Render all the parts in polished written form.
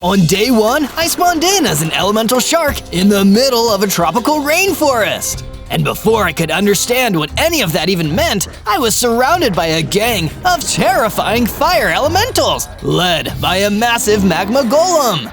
On day 1, I spawned in as an elemental shark in the middle of a tropical rainforest. And before I could understand what any of that even meant, I was surrounded by a gang of terrifying fire elementals, led by a massive magma golem.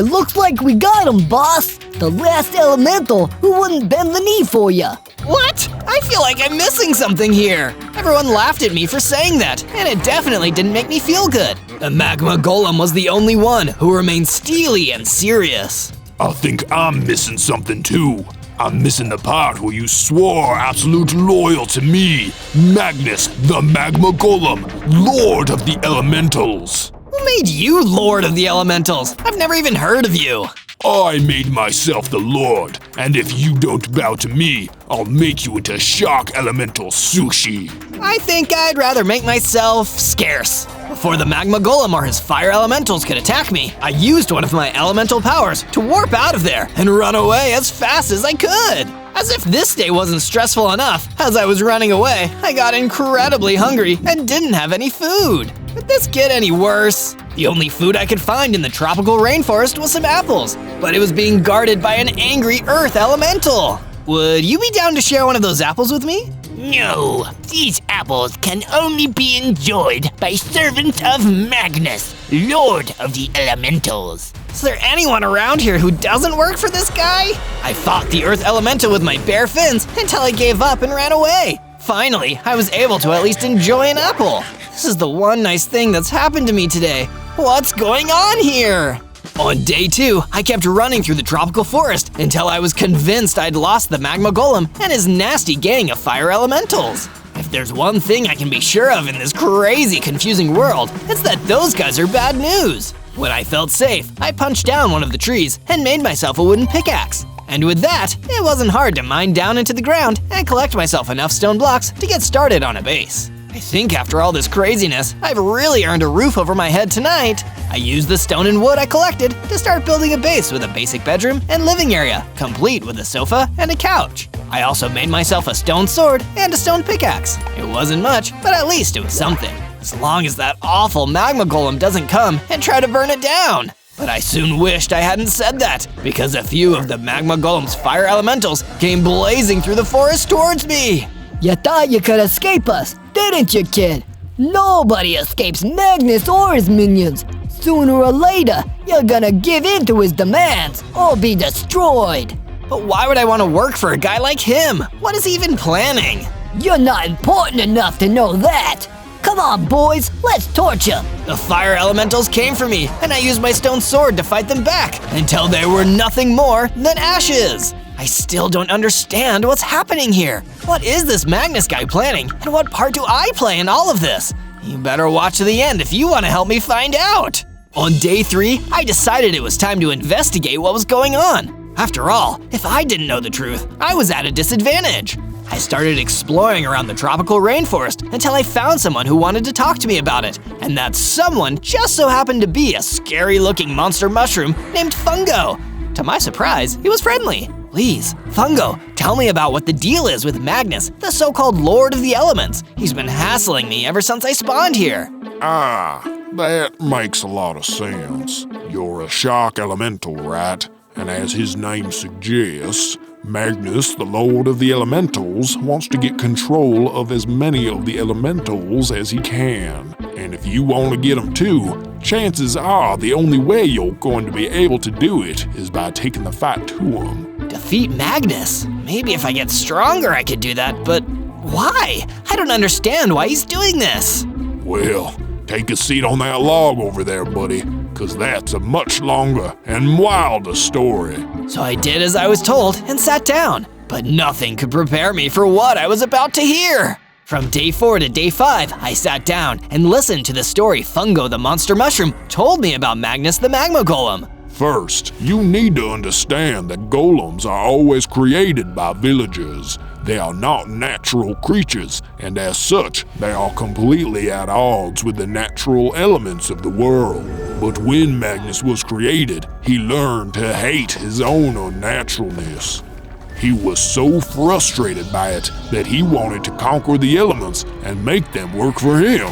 Looks like we got him, boss. The last elemental who wouldn't bend the knee for ya. What? I feel like I'm missing something here. Everyone laughed at me for saying that, and it definitely didn't make me feel good. The magma golem was the only one who remained steely and serious. I think I'm missing something too. I'm missing the part where you swore absolute loyal to me, Magnus, the magma golem, Lord of the Elementals. Who made you Lord of the Elementals? I've never even heard of you. I made myself the Lord, and if you don't bow to me, I'll make you into shark elemental sushi. I think I'd rather make myself scarce. Before the magma golem or his fire elementals could attack me, I used one of my elemental powers to warp out of there and run away as fast as I could. As if this day wasn't stressful enough, as I was running away, I got incredibly hungry and didn't have any food. Could this get any worse? The only food I could find in the tropical rainforest was some apples, but it was being guarded by an angry earth elemental. Would you be down to share one of those apples with me? No, these apples can only be enjoyed by servants of Magnus, Lord of the Elementals. Is there anyone around here who doesn't work for this guy? I fought the earth elemental with my bare fins until I gave up and ran away. Finally, I was able to at least enjoy an apple. This is the one nice thing that's happened to me today. What's going on here? On day 2, I kept running through the tropical forest until I was convinced I'd lost the magma golem and his nasty gang of fire elementals. If there's one thing I can be sure of in this crazy, confusing world, it's that those guys are bad news. When I felt safe, I punched down one of the trees and made myself a wooden pickaxe. And with that, it wasn't hard to mine down into the ground and collect myself enough stone blocks to get started on a base. I think after all this craziness, I've really earned a roof over my head tonight. I used the stone and wood I collected to start building a base with a basic bedroom and living area, complete with a sofa and a couch. I also made myself a stone sword and a stone pickaxe. It wasn't much, but at least it was something. As long as that awful magma golem doesn't come and try to burn it down. But I soon wished I hadn't said that, because a few of the magma golem's fire elementals came blazing through the forest towards me. You thought you could escape us, didn't you, kid? Nobody escapes Magnus or his minions. Sooner or later, you're gonna give in to his demands or be destroyed. But why would I want to work for a guy like him? What is he even planning? You're not important enough to know that. Come on, boys, let's torch him. The fire elementals came for me, and I used my stone sword to fight them back until they were nothing more than ashes. I still don't understand what's happening here. What is this Magnus guy planning, and what part do I play in all of this? You better watch to the end if you want to help me find out. On day 3, I decided it was time to investigate what was going on. After all, if I didn't know the truth, I was at a disadvantage. I started exploring around the tropical rainforest until I found someone who wanted to talk to me about it, and that someone just so happened to be a scary-looking monster mushroom named Fungo. To my surprise, he was friendly. Please, Fungo, tell me about what the deal is with Magnus, the so-called Lord of the Elements. He's been hassling me ever since I spawned here. That makes a lot of sense. You're a shark elemental, right? And as his name suggests, Magnus, the Lord of the Elementals, wants to get control of as many of the elementals as he can. And if you want to get them too, chances are the only way you're going to be able to do it is by taking the fight to him. Defeat Magnus? Maybe if I get stronger I could do that, but why? I don't understand why he's doing this. Well, take a seat on that log over there, buddy, because that's a much longer and wilder story. So I did as I was told and sat down, but nothing could prepare me for what I was about to hear. From day 4 to day 5, I sat down and listened to the story Fungo the Monster Mushroom told me about Magnus the Magma Golem. First, you need to understand that golems are always created by villagers. They are not natural creatures, and as such, they are completely at odds with the natural elements of the world. But when Magnus was created, he learned to hate his own unnaturalness. He was so frustrated by it that he wanted to conquer the elements and make them work for him.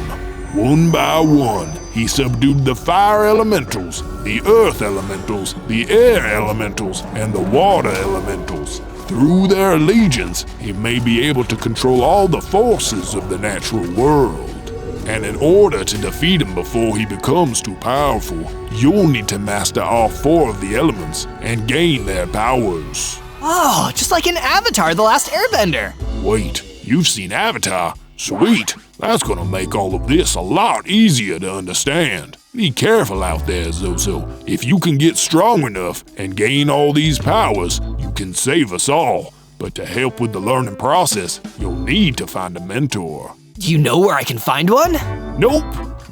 One by one, he subdued the fire elementals, the earth elementals, the air elementals, and the water elementals. Through their allegiance, he may be able to control all the forces of the natural world. And in order to defeat him before he becomes too powerful, you'll need to master all 4 of the elements and gain their powers. Oh, just like in Avatar: The Last Airbender. Wait, you've seen Avatar? Sweet, that's gonna make all of this a lot easier to understand. Be careful out there, Zozo. If you can get strong enough and gain all these powers, you can save us all. But to help with the learning process, you'll need to find a mentor. Do you know where I can find one? Nope.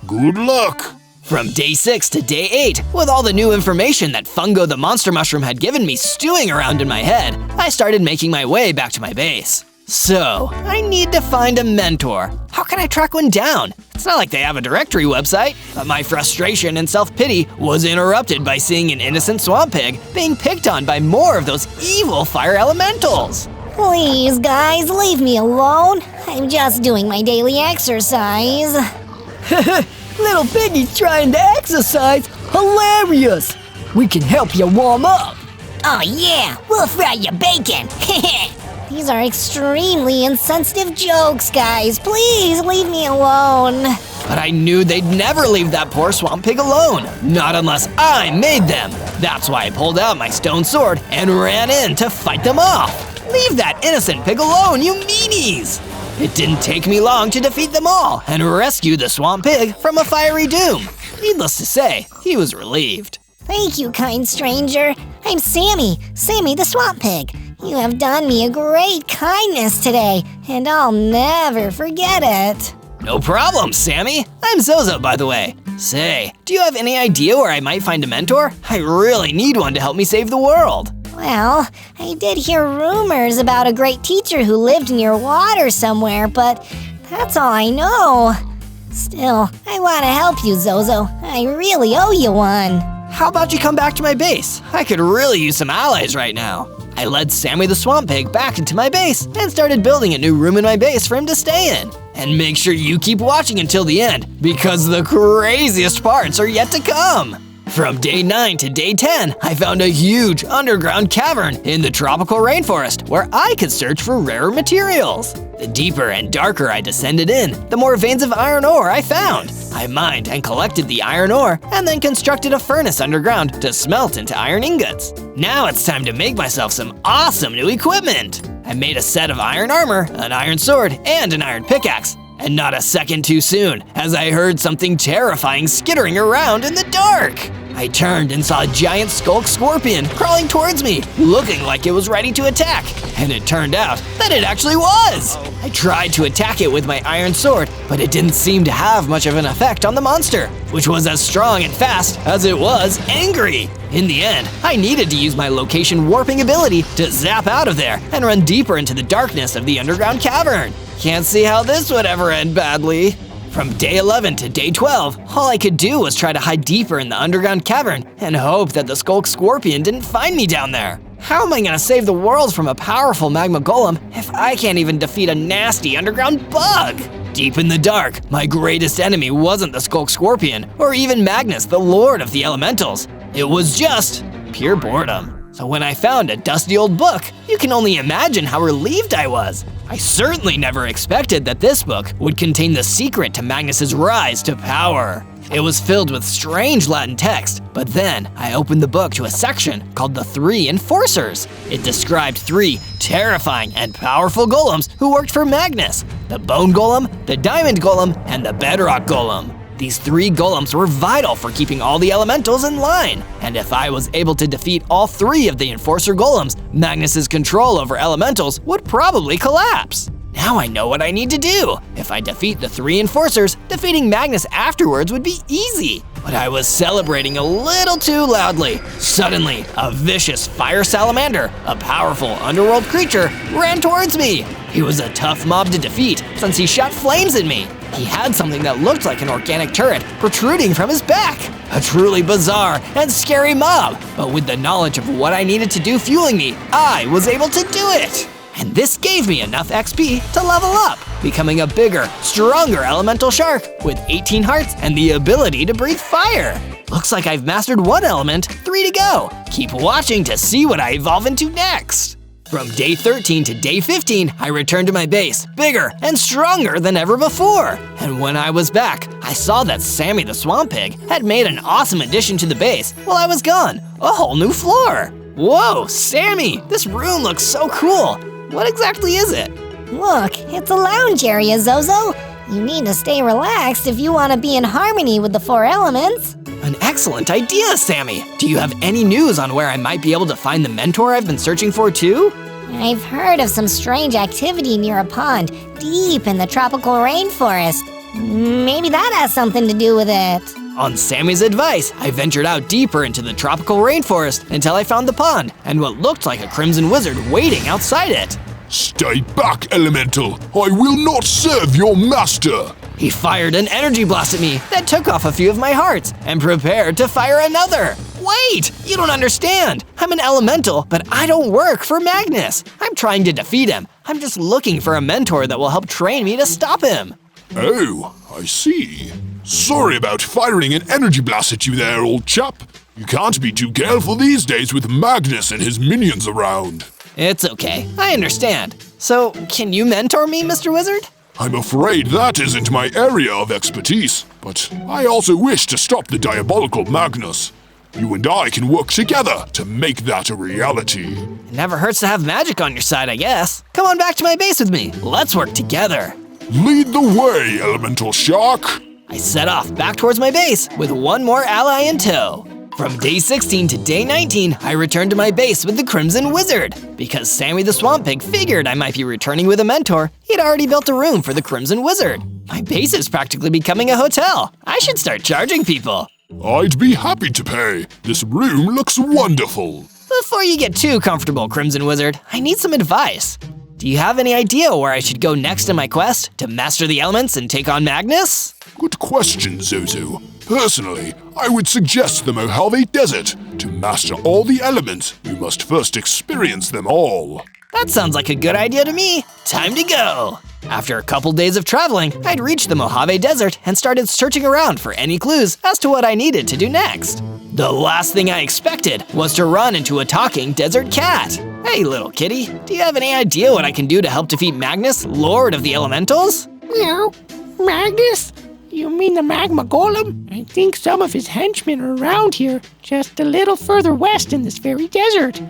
Good luck. From day 6 to day 8, with all the new information that Fungo the monster mushroom had given me stewing around in my head, I started making my way back to my base. So, I need to find a mentor. How can I track one down? It's not like they have a directory website. But my frustration and self-pity was interrupted by seeing an innocent swamp pig being picked on by more of those evil fire elementals. Please, guys, leave me alone. I'm just doing my daily exercise. Little piggy's trying to exercise. Hilarious. We can help you warm up. Oh yeah, we'll fry your bacon. These are extremely insensitive jokes, guys. Please leave me alone. But I knew they'd never leave that poor swamp pig alone. Not unless I made them. That's why I pulled out my stone sword and ran in to fight them off. Leave that innocent pig alone, you meanies! It didn't take me long to defeat them all and rescue the swamp pig from a fiery doom. Needless to say, he was relieved. Thank you, kind stranger. I'm Sammy the swamp pig. You have done me a great kindness today, and I'll never forget it. No problem, Sammy. I'm Zozo, by the way. Say, do you have any idea where I might find a mentor? I really need one to help me save the world. Well, I did hear rumors about a great teacher who lived near water somewhere, but that's all I know. Still, I want to help you, Zozo. I really owe you one. How about you come back to my base? I could really use some allies right now. I led Sammy the Swamp Pig back into my base and started building a new room in my base for him to stay in. And make sure you keep watching until the end, because the craziest parts are yet to come. From day 9 to day 10, I found a huge underground cavern in the tropical rainforest where I could search for rare materials. The deeper and darker I descended in, the more veins of iron ore I found. I mined and collected the iron ore and then constructed a furnace underground to smelt into iron ingots. Now it's time to make myself some awesome new equipment. I made a set of iron armor, an iron sword, and an iron pickaxe. And not a second too soon, as I heard something terrifying skittering around in the dark. I turned and saw a giant skulk scorpion crawling towards me, looking like it was ready to attack. And it turned out that it actually was. I tried to attack it with my iron sword, but it didn't seem to have much of an effect on the monster, which was as strong and fast as it was angry. In the end, I needed to use my location warping ability to zap out of there and run deeper into the darkness of the underground cavern. Can't see how this would ever end badly. From day 11 to day 12, all I could do was try to hide deeper in the underground cavern and hope that the skulk scorpion didn't find me down there. How am I gonna save the world from a powerful magma golem if I can't even defeat a nasty underground bug? Deep in the dark, my greatest enemy wasn't the skulk scorpion or even Magnus, the lord of the elementals. It was just pure boredom. So when I found a dusty old book, you can only imagine how relieved I was. I certainly never expected that this book would contain the secret to Magnus's rise to power. It was filled with strange Latin text, but then I opened the book to a section called the 3 Enforcers. It described 3 terrifying and powerful golems who worked for Magnus: the Bone Golem, the Diamond Golem, and the Bedrock Golem. These 3 golems were vital for keeping all the elementals in line, and if I was able to defeat all 3 of the Enforcer golems, Magnus's control over elementals would probably collapse. Now I know what I need to do. If I defeat the 3 Enforcers, defeating Magnus afterwards would be easy. But I was celebrating a little too loudly. Suddenly, a vicious fire salamander, a powerful underworld creature, ran towards me. He was a tough mob to defeat since he shot flames at me. He had something that looked like an organic turret protruding from his back. A truly bizarre and scary mob, but with the knowledge of what I needed to do fueling me, I was able to do it. And this gave me enough XP to level up, becoming a bigger, stronger elemental shark with 18 hearts and the ability to breathe fire. Looks like I've mastered one element, 3 to go. Keep watching to see what I evolve into next. From day 13 to day 15, I returned to my base, bigger and stronger than ever before. And when I was back, I saw that Sammy the Swamp Pig had made an awesome addition to the base while I was gone, a whole new floor. Whoa, Sammy, this room looks so cool. What exactly is it? Look, it's a lounge area, Zozo. You need to stay relaxed if you want to be in harmony with the 4 elements. An excellent idea, Sammy. Do you have any news on where I might be able to find the mentor I've been searching for too? I've heard of some strange activity near a pond deep in the tropical rainforest. Maybe that has something to do with it. On Sammy's advice, I ventured out deeper into the tropical rainforest until I found the pond and what looked like a crimson wizard waiting outside it. Stay back, Elemental! I will not serve your master! He fired an energy blast at me that took off a few of my hearts and prepared to fire another. Wait, you don't understand. I'm an elemental, but I don't work for Magnus. I'm trying to defeat him. I'm just looking for a mentor that will help train me to stop him. Oh, I see. Sorry about firing an energy blast at you there, old chap. You can't be too careful these days with Magnus and his minions around. It's okay, I understand. So, can you mentor me, Mr. Wizard? I'm afraid that isn't my area of expertise, but I also wish to stop the diabolical Magnus. You and I can work together to make that a reality. It never hurts to have magic on your side, I guess. Come on back to my base with me. Let's work together. Lead the way, Elemental Shark! I set off back towards my base with one more ally in tow. From day 16 to day 19, I returned to my base with the Crimson Wizard. Because Sammy the Swamp Pig figured I might be returning with a mentor, he'd already built a room for the Crimson Wizard. My base is practically becoming a hotel. I should start charging people. I'd be happy to pay. This room looks wonderful. Before you get too comfortable, Crimson Wizard, I need some advice. Do you have any idea where I should go next in my quest to master the elements and take on Magnus? Good question, Zozo. Personally, I would suggest the Mojave Desert. To master all the elements, you must first experience them all. That sounds like a good idea to me. Time to go. After a couple days of traveling, I'd reached the Mojave Desert and started searching around for any clues as to what I needed to do next. The last thing I expected was to run into a talking desert cat. Hey, little kitty, do you have any idea what I can do to help defeat Magnus, Lord of the Elementals? No, Magnus? You mean the magma golem? I think some of his henchmen are around here, just a little further west in this very desert.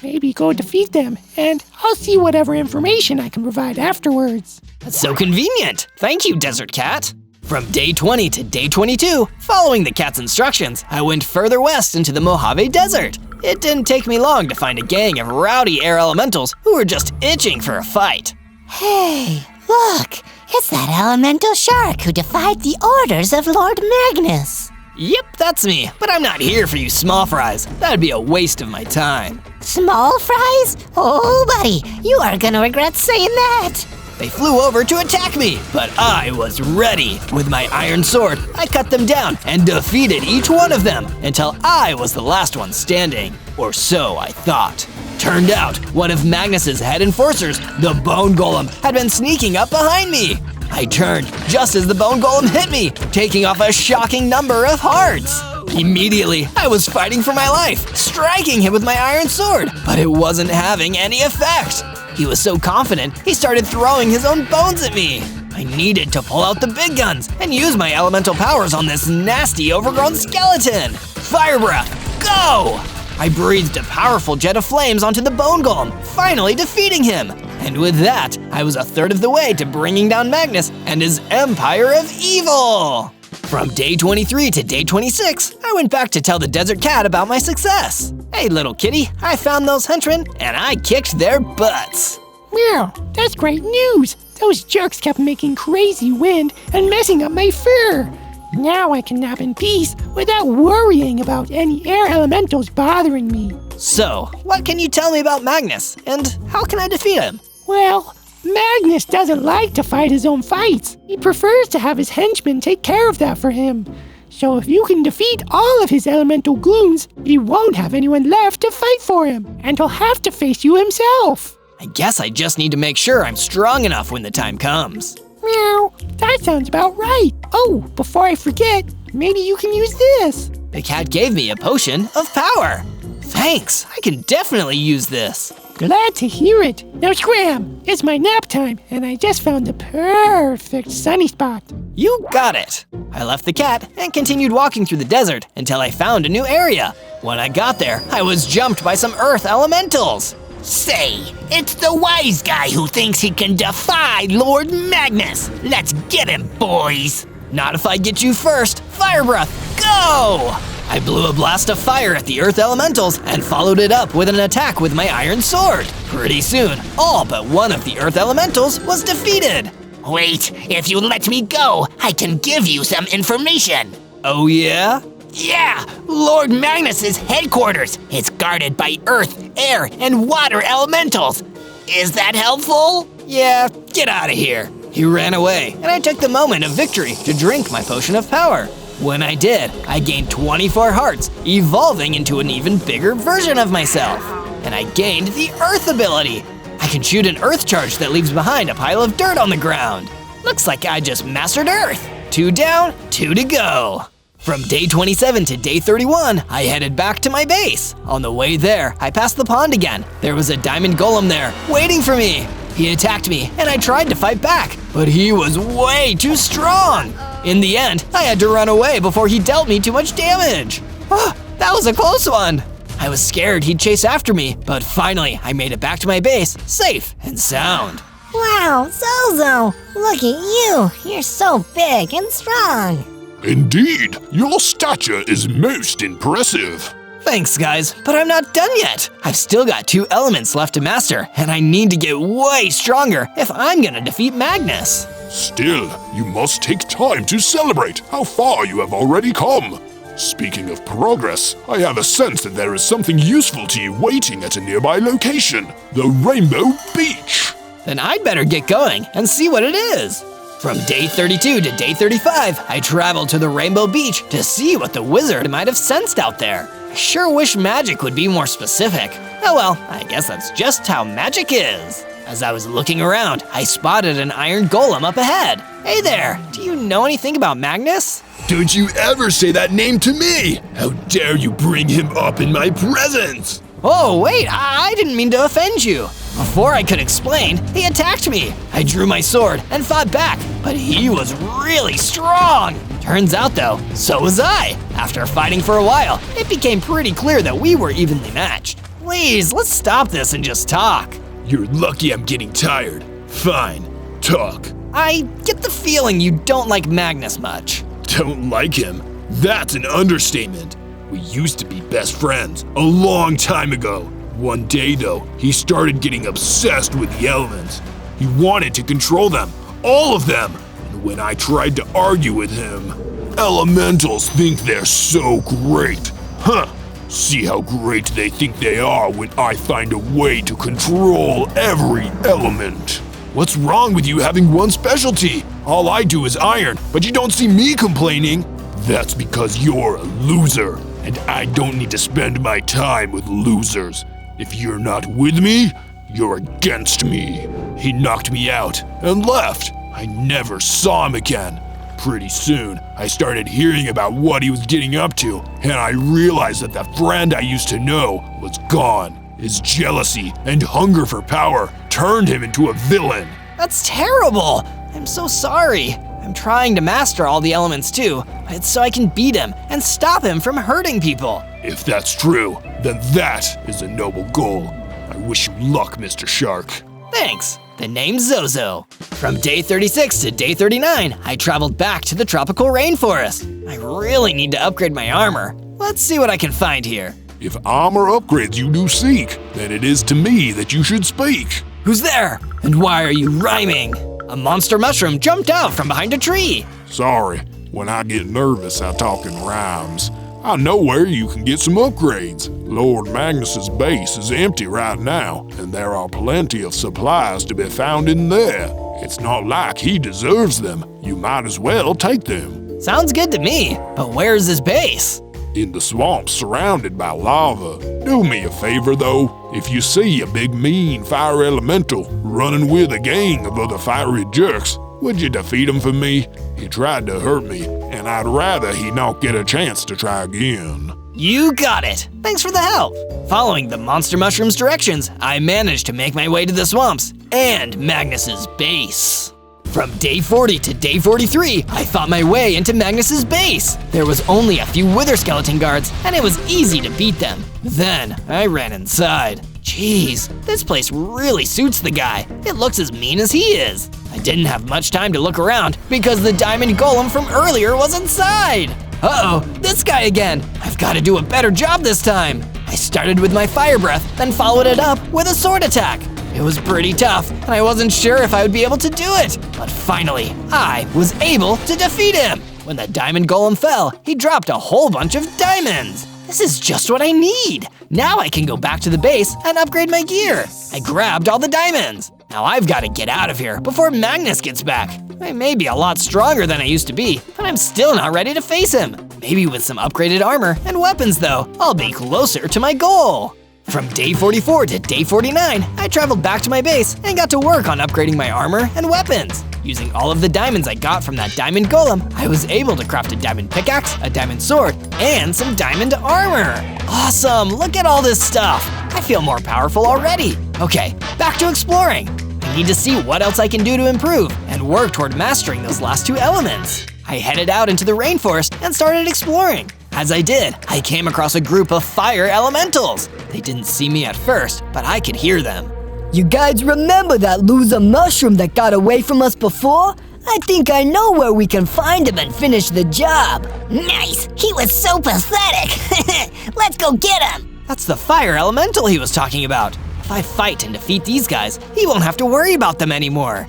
Maybe go defeat them, and I'll see whatever information I can provide afterwards. That's so convenient. Thank you, Desert Cat. From day 20 to day 22, following the cat's instructions, I went further west into the Mojave Desert. It didn't take me long to find a gang of rowdy air elementals who were just itching for a fight. Hey, look! It's that elemental shark who defied the orders of Lord Magnus. Yep, that's me, but I'm not here for you small fries. That'd be a waste of my time. Small fries? Oh, buddy, you are gonna regret saying that. They flew over to attack me, but I was ready. With my iron sword, I cut them down and defeated each one of them until I was the last one standing. Or so I thought. Turned out, one of Magnus's head enforcers, the Bone Golem, had been sneaking up behind me. I turned just as the Bone Golem hit me, taking off a shocking number of hearts. Immediately, I was fighting for my life, striking him with my iron sword, but it wasn't having any effect. He was so confident, he started throwing his own bones at me. I needed to pull out the big guns and use my elemental powers on this nasty, overgrown skeleton. Fire breath, go! I breathed a powerful jet of flames onto the Bone Golem, finally defeating him. And with that, I was a third of the way to bringing down Magnus and his empire of evil. From day 23 to day 26, I went back to tell the Desert Cat about my success. Hey, little kitty, I found those henchmen and I kicked their butts. Meow, that's great news. Those jerks kept making crazy wind and messing up my fur. Now I can nap in peace without worrying about any air elementals bothering me. So, what can you tell me about Magnus, and how can I defeat him? Well, Magnus doesn't like to fight his own fights. He prefers to have his henchmen take care of that for him. So if you can defeat all of his elemental goons, he won't have anyone left to fight for him, and he'll have to face you himself. I guess I just need to make sure I'm strong enough when the time comes. Meow. That sounds about right. Oh, before I forget, maybe you can use this. The cat gave me a potion of power. Thanks, I can definitely use this. Glad to hear it. Now scram! It's my nap time, and I just found the perfect sunny spot. You got it. I left the cat and continued walking through the desert until I found a new area. When I got there, I was jumped by some earth elementals. Say, it's the wise guy who thinks he can defy Lord Magnus. Let's get him, boys. Not if I get you first. Fire breath, go! I blew a blast of fire at the earth elementals and followed it up with an attack with my iron sword. Pretty soon, all but one of the earth elementals was defeated. Wait, if you let me go, I can give you some information. Oh yeah? Yeah, Lord Magnus's headquarters. It's guarded by earth, air, and water elementals. Is that helpful? Yeah, get out of here. He ran away, and I took the moment of victory to drink my potion of power. When I did, I gained 24 hearts, evolving into an even bigger version of myself. And I gained the Earth ability. I can shoot an Earth charge that leaves behind a pile of dirt on the ground. Looks like I just mastered Earth. 2 down, 2 to go. From day 27 to day 31, I headed back to my base. On the way there, I passed the pond again. There was a diamond golem there, waiting for me. He attacked me, and I tried to fight back, but he was way too strong. In the end, I had to run away before he dealt me too much damage. That was a close one. I was scared he'd chase after me, but finally I made it back to my base, safe and sound. Wow, Zozo, look at you. You're so big and strong. Indeed, your stature is most impressive. Thanks, guys, but I'm not done yet. I've still got 2 elements left to master, and I need to get way stronger if I'm gonna defeat Magnus. Still, you must take time to celebrate how far you have already come. Speaking of progress, I have a sense that there is something useful to you waiting at a nearby location, the Rainbow Beach. Then I'd better get going and see what it is. From day 32 to day 35, I traveled to the Rainbow Beach to see what the wizard might have sensed out there. I sure wish magic would be more specific. Oh well, I guess that's just how magic is. As I was looking around, I spotted an iron golem up ahead. Hey there, do you know anything about Magnus? Don't you ever say that name to me! How dare you bring him up in my presence! Oh wait, I didn't mean to offend you. Before I could explain, he attacked me. I drew my sword and fought back, but he was really strong. Turns out though, so was I. After fighting for a while, it became pretty clear that we were evenly matched. Please, let's stop this and just talk. You're lucky I'm getting tired. Fine, talk. I get the feeling you don't like Magnus much. Don't like him? That's an understatement. We used to be best friends a long time ago. One day though, he started getting obsessed with the elements. He wanted to control them, all of them. And when I tried to argue with him, elementals think they're so great. Huh. See how great they think they are when I find a way to control every element. What's wrong with you having one specialty? All I do is iron, but you don't see me complaining. That's because you're a loser, and I don't need to spend my time with losers. If you're not with me, you're against me. He knocked me out and left. I never saw him again. Pretty soon, I started hearing about what he was getting up to, and I realized that the friend I used to know was gone. His jealousy and hunger for power turned him into a villain. That's terrible. I'm so sorry. I'm trying to master all the elements too, but it's so I can beat him and stop him from hurting people. If that's true, then that is a noble goal. I wish you luck, Mr. Shark. Thanks. The name's Zozo. From day 36 to day 39, I traveled back to the tropical rainforest. I really need to upgrade my armor. Let's see what I can find here. If armor upgrades you do seek, then it is to me that you should speak. Who's there? And why are you rhyming? A monster mushroom jumped out from behind a tree. Sorry, when I get nervous I talk in rhymes. I know where you can get some upgrades. Lord Magnus's base is empty right now, and there are plenty of supplies to be found in there. It's not like he deserves them. You might as well take them. Sounds good to me, but where's his base? In the swamp surrounded by lava. Do me a favor though, if you see a big mean fire elemental running with a gang of other fiery jerks, would you defeat him for me? He tried to hurt me, and I'd rather he not get a chance to try again. You got it! Thanks for the help! Following the Monster Mushroom's directions, I managed to make my way to the swamps and Magnus's base. From day 40 to day 43, I fought my way into Magnus's base. There was only a few wither skeleton guards, and it was easy to beat them. Then, I ran inside. Jeez, this place really suits the guy. It looks as mean as he is. I didn't have much time to look around because the diamond golem from earlier was inside. Uh-oh, this guy again. I've got to do a better job this time. I started with my fire breath, then followed it up with a sword attack. It was pretty tough, and I wasn't sure if I would be able to do it. But finally, I was able to defeat him. When the diamond golem fell, he dropped a whole bunch of diamonds. This is just what I need. Now I can go back to the base and upgrade my gear. I grabbed all the diamonds. Now I've got to get out of here before Magnus gets back. I may be a lot stronger than I used to be, but I'm still not ready to face him. Maybe with some upgraded armor and weapons though, I'll be closer to my goal. From day 44 to day 49, I traveled back to my base and got to work on upgrading my armor and weapons. Using all of the diamonds I got from that diamond golem, I was able to craft a diamond pickaxe, a diamond sword, and some diamond armor. Awesome, look at all this stuff. I feel more powerful already. Okay, back to exploring. I need to see what else I can do to improve and work toward mastering those last two elements. I headed out into the rainforest and started exploring. As I did, I came across a group of fire elementals. They didn't see me at first, but I could hear them. You guys remember that loser mushroom that got away from us before? I think I know where we can find him and finish the job. Nice! He was so pathetic! Let's go get him! That's the fire elemental he was talking about. If I fight and defeat these guys, he won't have to worry about them anymore.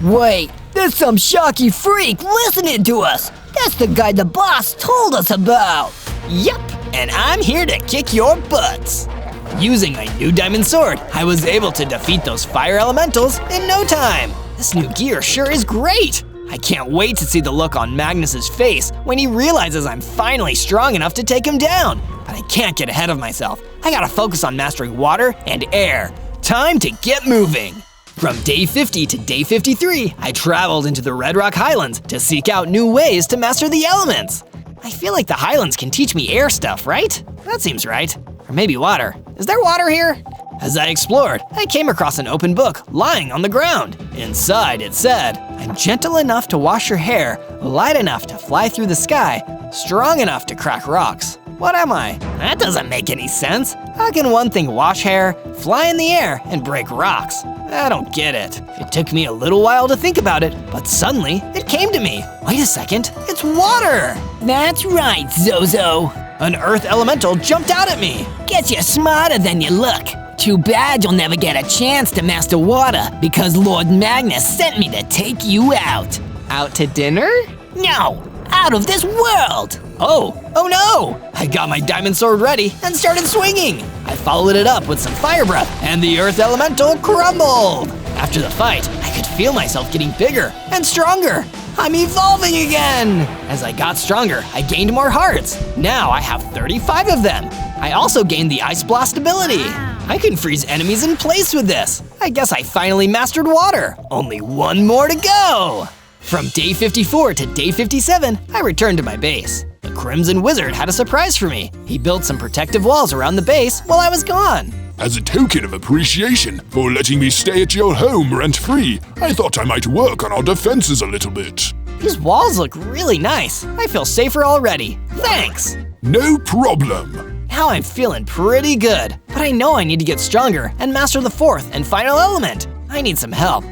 Wait, there's some shocky freak listening to us. That's the guy the boss told us about. Yep, and I'm here to kick your butts. Using my new diamond sword, I was able to defeat those fire elementals in no time. This new gear sure is great. I can't wait to see the look on Magnus's face when he realizes I'm finally strong enough to take him down. But I can't get ahead of myself. I gotta focus on mastering water and air. Time to get moving. From day 50 to day 53, I traveled into the Red Rock Highlands to seek out new ways to master the elements. I feel like the Highlands can teach me air stuff, right? That seems right. Or maybe water. Is there water here? As I explored, I came across an open book lying on the ground. Inside it said, "I'm gentle enough to wash your hair, light enough to fly through the sky, strong enough to crack rocks." What am I? That doesn't make any sense. How can one thing wash hair, fly in the air, and break rocks? I don't get it. It took me a little while to think about it, but suddenly it came to me. Wait a second, it's water! That's right, Zozo. An earth elemental jumped out at me. Guess you're smarter than you look. Too bad you'll never get a chance to master water because Lord Magnus sent me to take you out. Out to dinner? No, out of this world. Oh no! I got my diamond sword ready and started swinging. I followed it up with some fire breath, and the earth elemental crumbled. After the fight, I could feel myself getting bigger and stronger. I'm evolving again! As I got stronger, I gained more hearts. Now I have 35 of them. I also gained the Ice Blast ability. I can freeze enemies in place with this. I guess I finally mastered water. Only one more to go! From day 54 to day 57, I returned to my base. The Crimson Wizard had a surprise for me. He built some protective walls around the base while I was gone. As a token of appreciation for letting me stay at your home rent-free, I thought I might work on our defenses a little bit. These walls look really nice. I feel safer already. Thanks! No problem. Now I'm feeling pretty good, but I know I need to get stronger and master the fourth and final element. I need some help.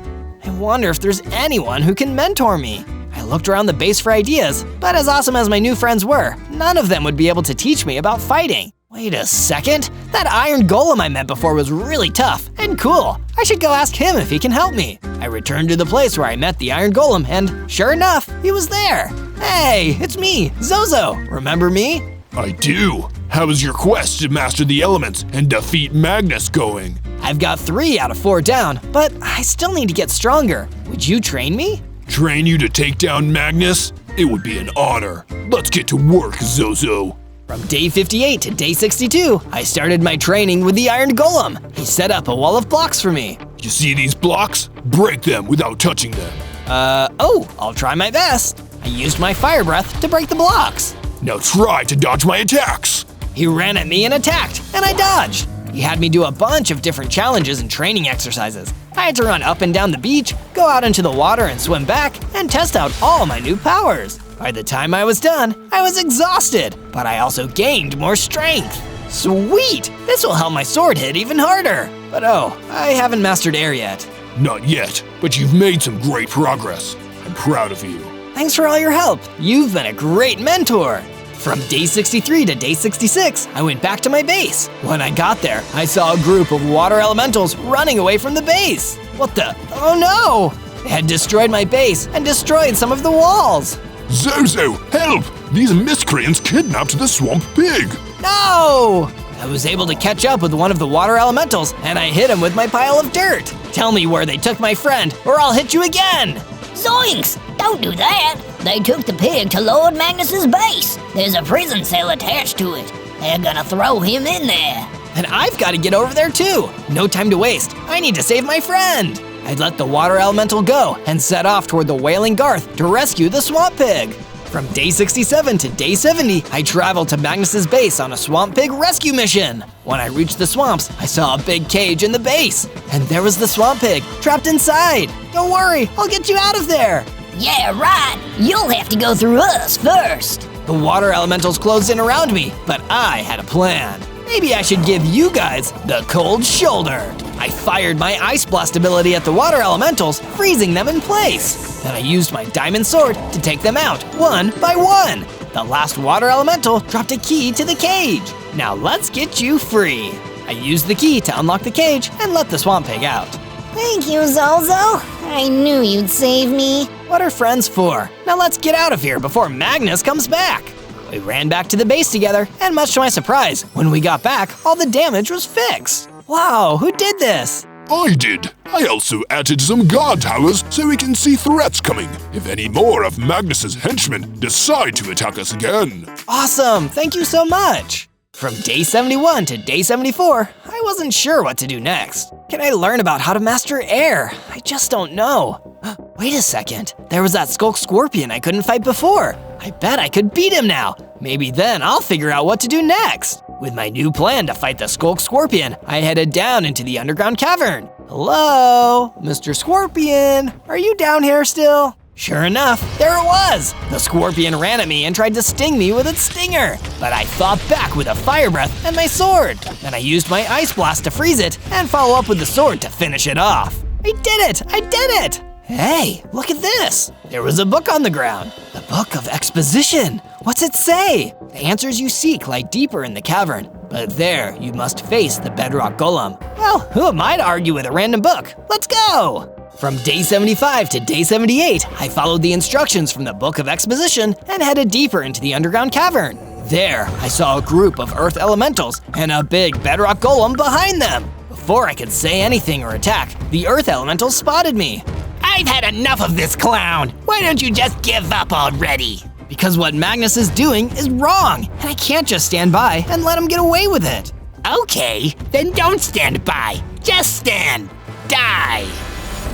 I wonder if there's anyone who can mentor me. I looked around the base for ideas, but as awesome as my new friends were, none of them would be able to teach me about fighting. Wait a second, that iron golem I met before was really tough and cool. I should go ask him if he can help me. I returned to the place where I met the iron golem and sure enough, he was there. Hey, it's me, Zozo, remember me? I do. How is your quest to master the elements and defeat Magnus going? I've got 3 out of 4 down, but I still need to get stronger. Would you train me? Train you to take down Magnus? It would be an honor. Let's get to work, Zozo. From day 58 to day 62, I started my training with the Iron Golem. He set up a wall of blocks for me. You see these blocks? Break them without touching them. I'll try my best. I used my fire breath to break the blocks. Now try to dodge my attacks. He ran at me and attacked, and I dodged. He had me do a bunch of different challenges and training exercises. I had to run up and down the beach, go out into the water and swim back, and test out all my new powers. By the time I was done, I was exhausted, but I also gained more strength. Sweet! This will help my sword hit even harder. But I haven't mastered air yet. Not yet, but you've made some great progress. I'm proud of you. Thanks for all your help. You've been a great mentor. From day 63 to day 66, I went back to my base. When I got there, I saw a group of water elementals running away from the base. What the? Oh no! They had destroyed my base and destroyed some of the walls. Zozo, help! These miscreants kidnapped the swamp pig. No! I was able to catch up with one of the water elementals and I hit him with my pile of dirt. Tell me where they took my friend or I'll hit you again. Zoinks! Don't do that! They took the pig to Lord Magnus's base. There's a prison cell attached to it. They're gonna throw him in there. And I've got to get over there too. No time to waste. I need to save my friend. I'd let the water elemental go and set off toward the Wailing Garth to rescue the swamp pig. From day 67 to day 70, I traveled to Magnus's base on a swamp pig rescue mission. When I reached the swamps, I saw a big cage in the base. And there was the swamp pig, trapped inside. Don't worry, I'll get you out of there. Yeah, right. You'll have to go through us first. The water elementals closed in around me, but I had a plan. Maybe I should give you guys the cold shoulder. I fired my ice blast ability at the water elementals, freezing them in place. Then I used my diamond sword to take them out, one by one. The last water elemental dropped a key to the cage. Now let's get you free. I used the key to unlock the cage and let the swamp pig out. Thank you, Zozo. I knew you'd save me. What are friends for? Now let's get out of here before Magnus comes back. We ran back to the base together, and much to my surprise, when we got back, all the damage was fixed. Wow, who did this? I did. I also added some guard towers so we can see threats coming if any more of Magnus's henchmen decide to attack us again. Awesome, thank you so much. From day 71 to day 74, I wasn't sure what to do next. Can I learn about how to master air? I just don't know. Wait a second, there was that Skulk Scorpion I couldn't fight before. I bet I could beat him now. Maybe then I'll figure out what to do next. With my new plan to fight the Skulk Scorpion, I headed down into the underground cavern. Hello, Mr. Scorpion, are you down here still? Sure enough, there it was! The scorpion ran at me and tried to sting me with its stinger, but I fought back with a fire breath and my sword. Then I used my ice blast to freeze it and follow up with the sword to finish it off. I did it! I did it! Hey, look at this! There was a book on the ground. The Book of Exposition. What's it say? The answers you seek lie deeper in the cavern, but there you must face the bedrock golem. Well, who am I to argue with a random book? Let's go! From day 75 to day 78, I followed the instructions from the Book of Exposition and headed deeper into the underground cavern. There, I saw a group of earth elementals and a big bedrock golem behind them. Before I could say anything or attack, the earth elementals spotted me. I've had enough of this clown. Why don't you just give up already? Because what Magnus is doing is wrong, and I can't just stand by and let him get away with it. Okay, then don't stand by. Just stand. Die.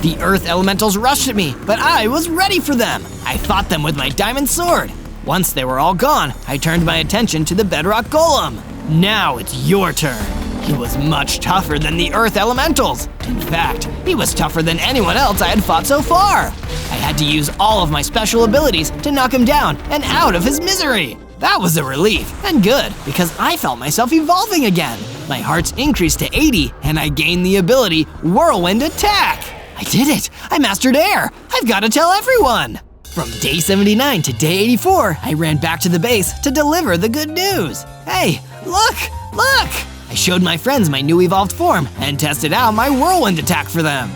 The earth elementals rushed at me, but I was ready for them. I fought them with my diamond sword. Once they were all gone, I turned my attention to the bedrock golem. Now it's your turn. He was much tougher than the earth elementals. In fact, he was tougher than anyone else I had fought so far. I had to use all of my special abilities to knock him down and out of his misery. That was a relief, and good, because I felt myself evolving again. My hearts increased to 80, and I gained the ability Whirlwind Attack. I did it! I mastered air! I've got to tell everyone! From day 79 to day 84, I ran back to the base to deliver the good news. Hey, look! Look! I showed my friends my new evolved form and tested out my whirlwind attack for them.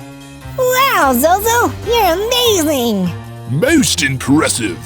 Wow, Zozo, you're amazing! Most impressive.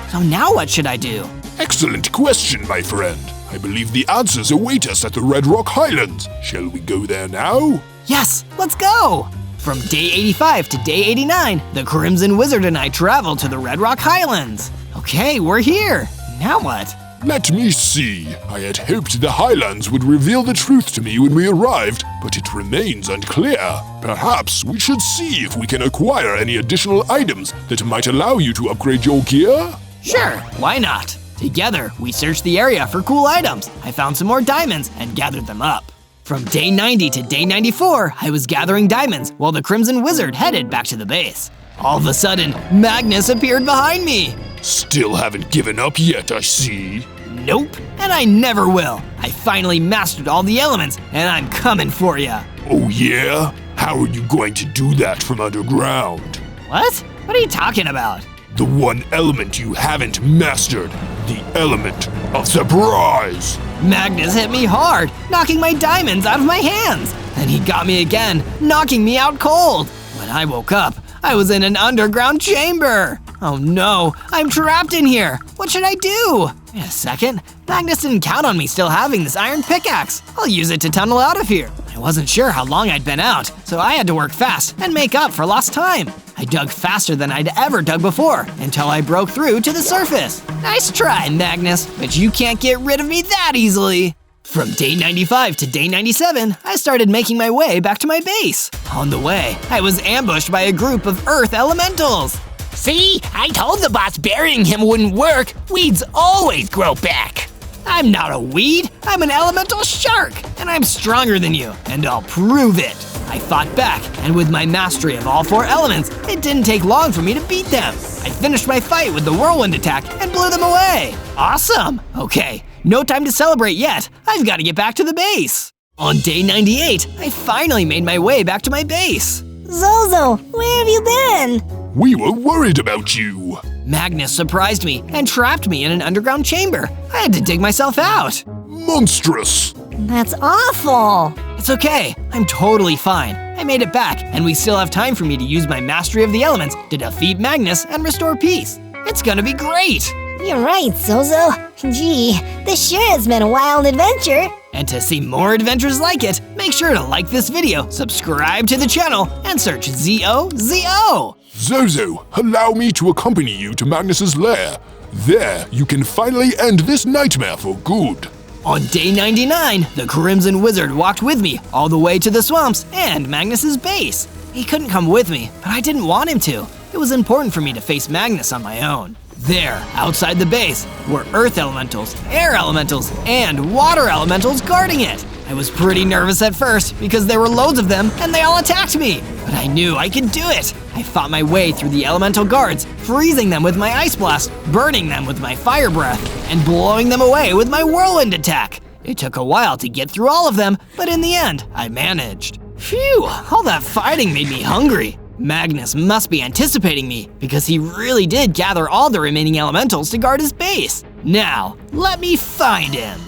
So now what should I do? Excellent question, my friend. I believe the answers await us at the Red Rock Highlands. Shall we go there now? Yes, let's go! From day 85 to day 89, the Crimson Wizard and I traveled to the Red Rock Highlands. Okay, we're here. Now what? Let me see. I had hoped the Highlands would reveal the truth to me when we arrived, but it remains unclear. Perhaps we should see if we can acquire any additional items that might allow you to upgrade your gear? Sure, why not? Together, we searched the area for cool items. I found some more diamonds and gathered them up. From day 90 to day 94, I was gathering diamonds while the Crimson Wizard headed back to the base. All of a sudden, Magnus appeared behind me. Still haven't given up yet, I see. Nope, and I never will. I finally mastered all the elements, and I'm coming for ya. Oh yeah? How are you going to do that from underground? What? What are you talking about? The one element you haven't mastered, the element of surprise. Magnus hit me hard, knocking my diamonds out of my hands. Then he got me again, knocking me out cold. When I woke up, I was in an underground chamber. Oh no, I'm trapped in here. What should I do? Wait a second, Magnus didn't count on me still having this iron pickaxe. I'll use it to tunnel out of here. I wasn't sure how long I'd been out, so I had to work fast and make up for lost time. I dug faster than I'd ever dug before, until I broke through to the surface. Nice try, Magnus, but you can't get rid of me that easily. From day 95 to day 97, I started making my way back to my base. On the way, I was ambushed by a group of Earth Elementals. See? I told the boss burying him wouldn't work. Weeds always grow back. I'm not a weed, I'm an elemental shark, and I'm stronger than you, and I'll prove it. I fought back, and with my mastery of all 4 elements, it didn't take long for me to beat them. I finished my fight with the whirlwind attack and blew them away. Awesome! Okay, no time to celebrate yet. I've got to get back to the base. On day 98, I finally made my way back to my base. Zozo, where have you been? We were worried about you. Magnus surprised me and trapped me in an underground chamber. I had to dig myself out. Monstrous. That's awful. It's okay, I'm totally fine. I made it back, and we still have time for me to use my mastery of the elements to defeat Magnus and restore peace. It's gonna be great! You're right, Zozo. Gee, this sure has been a wild adventure. And to see more adventures like it, make sure to like this video, subscribe to the channel, and search ZOZO! Zozo, allow me to accompany you to Magnus's lair. There, you can finally end this nightmare for good. On day 99, the Crimson Wizard walked with me all the way to the swamps and Magnus's base. He couldn't come with me, but I didn't want him to. It was important for me to face Magnus on my own. There, outside the base, were Earth Elementals, Air Elementals, and Water Elementals guarding it. I was pretty nervous at first because there were loads of them and they all attacked me. But I knew I could do it. I fought my way through the elemental guards, freezing them with my ice blast, burning them with my fire breath, and blowing them away with my whirlwind attack. It took a while to get through all of them, but in the end, I managed. Phew, all that fighting made me hungry. Magnus must be anticipating me because he really did gather all the remaining elementals to guard his base. Now, let me find him.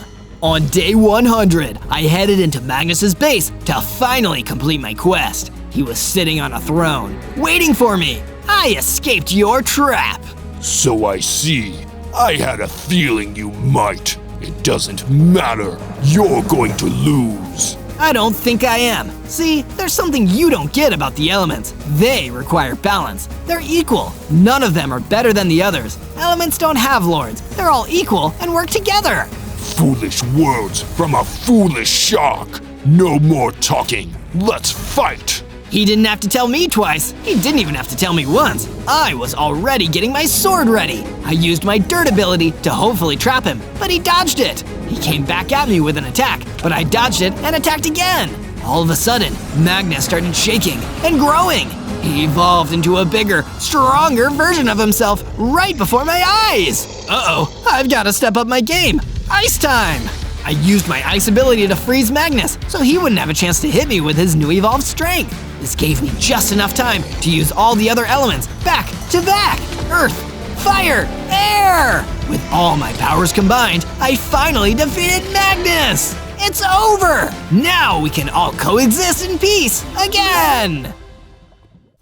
On day 100, I headed into Magnus's base to finally complete my quest. He was sitting on a throne, waiting for me. I escaped your trap. So I see. I had a feeling you might. It doesn't matter. You're going to lose. I don't think I am. See, there's something you don't get about the elements. They require balance. They're equal. None of them are better than the others. Elements don't have lords. They're all equal and work together. Foolish words from a foolish shark. No more talking. Let's fight. He didn't have to tell me twice. He didn't even have to tell me once. I was already getting my sword ready. I used my dirt ability to hopefully trap him, but he dodged it. He came back at me with an attack, but I dodged it and attacked again. All of a sudden, Magnus started shaking and growing. He evolved into a bigger, stronger version of himself right before my eyes. Uh-oh, I've got to step up my game. Ice time! I used my ice ability to freeze Magnus, so he wouldn't have a chance to hit me with his new evolved strength. This gave me just enough time to use all the other elements back to back. Earth, fire, air! With all my powers combined, I finally defeated Magnus! It's over! Now we can all coexist in peace again!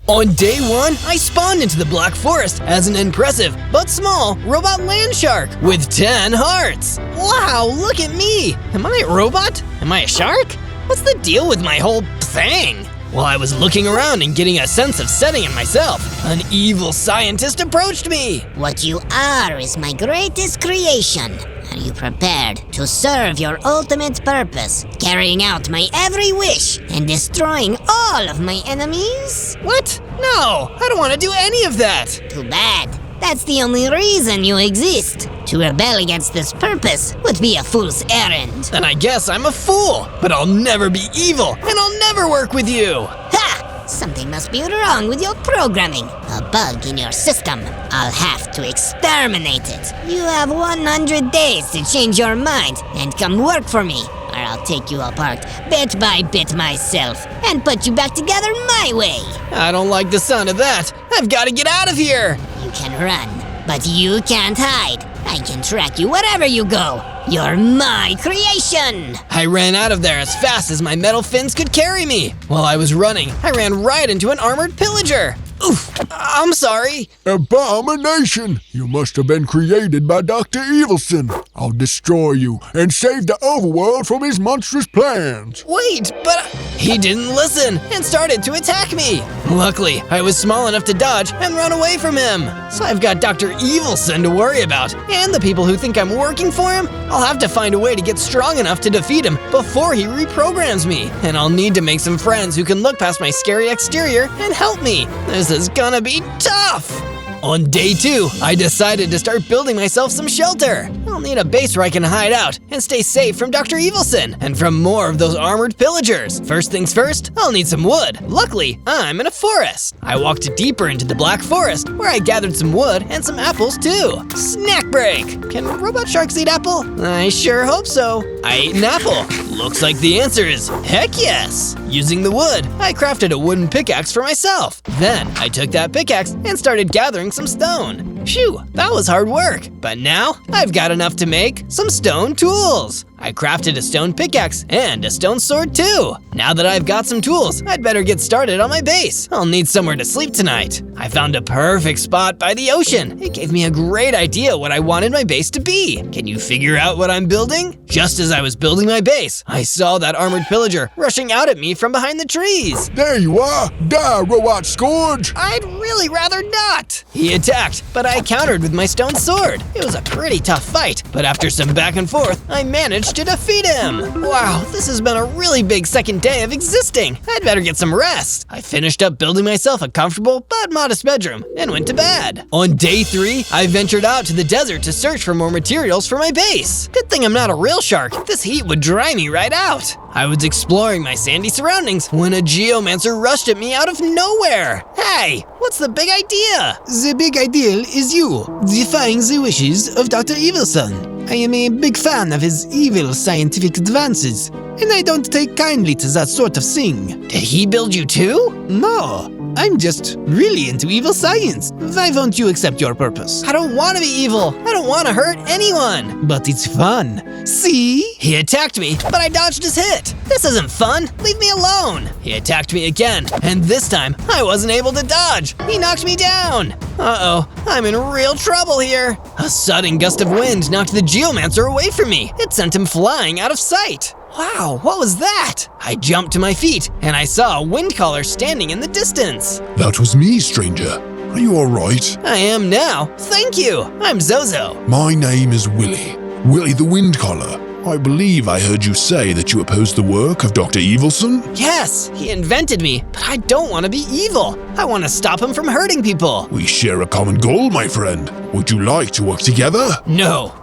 On day 1, I spawned into the Black Forest as an impressive but small robot land shark with 10 hearts. Wow, look at me! Am I a robot? Am I a shark? What's the deal with my whole thing? While I was looking around and getting a sense of setting in myself, an evil scientist approached me. What you are is my greatest creation, an you prepared to serve your ultimate purpose, carrying out my every wish and destroying all of my enemies? What? No, I don't want to do any of that. Too bad. That's the only reason you exist. To rebel against this purpose would be a fool's errand. Then I guess I'm a fool, but I'll never be evil, and I'll never work with you. Ha! Something must be wrong with your programming. A bug in your system. I'll have to exterminate it. You have 100 days to change your mind and come work for me, or I'll take you apart bit by bit myself and put you back together my way. I don't like the sound of that. I've got to get out of here. You can run, but you can't hide. I can track you wherever you go. You're my creation! I ran out of there as fast as my metal fins could carry me. While I was running, I ran right into an armored pillager. Oof, I'm sorry. Abomination! You must have been created by Dr. Evilson. I'll destroy you and save the overworld from his monstrous plans. Wait, but he didn't listen and started to attack me. Luckily, I was small enough to dodge and run away from him. So I've got Dr. Evilson to worry about, and the people who think I'm working for him. I'll have to find a way to get strong enough to defeat him before he reprograms me. And I'll need to make some friends who can look past my scary exterior and help me. This is gonna be tough! On day 2, I decided to start building myself some shelter. I'll need a base where I can hide out and stay safe from Dr. Evilson and from more of those armored pillagers. First things first, I'll need some wood. Luckily, I'm in a forest. I walked deeper into the Black Forest where I gathered some wood and some apples too. Snack break! Can robot sharks eat apple? I sure hope so. I ate an apple. Looks like the answer is heck yes! Using the wood, I crafted a wooden pickaxe for myself. Then, I took that pickaxe and started gathering some stone. Phew, that was hard work. But now, I've got enough to make some stone tools. I crafted a stone pickaxe and a stone sword too. Now that I've got some tools, I'd better get started on my base. I'll need somewhere to sleep tonight. I found a perfect spot by the ocean. It gave me a great idea what I wanted my base to be. Can you figure out what I'm building? Just as I was building my base, I saw that armored pillager rushing out at me from behind the trees. There you are! Die, robot scourge! I'd really rather not. He attacked, but I countered with my stone sword. It was a pretty tough fight, but after some back and forth, I managed to defeat him. Wow, this has been a really big second day of existing. I'd better get some rest. I finished up building myself a comfortable but modest bedroom and went to bed. On day 3, I ventured out to the desert to search for more materials for my base. Good thing I'm not a real shark. This heat would dry me right out. I was exploring my sandy surroundings when a geomancer rushed at me out of nowhere. Hey, what's the big idea? The big ideal is you, defying the wishes of Dr. Evilson. I am a big fan of his evil scientific advances, and I don't take kindly to that sort of thing. Did he build you too? No, I'm just really into evil science. Why won't you accept your purpose? I don't want to be evil. I don't want to hurt anyone. But it's fun. See? He attacked me, but I dodged his hit. This isn't fun. Leave me alone. He attacked me again, and this time I wasn't able to dodge. He knocked me down. Uh-oh, I'm in real trouble here. A sudden gust of wind knocked the geomancer away from me. It sent him flying out of sight. Wow, what was that? I jumped to my feet, and I saw a wind caller standing in the distance. That was me, stranger. Are you alright? I am now. Thank you. I'm Zozo. My name is Willy. Willy the Wind Collar. I believe I heard you say that you oppose the work of Dr. Evilson? Yes, he invented me, but I don't want to be evil. I want to stop him from hurting people. We share a common goal, my friend. Would you like to work together? No.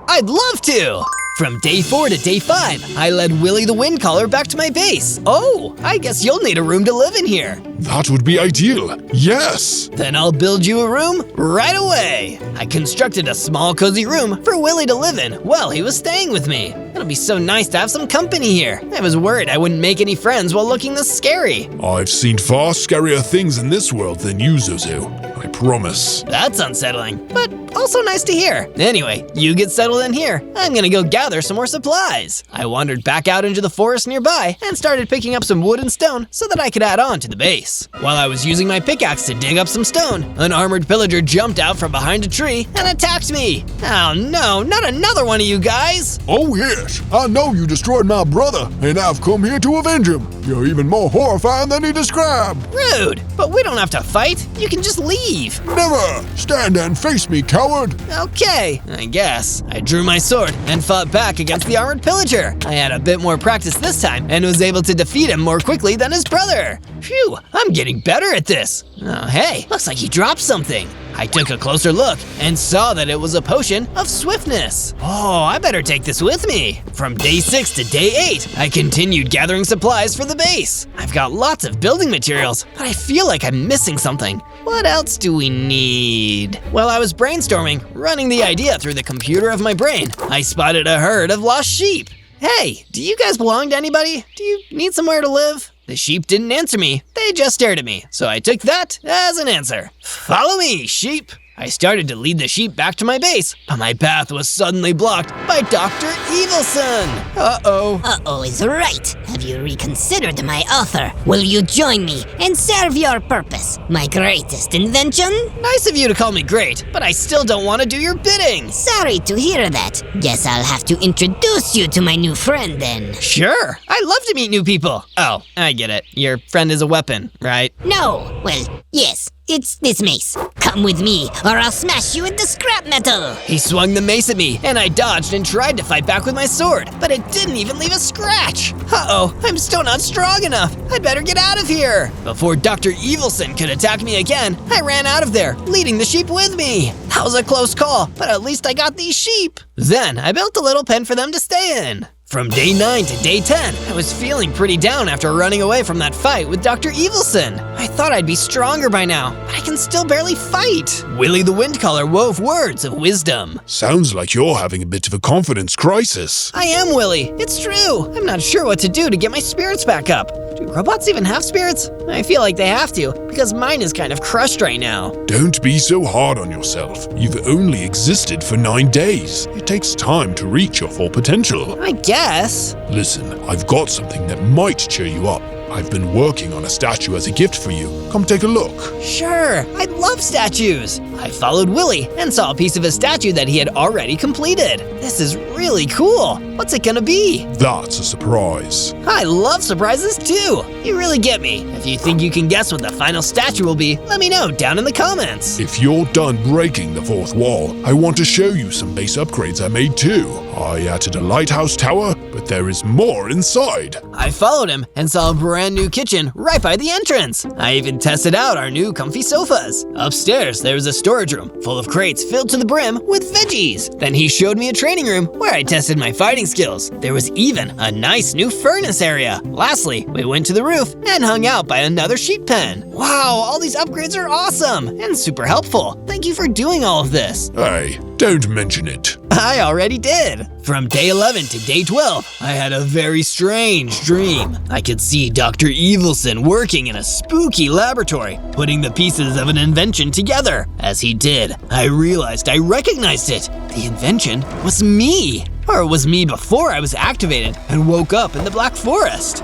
I'd love to. From day 4 to day 5, I led Willy the Wind Caller back to my base. Oh, I guess you'll need a room to live in here. That would be ideal. Yes! Then I'll build you a room right away. I constructed a small cozy room for Willy to live in while he was staying with me. It'll be so nice to have some company here. I was worried I wouldn't make any friends while looking this scary. I've seen far scarier things in this world than you, Zozo. I promise. That's unsettling, but also nice to hear. Anyway, you get settled in here. I'm gonna go gather some more supplies. I wandered back out into the forest nearby and started picking up some wood and stone so that I could add on to the base. While I was using my pickaxe to dig up some stone, an armored pillager jumped out from behind a tree and attacked me. Oh no, not another one of you guys! Oh yes, I know you destroyed my brother, and I've come here to avenge him. You're even more horrifying than he described. Rude, but we don't have to fight. You can just leave. leave. Never! Stand and face me, coward! Okay, I guess. I drew my sword and fought back against the armored pillager. I had a bit more practice this time and was able to defeat him more quickly than his brother. Phew, I'm getting better at this. Oh, hey, looks like he dropped something. I took a closer look and saw that it was a potion of swiftness. Oh, I better take this with me. From day 6 to day 8, I continued gathering supplies for the base. I've got lots of building materials, but I feel like I'm missing something. What else do we need? While I was brainstorming, running the idea through the computer of my brain, I spotted a herd of lost sheep. Hey, do you guys belong to anybody? Do you need somewhere to live? The sheep didn't answer me, they just stared at me, so I took that as an answer. Follow me, sheep! I started to lead the sheep back to my base, but my path was suddenly blocked by Dr. Evilson. Uh-oh. Uh-oh is right. Have you reconsidered my offer? Will you join me and serve your purpose? My greatest invention? Nice of you to call me great, but I still don't want to do your bidding. Sorry to hear that. Guess I'll have to introduce you to my new friend then. Sure, I love to meet new people. Oh, I get it. Your friend is a weapon, right? No, well, yes. It's this mace. Come with me, or I'll smash you into scrap metal. He swung the mace at me, and I dodged and tried to fight back with my sword, but it didn't even leave a scratch. Uh-oh, I'm still not strong enough. I'd better get out of here. Before Dr. Evilson could attack me again, I ran out of there, leading the sheep with me. That was a close call, but at least I got these sheep. Then I built a little pen for them to stay in. From day 9 to day 10, I was feeling pretty down after running away from that fight with Dr. Evilson. I thought I'd be stronger by now, but I can still barely fight. Willie the Windcaller wove words of wisdom. Sounds like you're having a bit of a confidence crisis. I am, Willie. It's true. I'm not sure what to do to get my spirits back up. Do robots even have spirits? I feel like they have to, because mine is kind of crushed right now. Don't be so hard on yourself. You've only existed for 9 days. It takes time to reach your full potential. I guess. Listen, I've got something that might cheer you up. I've been working on a statue as a gift for you. Come take a look. Sure, I love statues. I followed Willie and saw a piece of a statue that he had already completed. This is really cool. What's it gonna be? That's a surprise. I love surprises too. You really get me. If you think you can guess what the final statue will be, let me know down in the comments. If you're done breaking the fourth wall, I want to show you some base upgrades I made too. I added a lighthouse tower, but there is more inside. I followed him and saw a brand new kitchen right by the entrance. I even tested out our new comfy sofas. Upstairs, there was a storage room full of crates filled to the brim with veggies. Then he showed me a training room where I tested my fighting skills. There was even a nice new furnace area. Lastly, we went to the roof and hung out by another sheep pen. Wow, all these upgrades are awesome and super helpful. Thank you for doing all of this. Hey, don't mention it. I already did. From day 11 to day 12, I had a very strange dream. I could see Dr. Evilson working in a spooky laboratory, putting the pieces of an invention together. As he did, I realized I recognized it. The invention was me. Or it was me before I was activated and woke up in the Black Forest.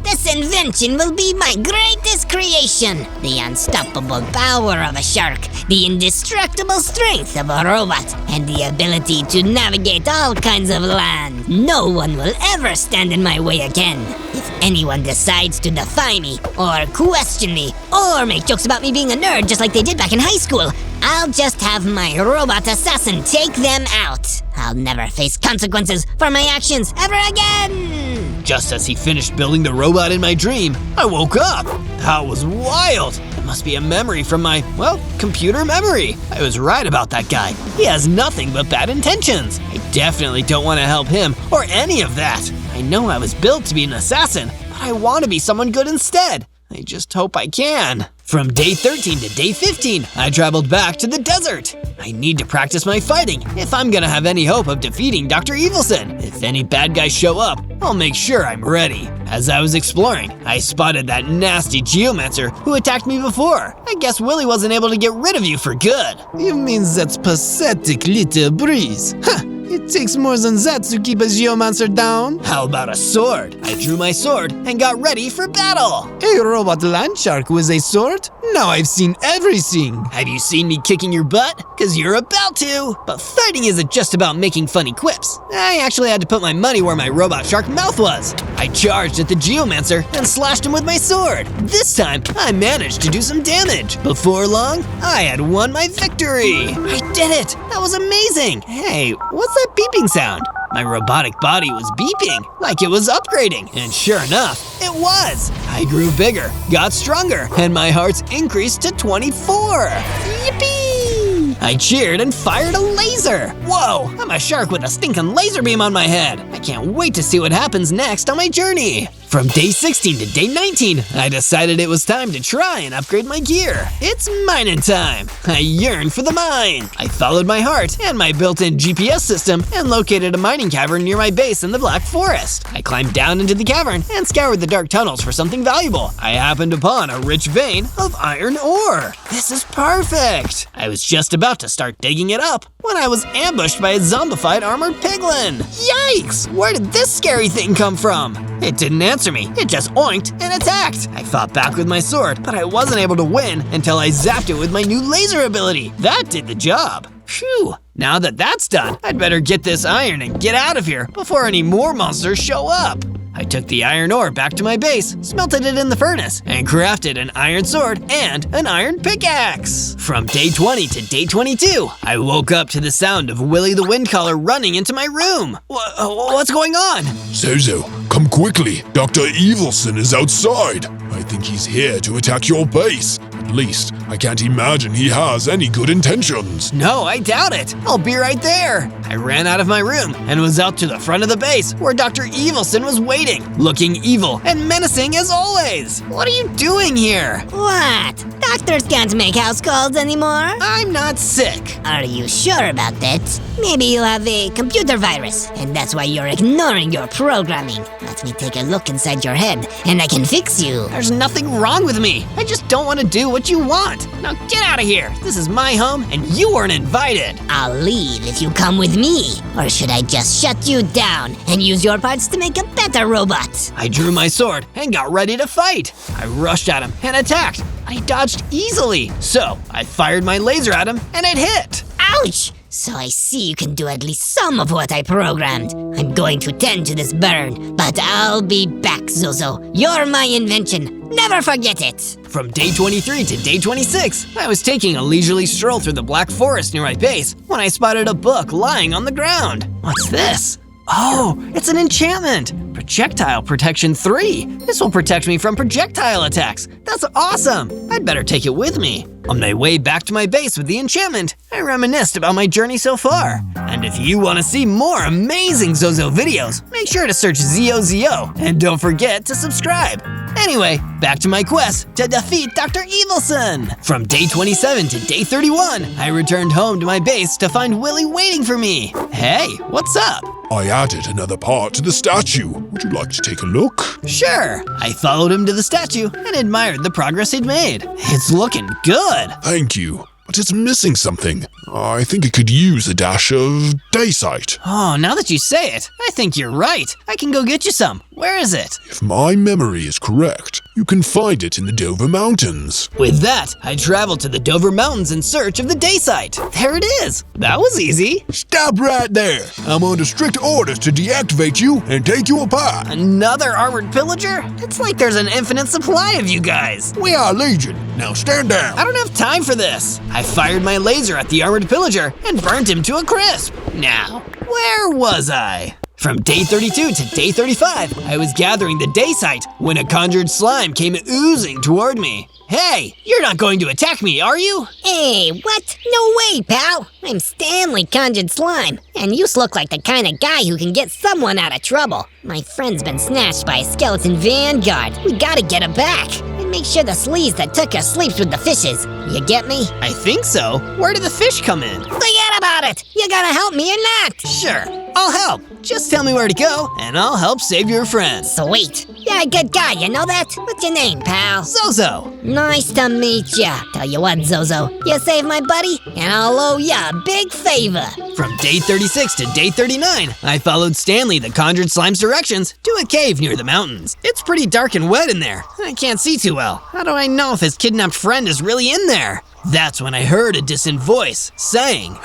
This invention will be my greatest creation. The unstoppable power of a shark, the indestructible strength of a robot, and the ability to navigate all kinds of land. No one will ever stand in my way again. If anyone decides to defy me, or question me, or make jokes about me being a nerd just like they did back in high school, I'll just have my robot assassin take them out. I'll never face consequences for my actions ever again! Just as he finished building the robot in my dream, I woke up. That was wild. It must be a memory from my, well, computer memory. I was right about that guy. He has nothing but bad intentions. I definitely don't want to help him or any of that. I know I was built to be an assassin, but I want to be someone good instead. I just hope I can. From day 13 to day 15, I traveled back to the desert. I need to practice my fighting if I'm gonna have any hope of defeating Dr. Evilson. If any bad guys show up, I'll make sure I'm ready. As I was exploring, I spotted that nasty geomancer who attacked me before. I guess Willie wasn't able to get rid of you for good. You mean that pathetic little breeze? Huh, It takes more than that to keep a geomancer down. How about a sword? I drew my sword and got ready for battle. A robot land shark with a sword? Now I've seen everything. Have you seen me kicking your butt? Cause you're about to. But fighting isn't just about making funny quips. I actually had to put my money where my robot shark mouth was. I charged at the geomancer and slashed him with my sword. This time, I managed to do some damage. Before long, I had won my victory. I did it. That was amazing. Hey, what's that beeping sound? My robotic body was beeping, like it was upgrading. And sure enough, it was. I grew bigger, got stronger, and my hearts increased to 24. Yippee! I cheered and fired a laser. Whoa, I'm a shark with a stinking laser beam on my head. I can't wait to see what happens next on my journey. From day 16 to day 19, I decided it was time to try and upgrade my gear. It's mining time. I yearned for the mine. I followed my heart and my built-in GPS system and located a mining cavern near my base in the Black Forest. I climbed down into the cavern and scoured the dark tunnels for something valuable. I happened upon a rich vein of iron ore. This is perfect. I was just about to start digging it up when I was ambushed by a zombified armored piglin. Yikes! Where did this scary thing come from? It didn't answer me. It just oinked and attacked. I fought back with my sword, but I wasn't able to win until I zapped it with my new laser ability. That did the job. Phew. Now that that's done, I'd better get this iron and get out of here before any more monsters show up. I took the iron ore back to my base, smelted it in the furnace, and crafted an iron sword and an iron pickaxe. From day 20 to day 22, I woke up to the sound of Willy the Windcaller running into my room. What's going on? Zozo, come quickly. Dr. Evilson is outside. I think he's here to attack your base. At least, I can't imagine he has any good intentions. No, I doubt it. I'll be right there. I ran out of my room and was out to the front of the base where Dr. Evilson was waiting, looking evil and menacing as always. What are you doing here? What? Doctors can't make house calls anymore? I'm not sick. Are you sure about that? Maybe you have a computer virus, and that's why you're ignoring your programming. Let me take a look inside your head, and I can fix you. There's nothing wrong with me. I just don't want to do what you want. Now get out of here. This is my home, and you weren't invited. I'll leave if you come with me. Or should I just shut you down and use your parts to make a better robot? I drew my sword and got ready to fight. I rushed at him and attacked. I dodged easily, so I fired my laser at him and it hit. Ouch! So I see you can do at least some of what I programmed. I'm going to tend to this burn, but I'll be back, Zozo. You're my invention. Never forget it. From day 23 to day 26, I was taking a leisurely stroll through the Black Forest near my base when I spotted a book lying on the ground. What's this? Oh, it's an enchantment! Projectile Protection 3! This will protect me from projectile attacks! That's awesome! I'd better take it with me. On my way back to my base with the enchantment, I reminisced about my journey so far. And if you want to see more amazing Zozo videos, make sure to search Zozo and don't forget to subscribe. Anyway, back to my quest to defeat Dr. Evilson! From day 27 to day 31, I returned home to my base to find Willy waiting for me. Hey, what's up? I added another part to the statue. Would you like to take a look? Sure. I followed him to the statue and admired the progress he'd made. It's looking good. Thank you, but it's missing something. I think it could use a dash of daysight. Oh, now that you say it, I think you're right. I can go get you some. Where is it? If my memory is correct, you can find it in the Dover Mountains. With that, I traveled to the Dover Mountains in search of the daysight. There it is. That was easy. Stop right there. I'm under strict orders to deactivate you and take you apart. Another armored pillager? It's like there's an infinite supply of you guys. We are Legion. Now stand down. I don't have time for this. I fired my laser at the armored pillager and burnt him to a crisp. Now, where was I? From day 32 to day 35, I was gathering the daysight when a conjured slime came oozing toward me. Hey, you're not going to attack me, are you? Hey, what? No way, pal. I'm Stanley Conjured Slime, and you look like the kind of guy who can get someone out of trouble. My friend's been snatched by a skeleton vanguard. We gotta get her back. And make sure the sleaze that took her sleeps with the fishes. You get me? I think so. Where did the fish come in? Forget about it! You gonna help me or not? Sure. I'll help. Just tell me where to go, and I'll help save your friend. Sweet. You're a good guy, you know that? What's your name, pal? Zozo. Nice to meet ya. Tell you what, Zozo, you saved my buddy, and I'll owe ya a big favor. From day 36 to day 39, I followed Stanley the Conjured Slime's directions to a cave near the mountains. It's pretty dark and wet in there. I can't see too well. How do I know if his kidnapped friend is really in there? That's when I heard a distant voice saying,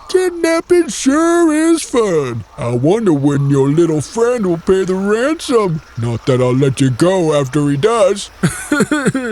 Kidnapping sure is fun. I wonder when your little friend will pay the ransom. Not that I'll let you go after he does.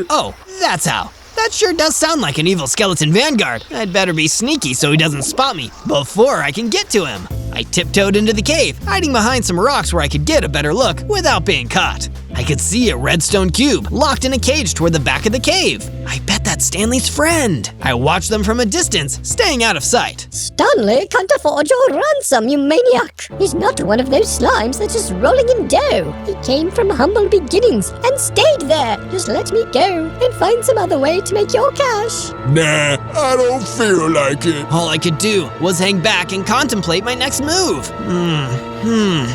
Oh, that's how. That sure does sound like an evil skeleton vanguard. I'd better be sneaky so he doesn't spot me before I can get to him. I tiptoed into the cave, hiding behind some rocks where I could get a better look without being caught. I could see a redstone cube locked in a cage toward the back of the cave. I bet that's Stanley's friend. I watched them from a distance, staying out of sight. Stanley can't afford your ransom, you maniac. He's not one of those slimes that's just rolling in dough. He came from humble beginnings and stayed there. Just let me go and find some other way to make your cash. Nah, I don't feel like it. All I could do was hang back and contemplate my next move.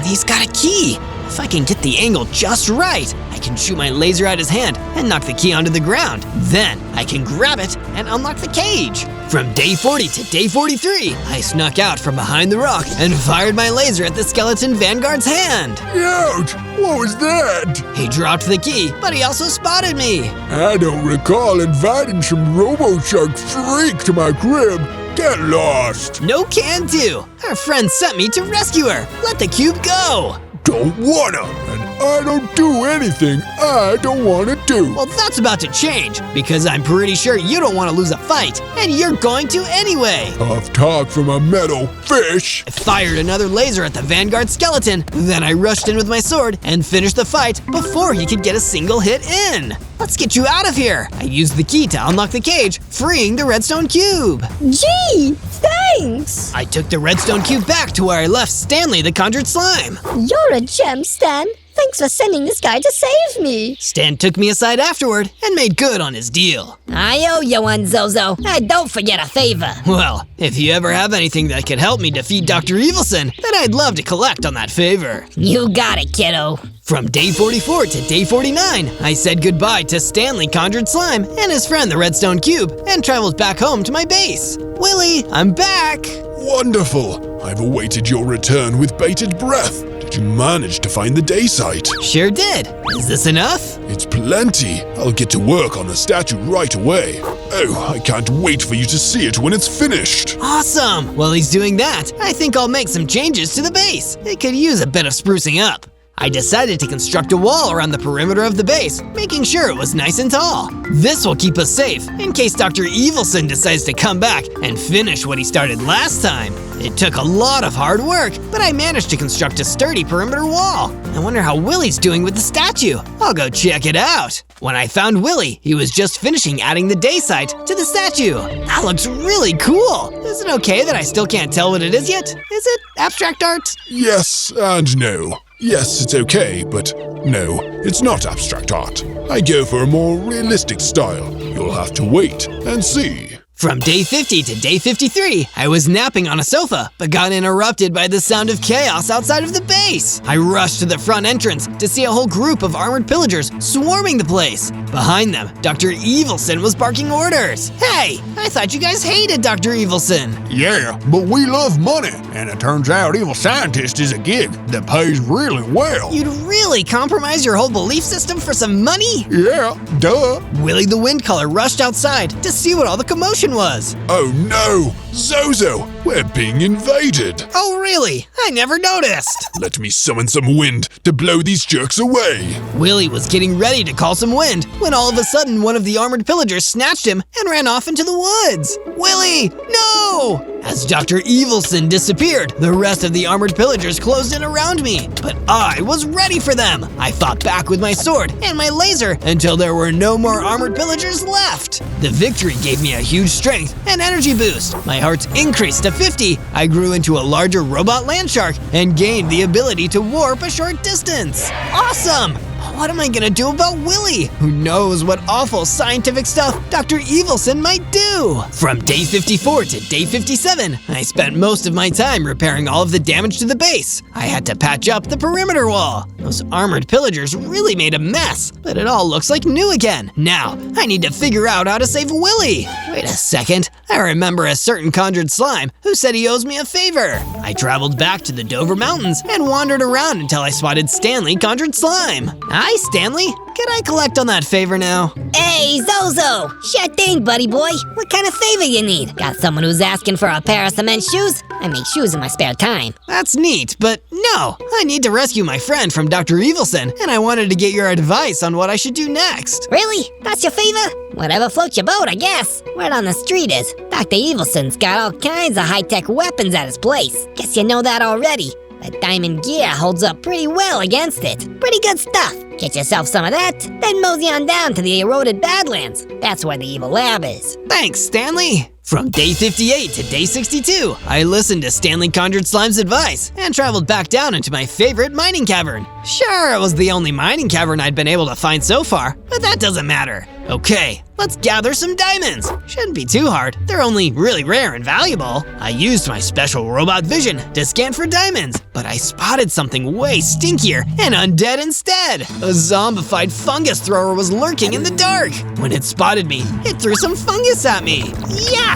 He's got a key. If I can get the angle just right, I can shoot my laser at his hand and knock the key onto the ground. Then I can grab it and unlock the cage. From day 40 to day 43, I snuck out from behind the rock and fired my laser at the skeleton vanguard's hand. Ouch! What was that? He dropped the key, but he also spotted me. I don't recall inviting some RoboShark freak to my crib. Get lost. No can do. Her friend sent me to rescue her. Let the cube go. Don't wanna, and I don't do anything I don't wanna do. Well, that's about to change, because I'm pretty sure you don't want to lose a fight, and you're going to anyway. Tough talk from a metal fish. I fired another laser at the vanguard skeleton, then I rushed in with my sword and finished the fight before he could get a single hit in. Let's get you out of here. I used the key to unlock the cage, freeing the redstone cube. Gee, thanks. I took the redstone cube back to where I left Stanley the Conjured Slime. You're a gem, Stan. Thanks for sending this guy to save me. Stan took me aside afterward and made good on his deal. I owe you one, Zozo. Don't forget a favor. Well, if you ever have anything that could help me defeat Dr. Evilson, then I'd love to collect on that favor. You got it, kiddo. From day 44 to day 49, I said goodbye to Stanley Conjured Slime and his friend the Redstone Cube and traveled back home to my base. Willy, I'm back! Wonderful! I've awaited your return with bated breath. Did you manage to find the day site? Sure did. Is this enough? It's plenty. I'll get to work on the statue right away. Oh, I can't wait for you to see it when it's finished. Awesome! While he's doing that, I think I'll make some changes to the base. It could use a bit of sprucing up. I decided to construct a wall around the perimeter of the base, making sure it was nice and tall. This will keep us safe in case Dr. Evilson decides to come back and finish what he started last time. It took a lot of hard work, but I managed to construct a sturdy perimeter wall. I wonder how Willy's doing with the statue. I'll go check it out. When I found Willy, he was just finishing adding the day site to the statue. That looks really cool. Is it okay that I still can't tell what it is yet? Is it abstract art? Yes and no. Yes, it's okay, but no, it's not abstract art. I go for a more realistic style. You'll have to wait and see. From day 50 to day 53, I was napping on a sofa, but got interrupted by the sound of chaos outside of the base. I rushed to the front entrance to see a whole group of armored pillagers swarming the place. Behind them, Dr. Evilson was barking orders. Hey, I thought you guys hated Dr. Evilson. Yeah, but we love money, and it turns out Evil Scientist is a gig that pays really well. You'd really compromise your whole belief system for some money? Yeah, duh. Willy the Windcaller rushed outside to see what all the commotion was. Oh no! Zozo! We're being invaded! Oh really? I never noticed! Let me summon some wind to blow these jerks away! Willy was getting ready to call some wind when all of a sudden one of the armored pillagers snatched him and ran off into the woods. Willy, no! As Dr. Evilson disappeared, the rest of the armored pillagers closed in around me. But I was ready for them. I fought back with my sword and my laser until there were no more armored pillagers left. The victory gave me a huge strength and energy boost. My hearts increased to 50. I grew into a larger robot land shark and gained the ability to warp a short distance. Awesome! what am I gonna do about Willy? Who knows what awful scientific stuff Dr. Evilson might do? From day 54 to day 57, I spent most of my time repairing all of the damage to the base. I had to patch up the perimeter wall. Those armored pillagers really made a mess, but it all looks like new again. Now, I need to figure out how to save Willy. Wait a second, I remember a certain conjured slime who said he owes me a favor. I traveled back to the Dover Mountains and wandered around until I spotted Stanley Conjured Slime. Hi, Stanley. Can I collect on that favor now? Hey, Zozo! Sure thing, buddy boy. What kind of favor you need? Got someone who's asking for a pair of cement shoes? I make shoes in my spare time. That's neat, but no. I need to rescue my friend from Dr. Evilson, and I wanted to get your advice on what I should do next. Really? That's your favor? Whatever floats your boat, I guess. Word on the street is, Dr. Evilson's got all kinds of high-tech weapons at his place. Guess you know that already. That diamond gear holds up pretty well against it. Pretty good stuff. Get yourself some of that, then mosey on down to the eroded Badlands. That's where the evil lab is. Thanks, Stanley. From day 58 to day 62, I listened to Stanley Conjured Slime's advice and traveled back down into my favorite mining cavern. Sure, it was the only mining cavern I'd been able to find so far, but that doesn't matter. Okay, let's gather some diamonds. Shouldn't be too hard, they're only really rare and valuable. I used my special robot vision to scan for diamonds, but I spotted something way stinkier and undead instead. A zombified fungus thrower was lurking in the dark. When it spotted me, it threw some fungus at me. Yuck!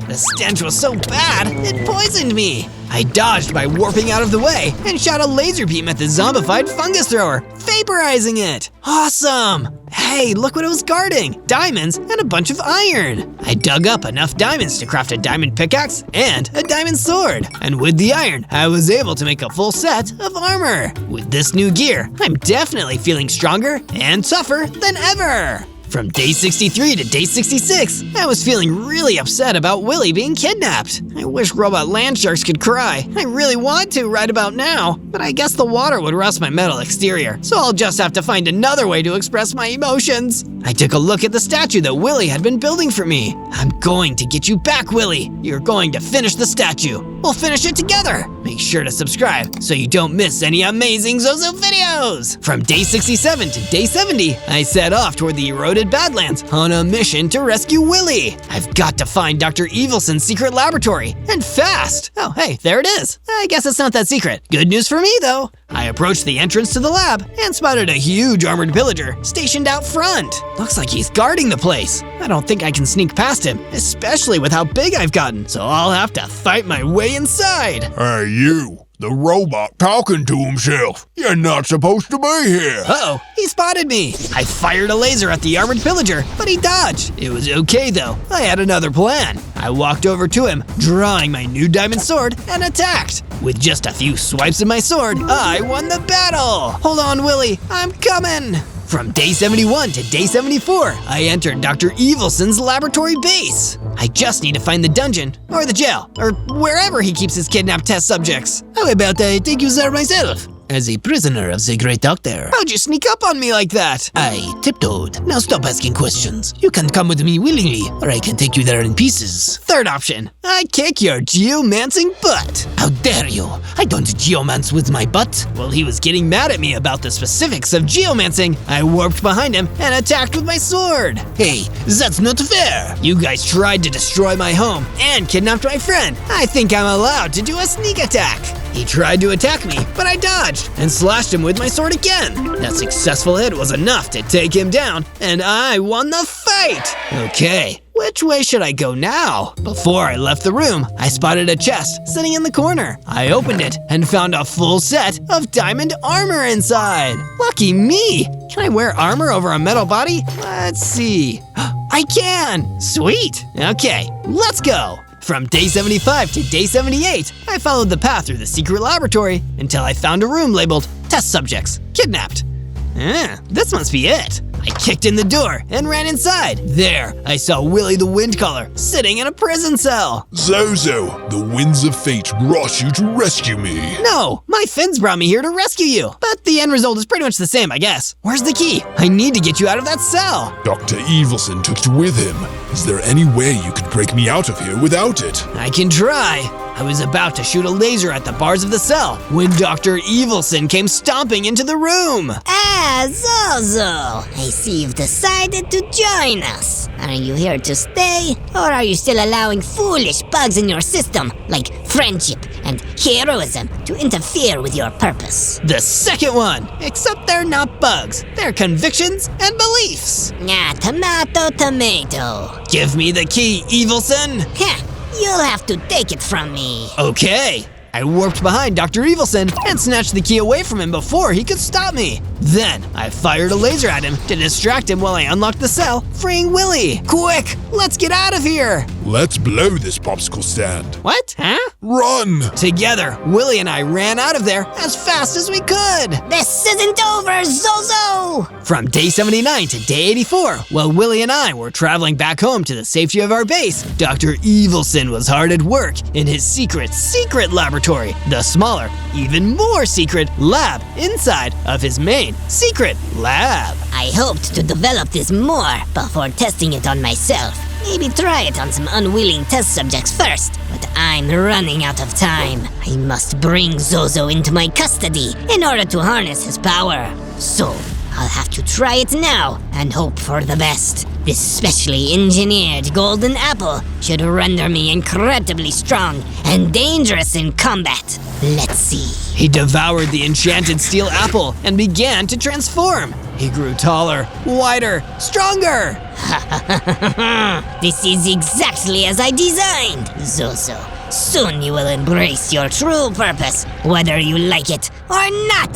The stench was so bad, it poisoned me. I dodged by warping out of the way and shot a laser beam at the zombified fungus thrower, vaporizing it. Awesome! Hey, look what it was guarding, diamonds and a bunch of iron. I dug up enough diamonds to craft a diamond pickaxe and a diamond sword. And with the iron, I was able to make a full set of armor. With this new gear, I'm definitely feeling stronger and tougher than ever. From day 63 to day 66, I was feeling really upset about Willy being kidnapped. I wish robot land sharks could cry. I really want to right about now, but I guess the water would rust my metal exterior, so I'll just have to find another way to express my emotions. I took a look at the statue that Willy had been building for me. I'm going to get you back, Willy. You're going to finish the statue. We'll finish it together. Make sure to subscribe so you don't miss any amazing Zozo videos. From day 67 to day 70, I set off toward the eroded Badlands on a mission to rescue Willy. I've got to find Dr. Evilson's secret laboratory, and fast. Oh, hey, there it is. I guess it's not that secret. Good news for me, though. I approached the entrance to the lab and spotted a huge armored pillager stationed out front. Looks like he's guarding the place. I don't think I can sneak past him, especially with how big I've gotten, so I'll have to fight my way inside. Hey, you. The robot talking to himself. You're not supposed to be here. Uh-oh, he spotted me. I fired a laser at the armored pillager, but he dodged. It was okay though, I had another plan. I walked over to him, drawing my new diamond sword, and attacked. With just a few swipes of my sword, I won the battle. Hold on, Willy, I'm coming. From day 71 to day 74, I entered Dr. Evilson's laboratory base. I just need to find the dungeon, or the jail, or wherever he keeps his kidnapped test subjects. How about I take you there myself? As a prisoner of the great doctor. How'd you sneak up on me like that? I tiptoed. Now stop asking questions. You can come with me willingly, or I can take you there in pieces. Third option, I kick your geomancing butt. How dare you? I don't geomance with my butt. While he was getting mad at me about the specifics of geomancing, I warped behind him and attacked with my sword. Hey, that's not fair. You guys tried to destroy my home and kidnapped my friend. I think I'm allowed to do a sneak attack. He tried to attack me, but I dodged and slashed him with my sword again. That successful hit was enough to take him down, and I won the fight! Okay, which way should I go now? Before I left the room, I spotted a chest sitting in the corner. I opened it and found a full set of diamond armor inside. Lucky me! Can I wear armor over a metal body? Let's see. I can! Sweet! Okay, let's go! From day 75 to day 78, I followed the path through the secret laboratory until I found a room labeled Test Subjects, Kidnapped. This must be it. I kicked in the door and ran inside. There, I saw Willy the Windcaller sitting in a prison cell. Zozo, the winds of fate brought you to rescue me. No, my fins brought me here to rescue you. But the end result is pretty much the same, I guess. Where's the key? I need to get you out of that cell. Dr. Evilson took you with him. Is there any way you could break me out of here without it? I can try. I was about to shoot a laser at the bars of the cell when Dr. Evilson came stomping into the room. Ah, Zozo! I see you've decided to join us. Are you here to stay, or are you still allowing foolish bugs in your system, like friendship and heroism, to interfere with your purpose? The second one, except they're not bugs. They're convictions and beliefs. Ah, tomato. Give me the key, Evilson. Heh, you'll have to take it from me. Okay. I warped behind Dr. Evilson and snatched the key away from him before he could stop me. Then, I fired a laser at him to distract him while I unlocked the cell, freeing Willy. Quick, let's get out of here. Let's blow this popsicle stand. What? Huh? Run! Together, Willy and I ran out of there as fast as we could. This isn't over, Zozo! From day 79 to day 84, while Willy and I were traveling back home to the safety of our base, Dr. Evilson was hard at work in his secret laboratory, the smaller, even more secret lab inside of his main secret lab. I hoped to develop this more before testing it on myself. Maybe try it on some unwilling test subjects first, but I'm running out of time. I must bring Zozo into my custody in order to harness his power. So, I'll have to try it now and hope for the best. This specially engineered golden apple should render me incredibly strong and dangerous in combat. Let's see. He devoured the enchanted steel apple and began to transform. He grew taller, wider, stronger. This is exactly as I designed, Zozo. Soon you will embrace your true purpose, whether you like it or not.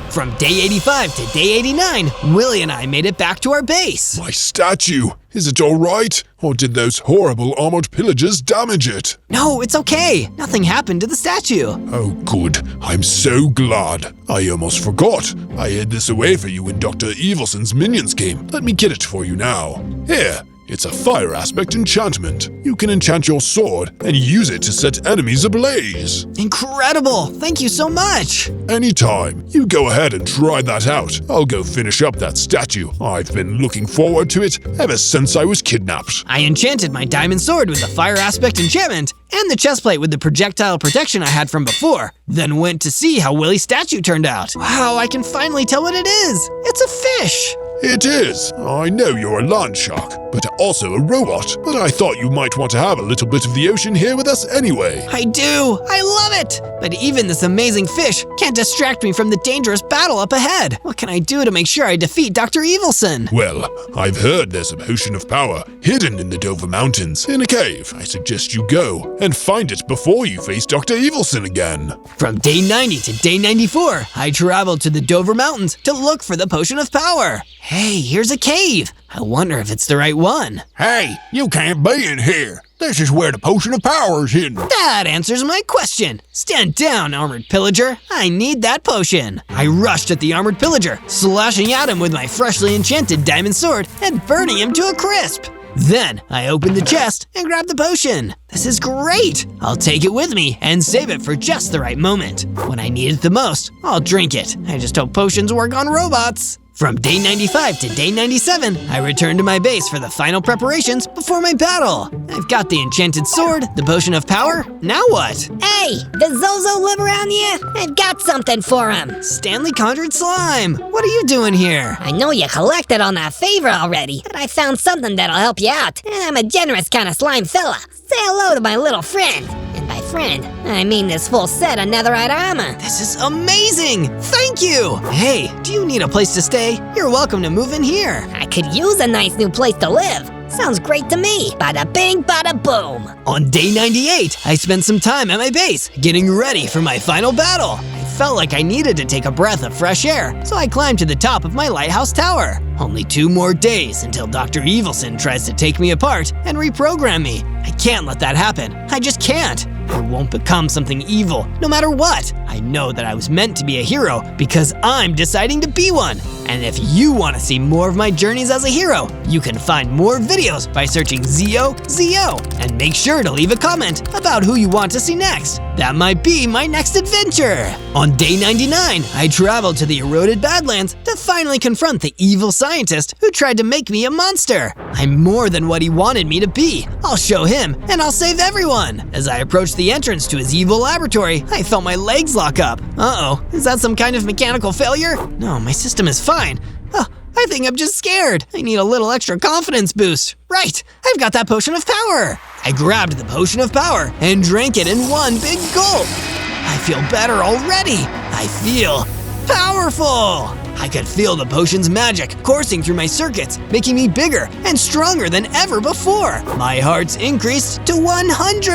From day 85 to day 89, Willy and I made it back to our base. My statue! Is it all right? Or did those horrible armored pillagers damage it? No, it's okay. Nothing happened to the statue. Oh, good. I'm so glad. I almost forgot. I hid this away for you when Dr. Evilson's minions came. Let me get it for you now. Here. It's a fire aspect enchantment. You can enchant your sword and use it to set enemies ablaze. Incredible! Thank you so much! Anytime. You go ahead and try that out. I'll go finish up that statue. I've been looking forward to it ever since I was kidnapped. I enchanted my diamond sword with the fire aspect enchantment and the chestplate with the projectile protection I had from before. Then went to see how Willy's statue turned out. Wow, I can finally tell what it is. It's a fish. It is. I know you're a land shark, but also a robot. But I thought you might want to have a little bit of the ocean here with us anyway. I do. I love it. But even this amazing fish can't distract me from the dangerous battle up ahead. What can I do to make sure I defeat Dr. Evilson? Well, I've heard there's a potion of power hidden in the Dover Mountains in a cave. I suggest you go and find it before you face Dr. Evilson again. From day 90 to day 94, I traveled to the Dover Mountains to look for the potion of power. Hey, here's a cave. I wonder if it's the right one. Hey, you can't be in here. This is where the potion of power is hidden. That answers my question. Stand down, armored pillager. I need that potion. I rushed at the armored pillager, slashing at him with my freshly enchanted diamond sword and burning him to a crisp. Then I opened the chest and grabbed the potion. This is great. I'll take it with me and save it for just the right moment. When I need it the most, I'll drink it. I just hope potions work on robots. From day 95 to day 97, I returned to my base for the final preparations before my battle. I've got the enchanted sword, the potion of power. Now what? Hey, does Zozo live around here? I've got something for him. Stanley conjured slime. What are you doing here? I know you collected on that favor already, but I found something that'll help you out. And I'm a generous kind of slime fella. Say hello to my little friend. And by friend, I mean this full set of netherite armor. This is amazing! Thank you! Hey, do you need a place to stay? You're welcome to move in here. I could use a nice new place to live. Sounds great to me. Bada bing, bada boom. On day 98, I spent some time at my base, getting ready for my final battle. I felt like I needed to take a breath of fresh air, so I climbed to the top of my lighthouse tower. Only 2 more days until Dr. Evilson tries to take me apart and reprogram me. I can't let that happen. I just can't. I won't become something evil, no matter what. I know that I was meant to be a hero because I'm deciding to be one. And if you want to see more of my journeys as a hero, you can find more videos by searching Zozo. And make sure to leave a comment about who you want to see next. That might be my next adventure. On day 99, I traveled to the eroded Badlands to finally confront the evil side scientist who tried to make me a monster. I'm more than what he wanted me to be. I'll show him, and I'll save everyone. As I approached the entrance to his evil laboratory, I felt my legs lock up. Uh-oh, is that some kind of mechanical failure? No, my system is fine. Oh, I think I'm just scared. I need a little extra confidence boost. Right, I've got that potion of power. I grabbed the potion of power and drank it in one big gulp. I feel better already. I feel powerful. I could feel the potion's magic coursing through my circuits, making me bigger and stronger than ever before. My heart's increased to 100.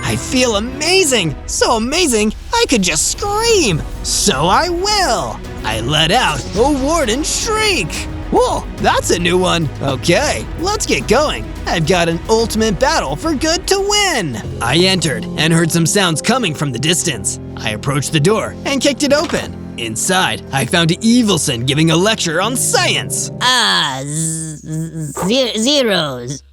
I feel amazing, so amazing, I could just scream. So I will. I let out a warden shriek. Whoa, that's a new one. Okay, let's get going. I've got an ultimate battle for good to win. I entered and heard some sounds coming from the distance. I approached the door and kicked it open. Inside, I found Evilson giving a lecture on science.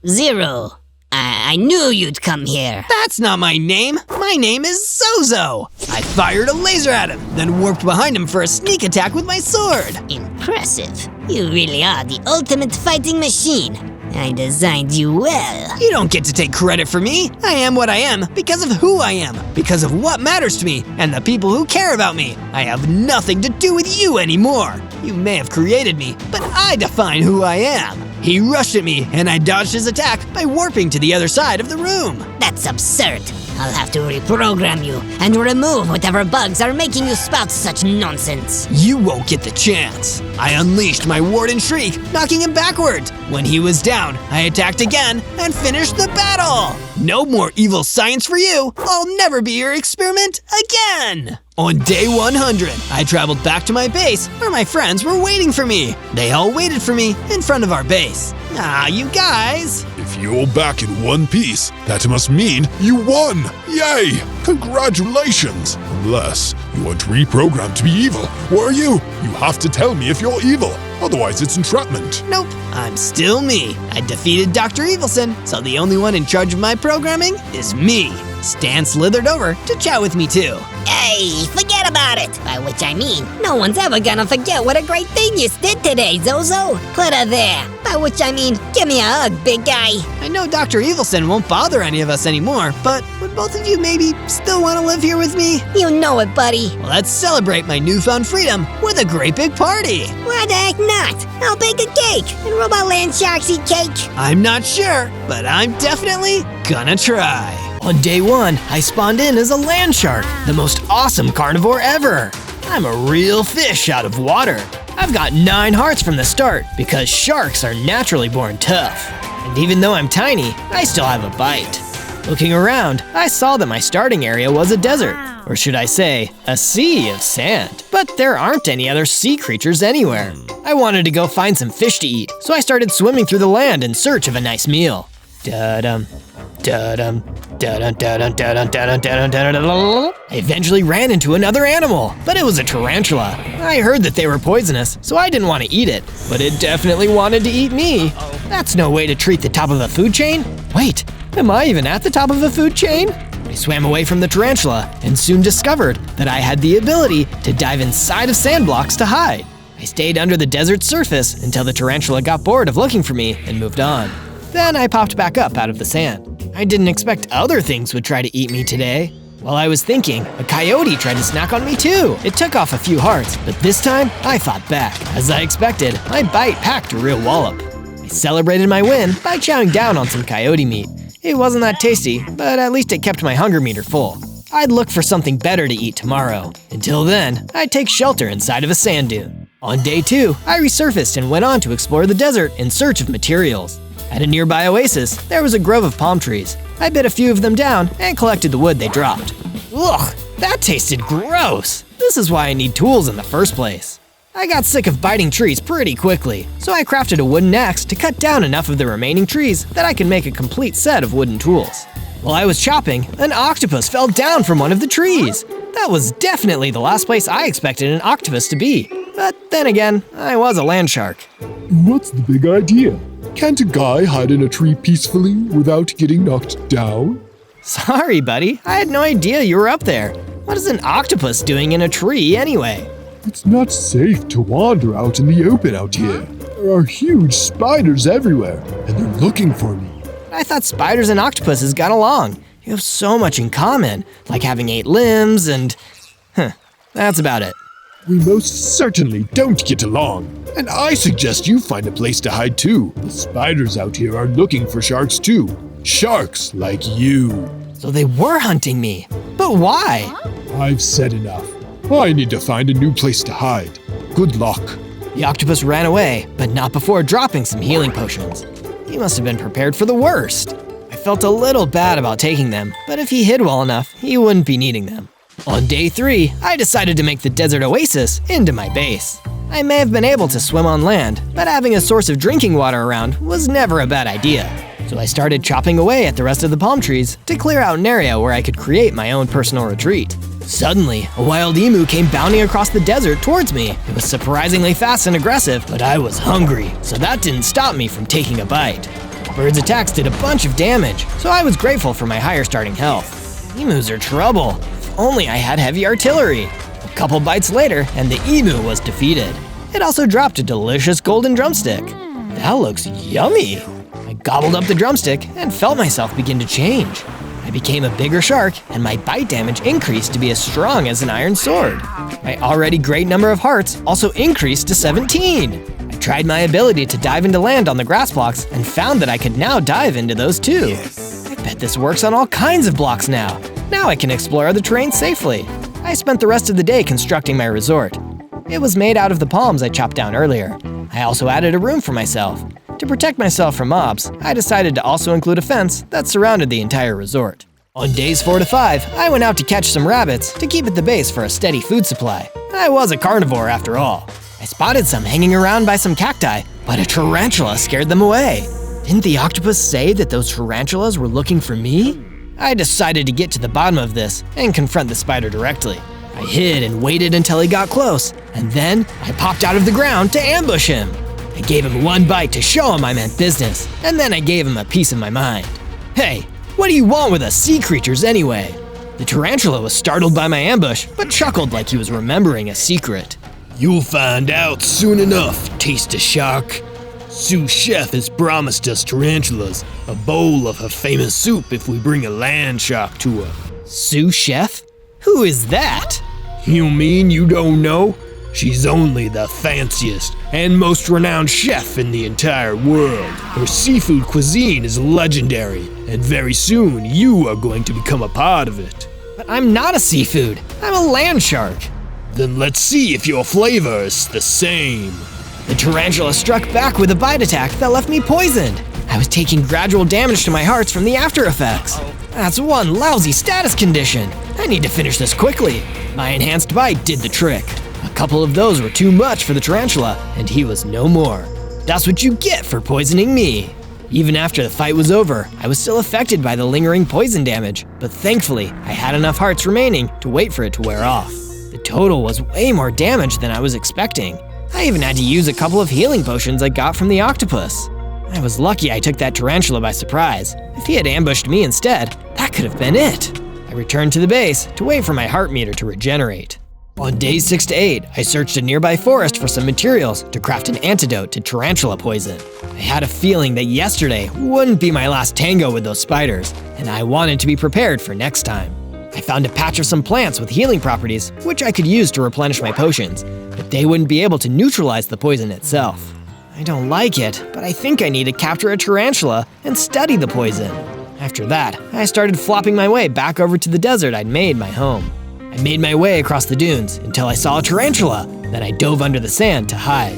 Zero. I knew you'd come here. That's not my name. My name is Zozo. I fired a laser at him, then warped behind him for a sneak attack with my sword. Impressive. You really are the ultimate fighting machine. I designed you well. You don't get to take credit for me. I am what I am because of who I am, because of what matters to me, and the people who care about me. I have nothing to do with you anymore. You may have created me, but I define who I am. He rushed at me, and I dodged his attack by warping to the other side of the room. That's absurd. I'll have to reprogram you and remove whatever bugs are making you spout such nonsense. You won't get the chance. I unleashed my warden shriek, knocking him backwards. When he was down, I attacked again and finished the battle. No more evil science for you. I'll never be your experiment again. On day 100, I traveled back to my base where my friends were waiting for me. They all waited for me in front of our base. Ah, you guys. If you're back in one piece, that must mean you won! Yay! Congratulations! Unless you weren't reprogrammed to be evil, were you? You have to tell me if you're evil, otherwise it's entrapment. Nope, I'm still me. I defeated Dr. Evilson, so the only one in charge of my programming is me. Stan slithered over to chat with me too. Hey, forget about it! By which I mean, no one's ever gonna forget what a great thing you did today, Zozo. Put her there. By which I mean, give me a hug, big guy. I know Dr. Evilson won't bother any of us anymore, but would both of you maybe still want to live here with me? You know it, buddy. Well, let's celebrate my newfound freedom with a great big party. Why the heck not? I'll bake a cake and robot land sharks eat cake. I'm not sure, but I'm definitely gonna try. On day 1, I spawned in as a land shark, the most awesome carnivore ever. I'm a real fish out of water. I've got 9 hearts from the start because sharks are naturally born tough. And even though I'm tiny, I still have a bite. Looking around, I saw that my starting area was a desert, or should I say, a sea of sand. But there aren't any other sea creatures anywhere. I wanted to go find some fish to eat, so I started swimming through the land in search of a nice meal. Da-dum, da-dum, da-dum, da-dum, da-dum, da-dum, da-dum, da-dum. I eventually ran into another animal, but it was a tarantula. I heard that they were poisonous, so I didn't want to eat it, but it definitely wanted to eat me. That's no way to treat the top of a food chain. Wait, am I even at the top of a food chain? I swam away from the tarantula and soon discovered that I had the ability to dive inside of sand blocks to hide. I stayed under the desert surface until the tarantula got bored of looking for me and moved on. Then I popped back up out of the sand. I didn't expect other things would try to eat me today. While I was thinking, a coyote tried to snack on me too. It took off a few hearts, but this time I fought back. As I expected, my bite packed a real wallop. I celebrated my win by chowing down on some coyote meat. It wasn't that tasty, but at least it kept my hunger meter full. I'd look for something better to eat tomorrow. Until then, I'd take shelter inside of a sand dune. On day 2, I resurfaced and went on to explore the desert in search of materials. At a nearby oasis, there was a grove of palm trees. I bit a few of them down and collected the wood they dropped. Ugh, that tasted gross. This is why I need tools in the first place. I got sick of biting trees pretty quickly, so I crafted a wooden axe to cut down enough of the remaining trees that I can make a complete set of wooden tools. While I was chopping, an octopus fell down from one of the trees. That was definitely the last place I expected an octopus to be. But then again, I was a land shark. What's the big idea? Can't a guy hide in a tree peacefully without getting knocked down? Sorry, buddy. I had no idea you were up there. What is an octopus doing in a tree anyway? It's not safe to wander out in the open out here. There are huge spiders everywhere, and they're looking for me. I thought spiders and octopuses got along. You have so much in common, like having 8 limbs and... that's about it. We most certainly don't get along, and I suggest you find a place to hide too. The spiders out here are looking for sharks too. Sharks like you. So they were hunting me. But why? I've said enough. I need to find a new place to hide. Good luck. The octopus ran away, but not before dropping some healing potions. He must have been prepared for the worst. I felt a little bad about taking them, but if he hid well enough, he wouldn't be needing them. On day 3, I decided to make the desert oasis into my base. I may have been able to swim on land, but having a source of drinking water around was never a bad idea. So I started chopping away at the rest of the palm trees to clear out an area where I could create my own personal retreat. Suddenly, a wild emu came bounding across the desert towards me. It was surprisingly fast and aggressive, but I was hungry, so that didn't stop me from taking a bite. The bird's attacks did a bunch of damage, so I was grateful for my higher starting health. Emus are trouble. If only I had heavy artillery. A couple bites later, and the emu was defeated. It also dropped a delicious golden drumstick. That looks yummy. I gobbled up the drumstick and felt myself begin to change. I became a bigger shark, and my bite damage increased to be as strong as an iron sword. My already great number of hearts also increased to 17. I tried my ability to dive into land on the grass blocks and found that I could now dive into those too. I bet this works on all kinds of blocks now. Now I can explore the terrain safely. I spent the rest of the day constructing my resort. It was made out of the palms I chopped down earlier. I also added a room for myself. To protect myself from mobs, I decided to also include a fence that surrounded the entire resort. On days 4 to 5, I went out to catch some rabbits to keep at the base for a steady food supply. I was a carnivore after all. I spotted some hanging around by some cacti, but a tarantula scared them away. Didn't the octopus say that those tarantulas were looking for me? I decided to get to the bottom of this and confront the spider directly. I hid and waited until he got close, and then I popped out of the ground to ambush him. I gave him one bite to show him I meant business, and then I gave him a piece of my mind. Hey, what do you want with us sea creatures anyway? The tarantula was startled by my ambush, but chuckled like he was remembering a secret. You'll find out soon enough, taste a shark. Sous Chef has promised us tarantulas a bowl of her famous soup if we bring a land shark to her. Sous Chef? Who is that? You mean you don't know? She's only the fanciest and most renowned chef in the entire world. Her seafood cuisine is legendary, and very soon you are going to become a part of it. But I'm not a seafood. I'm a land shark. Then let's see if your flavor is the same. The tarantula struck back with a bite attack that left me poisoned. I was taking gradual damage to my hearts from the after effects. That's one lousy status condition. I need to finish this quickly. My enhanced bite did the trick. A couple of those were too much for the tarantula, and he was no more. That's what you get for poisoning me. Even after the fight was over, I was still affected by the lingering poison damage, but thankfully, I had enough hearts remaining to wait for it to wear off. The total was way more damage than I was expecting. I even had to use a couple of healing potions I got from the octopus. I was lucky I took that tarantula by surprise. If he had ambushed me instead, that could have been it. I returned to the base to wait for my heart meter to regenerate. On days 6 to 8, I searched a nearby forest for some materials to craft an antidote to tarantula poison. I had a feeling that yesterday wouldn't be my last tango with those spiders, and I wanted to be prepared for next time. I found a patch of some plants with healing properties, which I could use to replenish my potions, but they wouldn't be able to neutralize the poison itself. I don't like it, but I think I need to capture a tarantula and study the poison. After that, I started flopping my way back over to the desert I'd made my home. I made my way across the dunes until I saw a tarantula, then I dove under the sand to hide.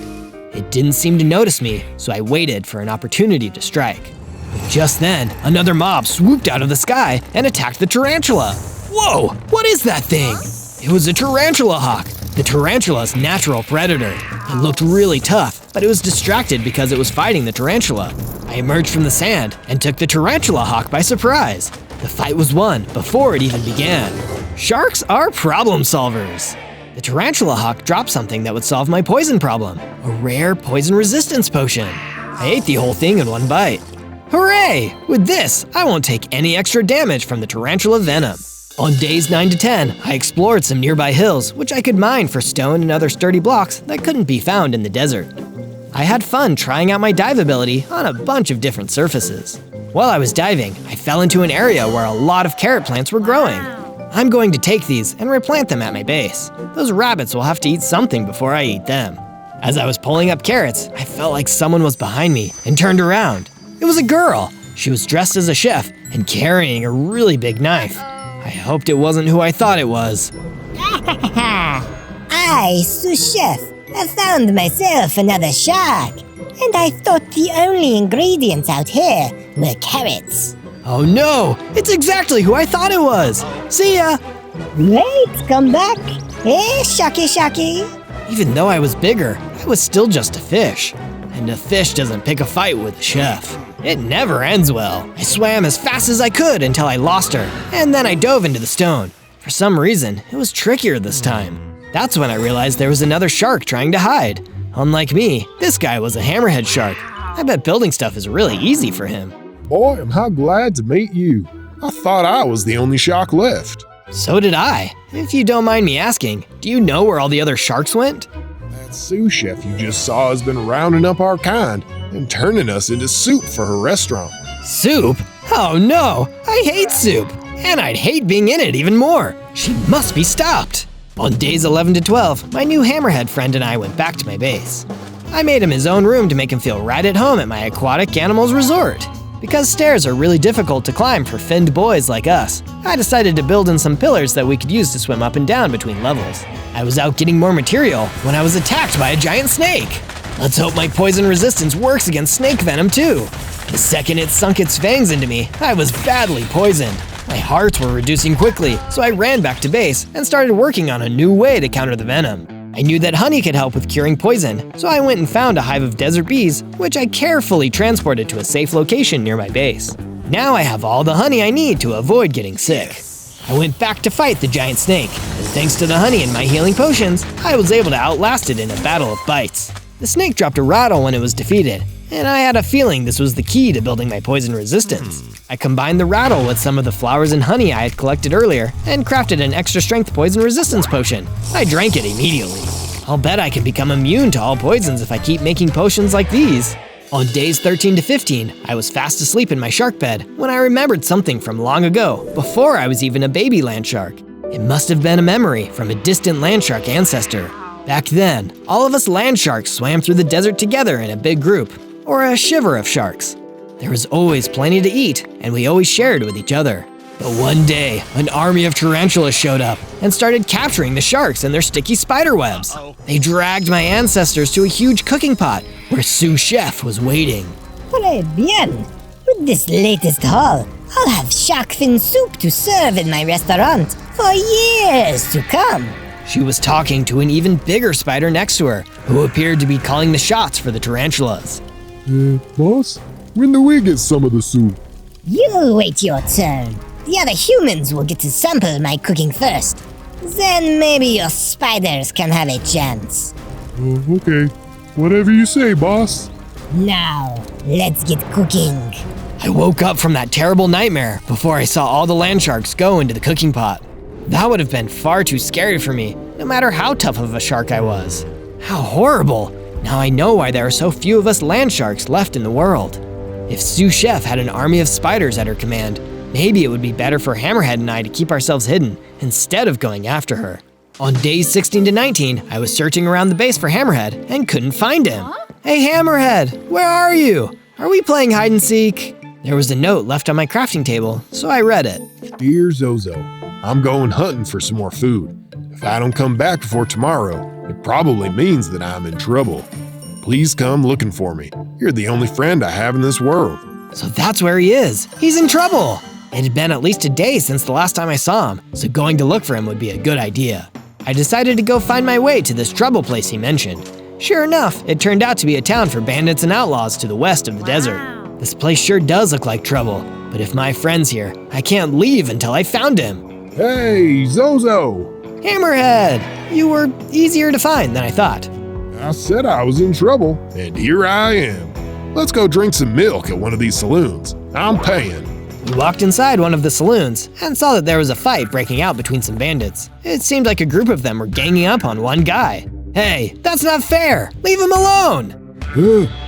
It didn't seem to notice me, so I waited for an opportunity to strike. But just then, another mob swooped out of the sky and attacked the tarantula. Whoa, what is that thing? It was a tarantula hawk, the tarantula's natural predator. It looked really tough, but it was distracted because it was fighting the tarantula. I emerged from the sand and took the tarantula hawk by surprise. The fight was won before it even began. Sharks are problem solvers. The tarantula hawk dropped something that would solve my poison problem, a rare poison resistance potion. I ate the whole thing in one bite. Hooray! With this, I won't take any extra damage from the tarantula venom. On days 9 to 10, I explored some nearby hills, which I could mine for stone and other sturdy blocks that couldn't be found in the desert. I had fun trying out my dive ability on a bunch of different surfaces. While I was diving, I fell into an area where a lot of carrot plants were growing. I'm going to take these and replant them at my base. Those rabbits will have to eat something before I eat them. As I was pulling up carrots, I felt like someone was behind me and turned around. It was a girl. She was dressed as a chef and carrying a really big knife. I hoped it wasn't who I thought it was. I, sous chef, have found myself another shark. And I thought the only ingredients out here were carrots. Oh no, it's exactly who I thought it was. See ya. Wait, come back. Hey, Sharky. Even though I was bigger, I was still just a fish. And a fish doesn't pick a fight with a chef. It never ends well. I swam as fast as I could until I lost her, and then I dove into the stone. For some reason, it was trickier this time. That's when I realized there was another shark trying to hide. Unlike me, this guy was a hammerhead shark. I bet building stuff is really easy for him. Boy, am I glad to meet you. I thought I was the only shark left. So did I. If you don't mind me asking, do you know where all the other sharks went? That sous chef you just saw has been rounding up our kind and turning us into soup for her restaurant. Soup? Oh no, I hate soup. And I'd hate being in it even more. She must be stopped. On days 11 to 12, my new hammerhead friend and I went back to my base. I made him his own room to make him feel right at home at my aquatic animals resort. Because stairs are really difficult to climb for finned boys like us, I decided to build in some pillars that we could use to swim up and down between levels. I was out getting more material when I was attacked by a giant snake. Let's hope my poison resistance works against snake venom too. The second it sunk its fangs into me, I was badly poisoned. My hearts were reducing quickly, so I ran back to base and started working on a new way to counter the venom. I knew that honey could help with curing poison, so I went and found a hive of desert bees, which I carefully transported to a safe location near my base. Now I have all the honey I need to avoid getting sick. I went back to fight the giant snake, and thanks to the honey and my healing potions, I was able to outlast it in a battle of bites. The snake dropped a rattle when it was defeated, and I had a feeling this was the key to building my poison resistance. I combined the rattle with some of the flowers and honey I had collected earlier and crafted an extra strength poison resistance potion. I drank it immediately. I'll bet I can become immune to all poisons if I keep making potions like these. On days 13 to 15, I was fast asleep in my shark bed when I remembered something from long ago, before I was even a baby land shark. It must have been a memory from a distant land shark ancestor. Back then, all of us land sharks swam through the desert together in a big group, or a shiver of sharks. There was always plenty to eat, and we always shared with each other. But one day, an army of tarantulas showed up and started capturing the sharks and their sticky spider webs. They dragged my ancestors to a huge cooking pot where sous chef was waiting. Très bien. With this latest haul, I'll have shark fin soup to serve in my restaurant for years to come. She was talking to an even bigger spider next to her, who appeared to be calling the shots for the tarantulas. Boss, when do we get some of the soup? You wait your turn. The other humans will get to sample my cooking first. Then maybe your spiders can have a chance. Okay. Whatever you say, boss. Now, let's get cooking. I woke up from that terrible nightmare before I saw all the land sharks go into the cooking pot. That would have been far too scary for me, no matter how tough of a shark I was. How horrible! Now I know why there are so few of us land sharks left in the world. If sous chef had an army of spiders at her command, maybe it would be better for Hammerhead and I to keep ourselves hidden instead of going after her. On days 16 to 19, I was searching around the base for Hammerhead and couldn't find him. Hey Hammerhead, where are you? Are we playing hide and seek? There was a note left on my crafting table, so I read it. Dear Zozo, I'm going hunting for some more food. If I don't come back before tomorrow, it probably means that I'm in trouble. Please come looking for me. You're the only friend I have in this world. So that's where he is. He's in trouble. It had been at least a day since the last time I saw him, so going to look for him would be a good idea. I decided to go find my way to this trouble place he mentioned. Sure enough, it turned out to be a town for bandits and outlaws to the west of the desert. This place sure does look like trouble, but if my friend's here, I can't leave until I found him. Hey, Zozo! Hammerhead! You were easier to find than I thought. I said I was in trouble, and here I am. Let's go drink some milk at one of these saloons. I'm paying. We walked inside one of the saloons and saw that there was a fight breaking out between some bandits. It seemed like a group of them were ganging up on one guy. Hey, that's not fair! Leave him alone!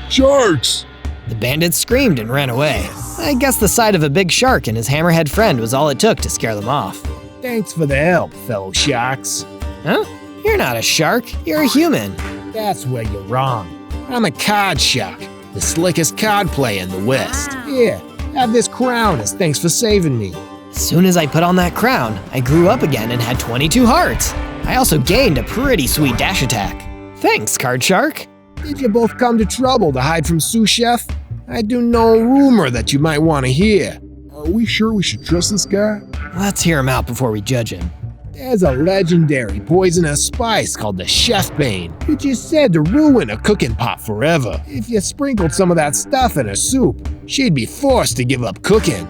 Sharks! The bandits screamed and ran away. I guess the sight of a big shark and his hammerhead friend was all it took to scare them off. Thanks for the help, fellow sharks. Huh? You're not a shark, you're a human. That's where you're wrong. I'm a card shark, the slickest card player in the West. Here, have this crown as thanks for saving me. As soon as I put on that crown, I grew up again and had 22 hearts. I also gained a pretty sweet dash attack. Thanks, card shark. Did you both come to trouble to hide from sous chef? I do know a rumor that you might want to hear. Are we sure we should trust this guy? Let's hear him out before we judge him. There's a legendary poisonous spice called the chef bane, which is said to ruin a cooking pot forever. If you sprinkled some of that stuff in her soup, she'd be forced to give up cooking.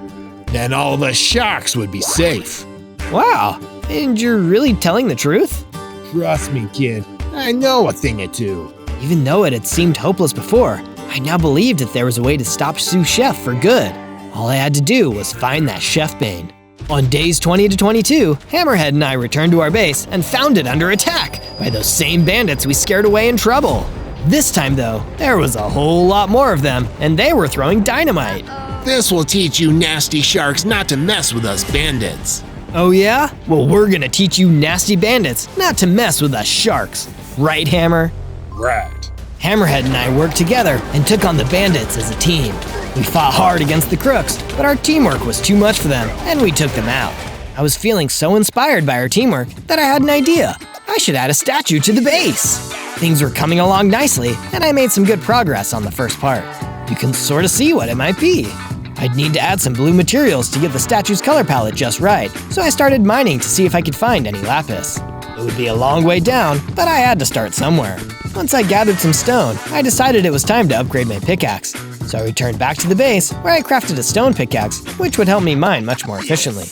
Then all the sharks would be safe. Wow, and you're really telling the truth? Trust me, kid, I know a thing or two. Even though it had seemed hopeless before, I now believed that there was a way to stop sous chef for good. All I had to do was find that chef bane. On days 20 to 22, Hammerhead and I returned to our base and found it under attack by those same bandits we scared away in trouble. This time though, there was a whole lot more of them, and they were throwing dynamite. This will teach you nasty sharks not to mess with us bandits. Oh yeah? Well, we're gonna teach you nasty bandits not to mess with us sharks. Right, Hammer? Right. Hammerhead and I worked together and took on the bandits as a team. We fought hard against the crooks, but our teamwork was too much for them, and we took them out. I was feeling so inspired by our teamwork that I had an idea. I should add a statue to the base. Things were coming along nicely, and I made some good progress on the first part. You can sort of see what it might be. I'd need to add some blue materials to get the statue's color palette just right, so I started mining to see if I could find any lapis. It would be a long way down, but I had to start somewhere. Once I gathered some stone, I decided it was time to upgrade my pickaxe. So I returned back to the base, where I crafted a stone pickaxe, which would help me mine much more efficiently.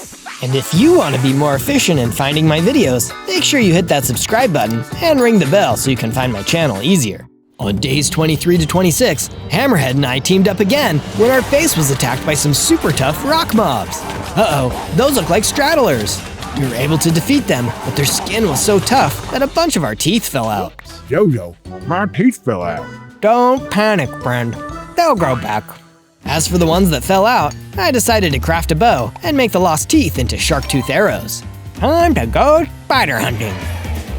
And if you want to be more efficient in finding my videos, make sure you hit that subscribe button and ring the bell so you can find my channel easier. On days 23 to 26, Hammerhead and I teamed up again when our base was attacked by some super tough rock mobs. Uh-oh, those look like straddlers. We were able to defeat them, but their skin was so tough that a bunch of our teeth fell out. Yo-yo, my teeth fell out. Don't panic, friend. They'll grow back. As for the ones that fell out, I decided to craft a bow and make the lost teeth into shark tooth arrows. Time to go spider hunting.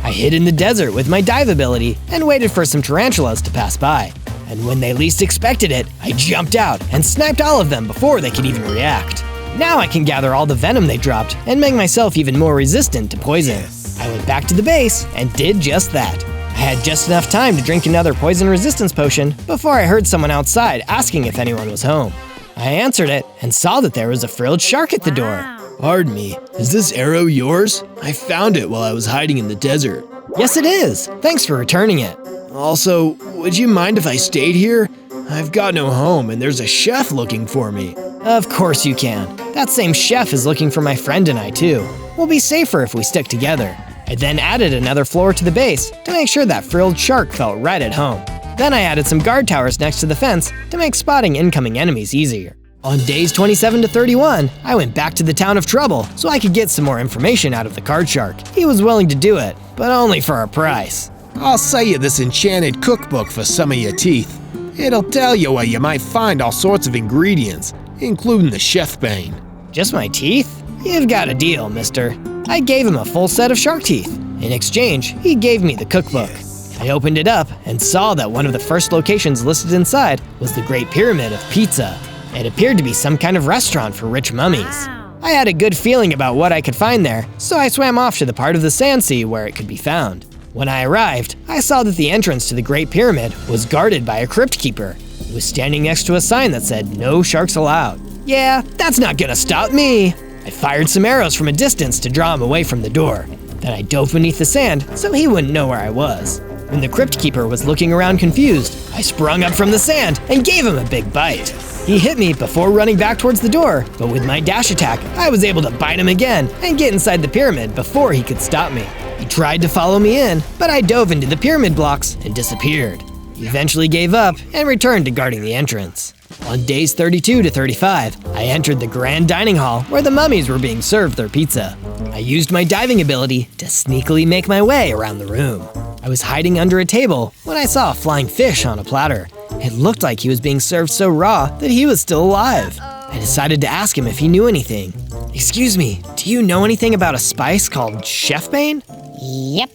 I hid in the desert with my dive ability and waited for some tarantulas to pass by. And when they least expected it, I jumped out and sniped all of them before they could even react. Now I can gather all the venom they dropped and make myself even more resistant to poison. I went back to the base and did just that. I had just enough time to drink another poison resistance potion before I heard someone outside asking if anyone was home. I answered it and saw that there was a frilled shark at the door. Pardon me, is this arrow yours? I found it while I was hiding in the desert. Yes, it is. Thanks for returning it. Also, would you mind if I stayed here? I've got no home and there's a chef looking for me. Of course you can. That same chef is looking for my friend and I too. We'll be safer if we stick together. I then added another floor to the base to make sure that frilled shark felt right at home. Then I added some guard towers next to the fence to make spotting incoming enemies easier. On days 27 to 31, I went back to the town of Trouble so I could get some more information out of the card shark. He was willing to do it, but only for a price. I'll sell you this enchanted cookbook for some of your teeth. It'll tell you where you might find all sorts of ingredients, including the chef bane. Just my teeth? You've got a deal, mister. I gave him a full set of shark teeth. In exchange, he gave me the cookbook. I opened it up and saw that one of the first locations listed inside was the Great Pyramid of Pizza. It appeared to be some kind of restaurant for rich mummies. I had a good feeling about what I could find there, so I swam off to the part of the sand sea where it could be found. When I arrived, I saw that the entrance to the Great Pyramid was guarded by a crypt keeper. He was standing next to a sign that said, "No sharks allowed." Yeah, that's not gonna stop me. I fired some arrows from a distance to draw him away from the door. Then I dove beneath the sand so he wouldn't know where I was. When the crypt keeper was looking around confused, I sprung up from the sand and gave him a big bite. He hit me before running back towards the door, but with my dash attack, I was able to bite him again and get inside the pyramid before he could stop me. He tried to follow me in, but I dove into the pyramid blocks and disappeared. He eventually gave up and returned to guarding the entrance. On days 32 to 35, I entered the grand dining hall where the mummies were being served their pizza. I used my diving ability to sneakily make my way around the room. I was hiding under a table when I saw a flying fish on a platter. It looked like he was being served so raw that he was still alive. I decided to ask him if he knew anything. Excuse me, do you know anything about a spice called chefbane? Yep,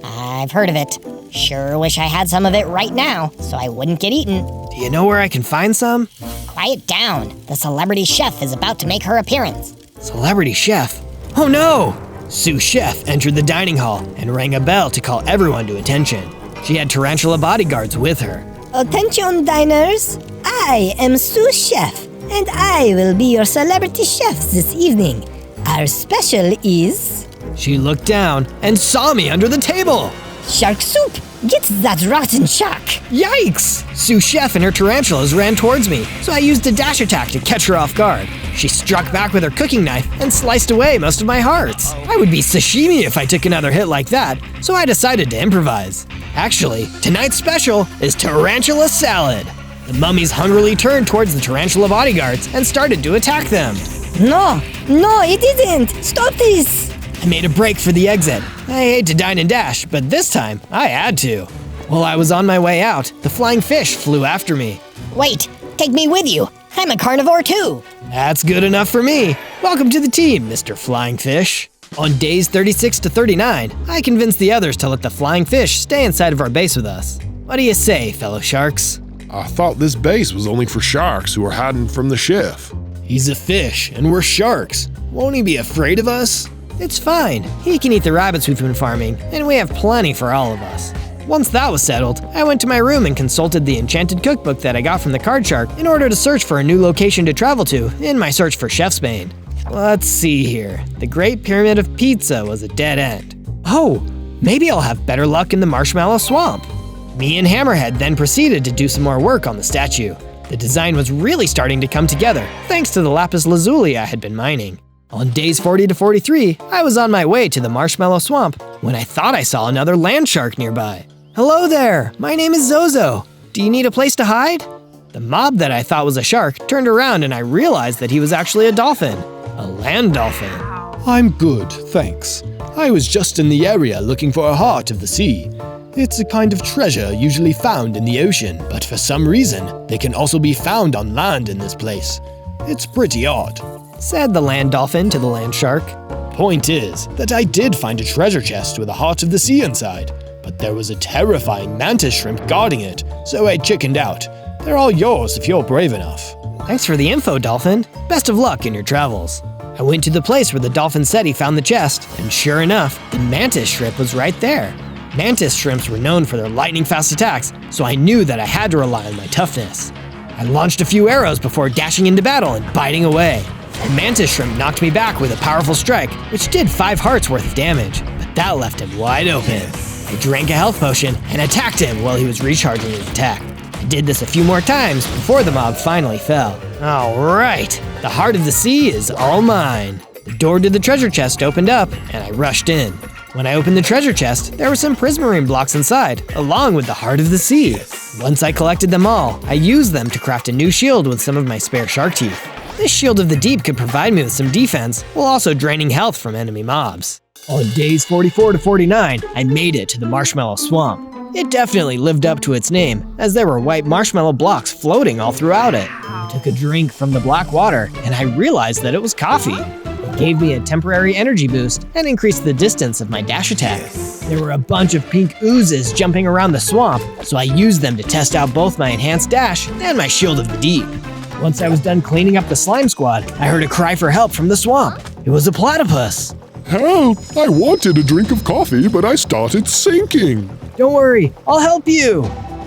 I've heard of it. Sure wish I had some of it right now, so I wouldn't get eaten. Do you know where I can find some? Quiet down. The celebrity chef is about to make her appearance. Celebrity chef? Oh no! Sous Chef entered the dining hall and rang a bell to call everyone to attention. She had tarantula bodyguards with her. Attention diners, I am Sous Chef, and I will be your celebrity chef this evening. Our special is... She looked down and saw me under the table. Shark soup! Get that rotten shark! Yikes! Sous Chef and her tarantulas ran towards me, so I used a dash attack to catch her off guard. She struck back with her cooking knife and sliced away most of my hearts. I would be sashimi if I took another hit like that, so I decided to improvise. Actually, tonight's special is tarantula salad. The mummies hungrily turned towards the tarantula bodyguards and started to attack them. No, it didn't! Stop this! I made a break for the exit. I hate to dine and dash, but this time I had to. While I was on my way out, the flying fish flew after me. Wait, take me with you. I'm a carnivore too. That's good enough for me. Welcome to the team, Mr. Flying Fish. On days 36 to 39, I convinced the others to let the flying fish stay inside of our base with us. What do you say, fellow sharks? I thought this base was only for sharks who are hiding from the chef. He's a fish, and we're sharks. Won't he be afraid of us? It's fine. He can eat the rabbits we've been farming, and we have plenty for all of us. Once that was settled, I went to my room and consulted the enchanted cookbook that I got from the card shark in order to search for a new location to travel to in my search for Chef's Bane. Let's see here. The Great Pyramid of Pizza was a dead end. Oh, maybe I'll have better luck in the Marshmallow Swamp. Me and Hammerhead then proceeded to do some more work on the statue. The design was really starting to come together, thanks to the lapis lazuli I had been mining. On days 40 to 43, I was on my way to the Marshmallow Swamp when I thought I saw another land shark nearby. Hello there, my name is Zozo. Do you need a place to hide? The mob that I thought was a shark turned around and I realized that he was actually a dolphin, a land dolphin. I'm good, thanks. I was just in the area looking for a heart of the sea. It's a kind of treasure usually found in the ocean, but for some reason, they can also be found on land in this place. It's pretty odd, said the land dolphin to the land shark. Point is that I did find a treasure chest with a heart of the sea inside, but there was a terrifying mantis shrimp guarding it, so I chickened out. They're all yours if you're brave enough. Thanks for the info, Dolphin. Best of luck in your travels. I went to the place where the dolphin said he found the chest, and sure enough, the mantis shrimp was right there. Mantis shrimps were known for their lightning-fast attacks, so I knew that I had to rely on my toughness. I launched a few arrows before dashing into battle and biting away. The mantis shrimp knocked me back with a powerful strike, which did 5 hearts worth of damage, but that left him wide open. I drank a health potion and attacked him while he was recharging his attack. I did this a few more times before the mob finally fell. Alright, the heart of the sea is all mine. The door to the treasure chest opened up and I rushed in. When I opened the treasure chest, there were some prismarine blocks inside, along with the heart of the sea. Once I collected them all, I used them to craft a new shield with some of my spare shark teeth. This shield of the deep could provide me with some defense, while also draining health from enemy mobs. On days 44 to 49, I made it to the Marshmallow Swamp. It definitely lived up to its name, as there were white marshmallow blocks floating all throughout it. I took a drink from the black water, and I realized that it was coffee. It gave me a temporary energy boost and increased the distance of my dash attack. There were a bunch of pink oozes jumping around the swamp, so I used them to test out both my enhanced dash and my shield of the deep. Once I was done cleaning up the slime squad, I heard a cry for help from the swamp. It was a platypus. Help! I wanted a drink of coffee, but I started sinking. Don't worry, I'll help you.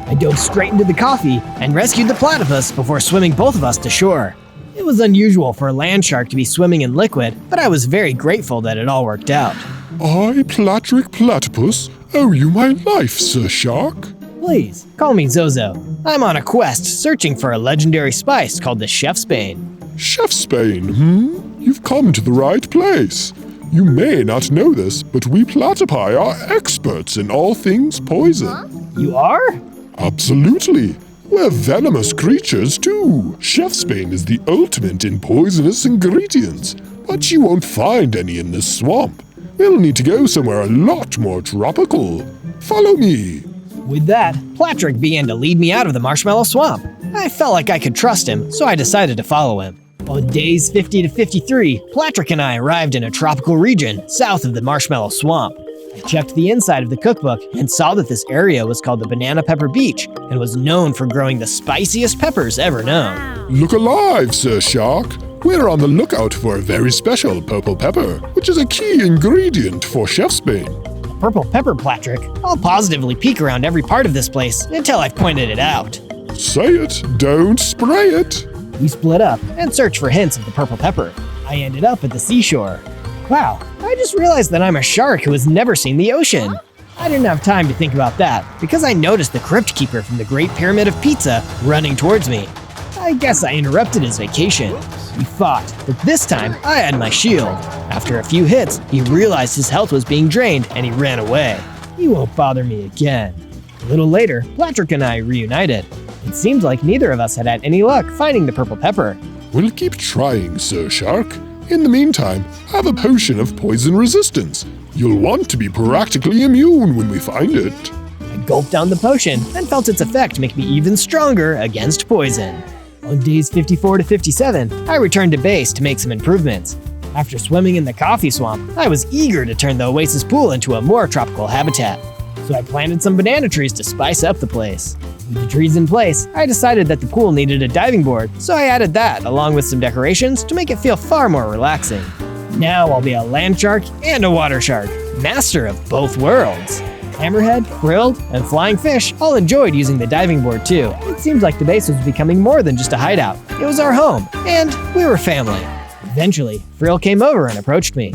I dove straight into the coffee and rescued the platypus before swimming both of us to shore. It was unusual for a land shark to be swimming in liquid, but I was very grateful that it all worked out. I, Platric Platypus, owe you my life, Sir Shark. Please, call me Zozo. I'm on a quest searching for a legendary spice called the Chef's Bane. Chef's Bane, You've come to the right place. You may not know this, but we platypi are experts in all things poison. You are? Absolutely. We're venomous creatures too. Chef's Bane is the ultimate in poisonous ingredients, but you won't find any in this swamp. We'll need to go somewhere a lot more tropical. Follow me. With that, Platrick began to lead me out of the marshmallow swamp. I felt like I could trust him, so I decided to follow him. On days 50 to 53, Platrick and I arrived in a tropical region south of the marshmallow swamp. I checked the inside of the cookbook and saw that this area was called the Banana Pepper Beach and was known for growing the spiciest peppers ever known. Look alive, Sir Shark. We're on the lookout for a very special purple pepper, which is a key ingredient for chef's bane. Purple pepper, Platrick. I'll positively peek around every part of this place until I've pointed it out. Say it, don't spray it. We split up and searched for hints of the purple pepper. I ended up at the seashore. Wow, I just realized that I'm a shark who has never seen the ocean. I didn't have time to think about that because I noticed the crypt keeper from the Great Pyramid of Pizza running towards me. I guess I interrupted his vacation. We fought, but this time I had my shield. After a few hits, he realized his health was being drained and he ran away. He won't bother me again. A little later, Platrick and I reunited. It seemed like neither of us had had any luck finding the purple pepper. We'll keep trying, Sir Shark. In the meantime, have a potion of poison resistance. You'll want to be practically immune when we find it. I gulped down the potion and felt its effect make me even stronger against poison. On days 54 to 57, I returned to base to make some improvements. After swimming in the coffee swamp, I was eager to turn the oasis pool into a more tropical habitat. So I planted some banana trees to spice up the place. With the trees in place, I decided that the pool needed a diving board, so I added that along with some decorations to make it feel far more relaxing. Now I'll be a land shark and a water shark, master of both worlds. Hammerhead, Grilled, and Flying Fish all enjoyed using the diving board too. It seemed like the base was becoming more than just a hideout. It was our home, and we were family. Eventually, Frill came over and approached me.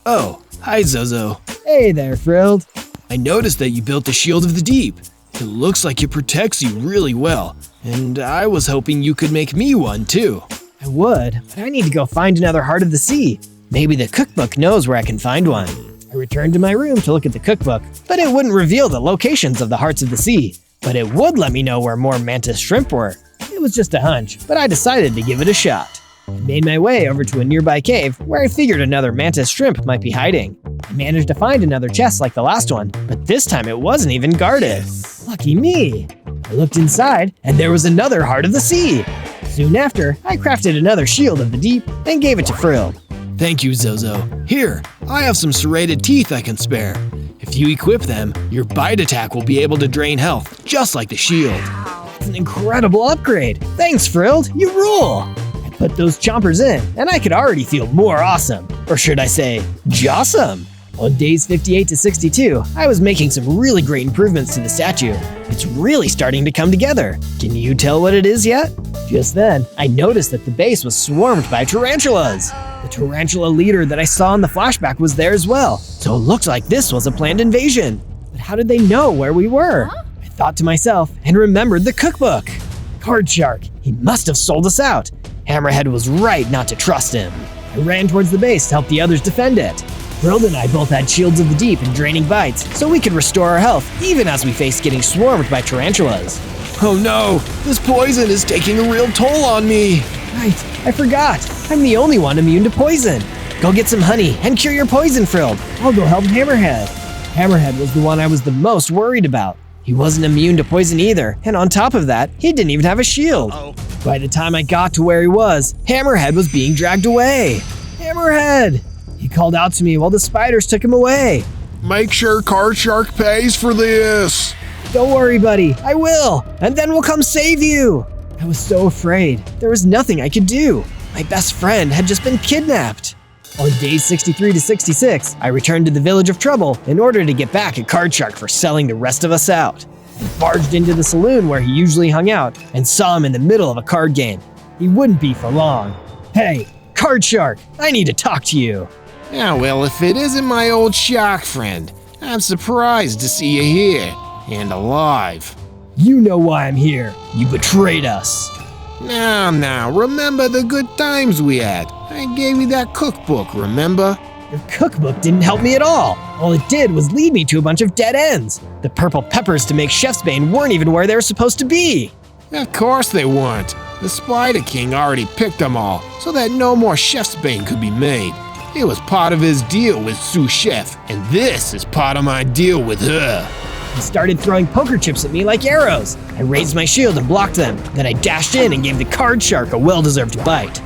Oh, hi Zozo. Hey there, Frilled. I noticed that you built the Shield of the Deep. It looks like it protects you really well, and I was hoping you could make me one too. I would, but I need to go find another Heart of the Sea. Maybe the cookbook knows where I can find one. I returned to my room to look at the cookbook, but it wouldn't reveal the locations of the Hearts of the Sea. But it would let me know where more mantis shrimp were. It was just a hunch, but I decided to give it a shot. I made my way over to a nearby cave where I figured another mantis shrimp might be hiding. I managed to find another chest like the last one, but this time it wasn't even guarded. Lucky me! I looked inside, and there was another Heart of the Sea. Soon after, I crafted another Shield of the Deep and gave it to Frill. Thank you, Zozo. Here, I have some serrated teeth I can spare. If you equip them, your bite attack will be able to drain health, just like the shield. It's an incredible upgrade. Thanks, Frilled. You rule. I put those chompers in, and I could already feel more awesome. Or should I say, jawsome. On days 58 to 62, I was making some really great improvements to the statue. It's really starting to come together. Can you tell what it is yet? Just then, I noticed that the base was swarmed by tarantulas. The tarantula leader that I saw in the flashback was there as well, so it looked like this was a planned invasion. But how did they know where we were? I thought to myself and remembered the cookbook. Card Shark, he must have sold us out. Hammerhead was right not to trust him. I ran towards the base to help the others defend it. Grilled and I both had Shields of the Deep and draining bites, so we could restore our health even as we faced getting swarmed by tarantulas. Oh no, this poison is taking a real toll on me. Right, I forgot. I'm the only one immune to poison. Go get some honey and cure your poison, Frilled. I'll go help Hammerhead. Hammerhead was the one I was the most worried about. He wasn't immune to poison either, and on top of that, he didn't even have a shield. By the time I got to where he was, Hammerhead was being dragged away. Hammerhead! He called out to me while the spiders took him away. Make sure Card Shark pays for this. Don't worry, buddy. I will. And then we'll come save you. I was so afraid. There was nothing I could do. My best friend had just been kidnapped. On days 63 to 66, I returned to the Village of Trouble in order to get back at Card Shark for selling the rest of us out. I barged into the saloon where he usually hung out and saw him in the middle of a card game. He wouldn't be for long. Hey, Card Shark, I need to talk to you. Yeah, well, if it isn't my old shark friend, I'm surprised to see you here, and alive. You know why I'm here. You betrayed us. Now, remember the good times we had. I gave you that cookbook, remember? Your cookbook didn't help me at all. All it did was lead me to a bunch of dead ends. The purple peppers to make Chef's Bane weren't even where they were supposed to be. Of course they weren't. The Spider King already picked them all, so that no more Chef's Bane could be made. It was part of his deal with Sous Chef, and this is part of my deal with her. He started throwing poker chips at me like arrows. I raised my shield and blocked them. Then I dashed in and gave the card shark a well-deserved bite.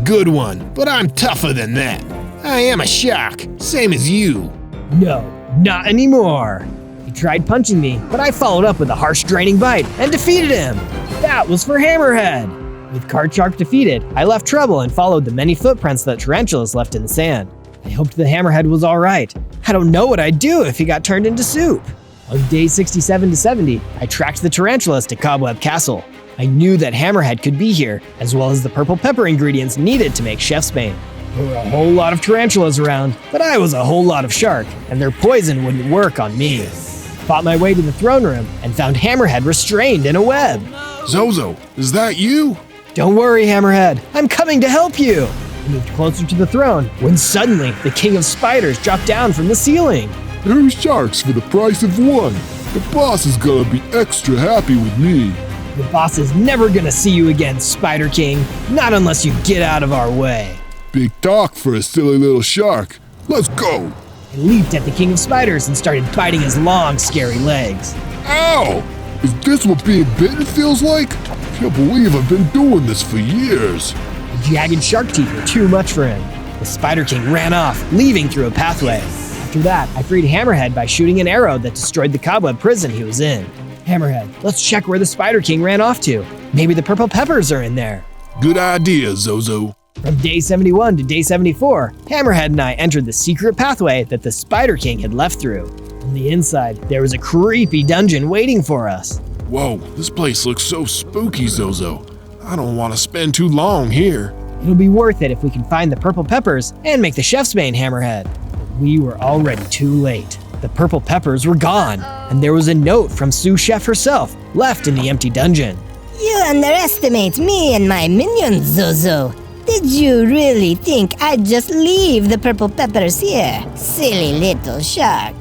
Good one, but I'm tougher than that. I am a shark, same as you. No, not anymore. He tried punching me, but I followed up with a harsh, draining bite and defeated him. That was for Hammerhead. With Card Shark defeated, I left trouble and followed the many footprints that tarantulas left in the sand. I hoped the Hammerhead was all right. I don't know what I'd do if he got turned into soup. On day 67 to 70, I tracked the tarantulas to Cobweb Castle. I knew that Hammerhead could be here, as well as the purple pepper ingredients needed to make Chef's Bane. There were a whole lot of tarantulas around, but I was a whole lot of shark, and their poison wouldn't work on me. I fought my way to the throne room and found Hammerhead restrained in a web. Zozo, is that you? Don't worry, Hammerhead. I'm coming to help you. I moved closer to the throne when suddenly the King of Spiders dropped down from the ceiling. 2 sharks for the price of 1. The boss is gonna be extra happy with me. The boss is never gonna see you again, Spider King. Not unless you get out of our way. Big talk for a silly little shark. Let's go. I leaped at the King of Spiders and started biting his long, scary legs. Ow! Is this what being bitten feels like? Can't believe I've been doing this for years. The jagged shark teeth were too much for him. The Spider King ran off, leaving through a pathway. After that, I freed Hammerhead by shooting an arrow that destroyed the cobweb prison he was in. Hammerhead, let's check where the Spider King ran off to. Maybe the purple peppers are in there. Good idea, Zozo. From day 71 to day 74, Hammerhead and I entered the secret pathway that the Spider King had left through. On the inside, there was a creepy dungeon waiting for us. Whoa, this place looks so spooky, Zozo. I don't want to spend too long here. It'll be worth it if we can find the purple peppers and make the Chef's Bane Hammerhead. But we were already too late. The purple peppers were gone, and there was a note from Sous Chef herself left in the empty dungeon. You underestimate me and my minions, Zozo. Did you really think I'd just leave the purple peppers here? Silly little shark.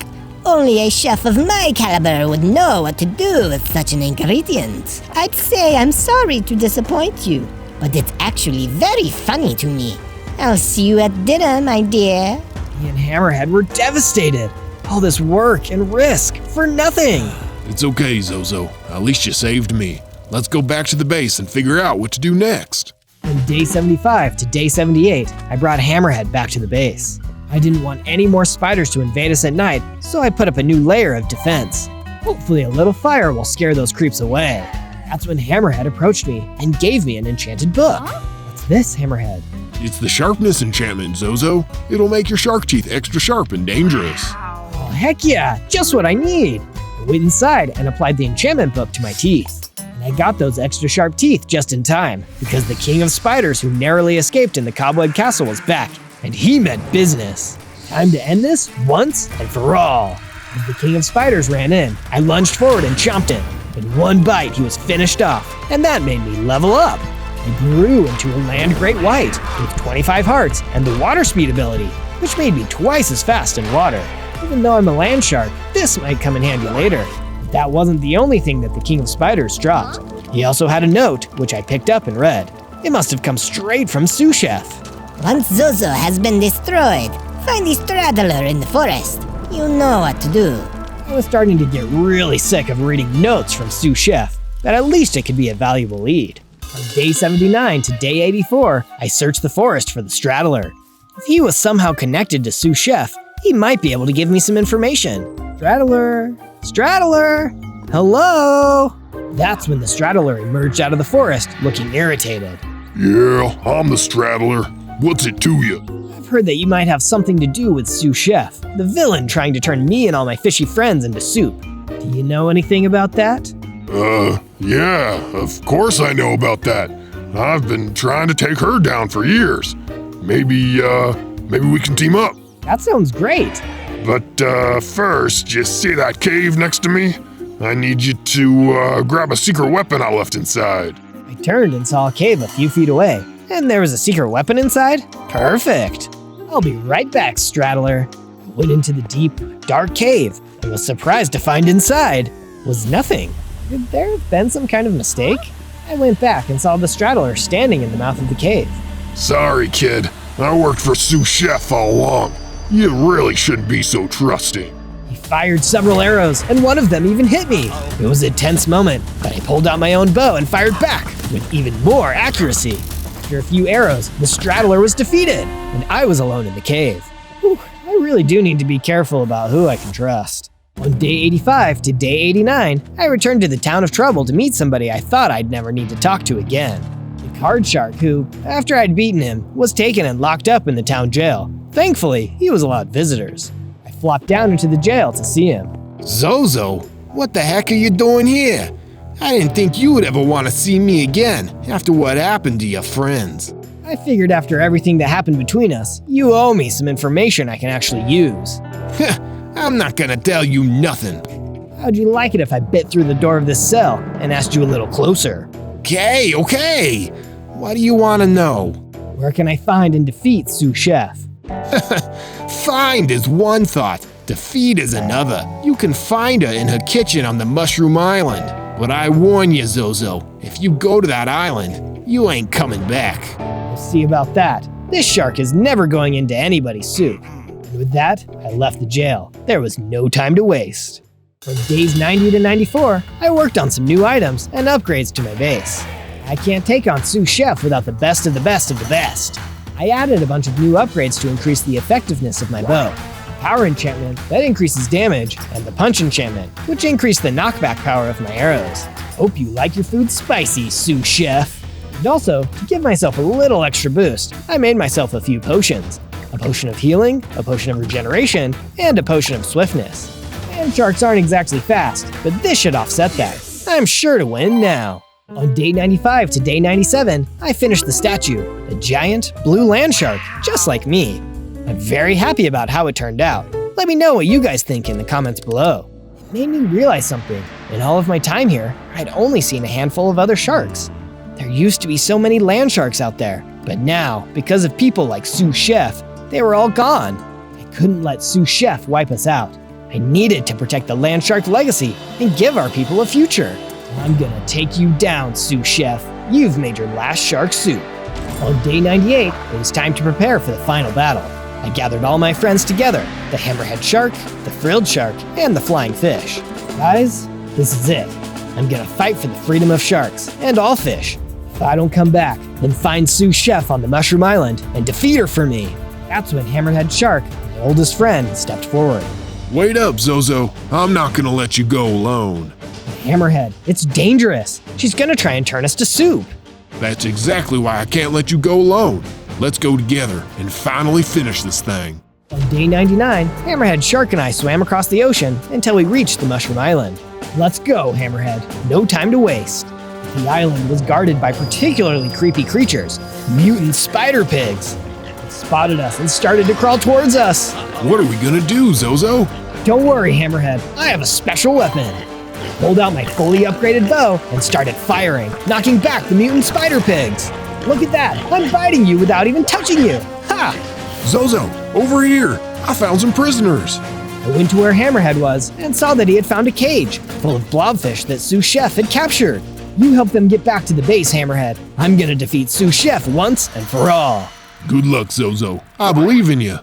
Only a chef of my caliber would know what to do with such an ingredient. I'd say I'm sorry to disappoint you, but it's actually very funny to me. I'll see you at dinner, my dear. Me and Hammerhead were devastated. All this work and risk for nothing. It's okay, Zozo. At least you saved me. Let's go back to the base and figure out what to do next. From day 75 to day 78, I brought Hammerhead back to the base. I didn't want any more spiders to invade us at night, so I put up a new layer of defense. Hopefully a little fire will scare those creeps away. That's when Hammerhead approached me and gave me an enchanted book. What's this, Hammerhead? It's the sharpness enchantment, Zozo. It'll make your shark teeth extra sharp and dangerous. Oh, heck yeah, just what I need. I went inside and applied the enchantment book to my teeth. And I got those extra sharp teeth just in time, because the King of Spiders who narrowly escaped in the Cobweb Castle was back, and he meant business. Time to end this once and for all. As the King of Spiders ran in, I lunged forward and chomped him. In one bite, he was finished off, and that made me level up. I grew into a land great white with 25 hearts and the water speed ability, which made me twice as fast in water. Even though I'm a land shark, this might come in handy later. But that wasn't the only thing that the King of Spiders dropped. He also had a note, which I picked up and read. It must have come straight from Sous Chef. Once Zozo has been destroyed, find the straddler in the forest. You know what to do. I was starting to get really sick of reading notes from Sous Chef, but at least it could be a valuable lead. From day 79 to day 84, I searched the forest for the straddler. If he was somehow connected to Sous Chef, he might be able to give me some information. Straddler? Straddler? Hello? That's when the straddler emerged out of the forest, looking irritated. Yeah, I'm the straddler. What's it to you? I've heard that you might have something to do with Sous Chef, the villain trying to turn me and all my fishy friends into soup. Do you know anything about that? Yeah, of course I know about that. I've been trying to take her down for years. Maybe we can team up. That sounds great. But first, you see that cave next to me? I need you to grab a secret weapon I left inside. I turned and saw a cave a few feet away, and there was a secret weapon inside? Perfect. I'll be right back, Straddler. I went into the deep, dark cave and was surprised to find inside was nothing. Could there have been some kind of mistake? I went back and saw the Straddler standing in the mouth of the cave. Sorry, kid. I worked for Sous Chef all along. You really shouldn't be so trusting. He fired several arrows, and one of them even hit me. It was a tense moment, but I pulled out my own bow and fired back with even more accuracy. After a few arrows, the straddler was defeated, and I was alone in the cave. Whew, I really do need to be careful about who I can trust. On day 85 to day 89, I returned to the town of Trouble to meet somebody I thought I'd never need to talk to again. The card shark who, after I'd beaten him, was taken and locked up in the town jail. Thankfully, he was allowed visitors. I flopped down into the jail to see him. Zozo, what the heck are you doing here? I didn't think you would ever want to see me again after what happened to your friends. I figured after everything that happened between us, you owe me some information I can actually use. I'm not gonna tell you nothing. How'd you like it if I bit through the door of this cell and asked you a little closer? Okay. What do you want to know? Where can I find and defeat Sous Chef? Find is one thought, defeat is another. You can find her in her kitchen on the Mushroom Island. But I warn you, Zozo, if you go to that island, you ain't coming back. We'll see about that. This shark is never going into anybody's soup. And with that, I left the jail. There was no time to waste. From days 90 to 94, I worked on some new items and upgrades to my base. I can't take on Sous Chef without the best of the best of the best. I added a bunch of new upgrades to increase the effectiveness of my bow. The power enchantment, that increases damage, and the punch enchantment, which increased the knockback power of my arrows. Hope you like your food spicy, Sous Chef. And also, to give myself a little extra boost, I made myself a few potions. A potion of healing, a potion of regeneration, and a potion of swiftness. And sharks aren't exactly fast, but this should offset that. I'm sure to win now. On day 95 to day 97, I finished the statue, a giant blue land shark, just like me. I'm very happy about how it turned out. Let me know what you guys think in the comments below. It made me realize something. In all of my time here, I'd only seen a handful of other sharks. There used to be so many land sharks out there, but now, because of people like Sous Chef, they were all gone. I couldn't let Sous Chef wipe us out. I needed to protect the land shark legacy and give our people a future. I'm gonna take you down, Sous Chef. You've made your last shark soup. On day 98, it was time to prepare for the final battle. I gathered all my friends together, the hammerhead shark, the frilled shark, and the flying fish. Guys, this is it. I'm gonna fight for the freedom of sharks, and all fish. If I don't come back, then find Sous Chef on the Mushroom Island and defeat her for me. That's when Hammerhead Shark, my oldest friend, stepped forward. Wait up, Zozo. I'm not gonna let you go alone. Hammerhead, it's dangerous. She's gonna try and turn us to soup. That's exactly why I can't let you go alone. Let's go together and finally finish this thing. On day 99, Hammerhead Shark and I swam across the ocean until we reached the Mushroom Island. Let's go, Hammerhead. No time to waste. The island was guarded by particularly creepy creatures, mutant spider pigs. They spotted us and started to crawl towards us. What are we gonna do, Zozo? Don't worry, Hammerhead. I have a special weapon. I pulled out my fully upgraded bow and started firing, knocking back the mutant spider pigs. Look at that! I'm biting you without even touching you! Ha! Zozo, over here! I found some prisoners! I went to where Hammerhead was and saw that he had found a cage full of blobfish that Sous Chef had captured. You help them get back to the base, Hammerhead. I'm gonna defeat Sous Chef once and for all. Good luck, Zozo. I believe in you.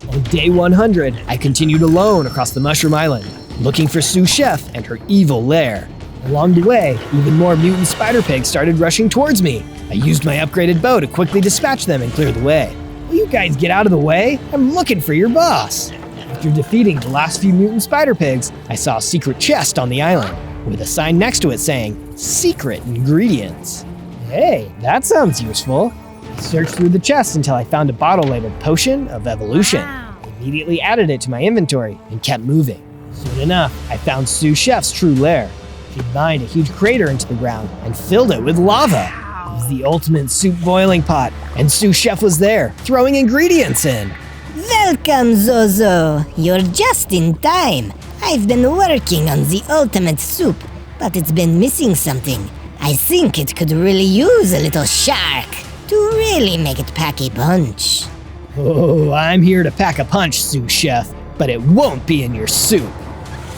On day 100, I continued alone across the Mushroom Island, looking for Sous Chef and her evil lair. Along the way, even more mutant spider pigs started rushing towards me. I used my upgraded bow to quickly dispatch them and clear the way. Will you guys get out of the way? I'm looking for your boss. After defeating the last few mutant spider pigs, I saw a secret chest on the island, with a sign next to it saying, Secret Ingredients. Hey, that sounds useful. I searched through the chest until I found a bottle labeled Potion of Evolution. I immediately added it to my inventory and kept moving. Soon enough, I found Sous Chef's true lair. She'd mined a huge crater into the ground and filled it with lava. It was the ultimate soup boiling pot, and Sous Chef was there, throwing ingredients in. Welcome, Zozo. You're just in time. I've been working on the ultimate soup, but it's been missing something. I think it could really use a little shark to really make it pack a punch. Oh, I'm here to pack a punch, Sous Chef, but it won't be in your soup.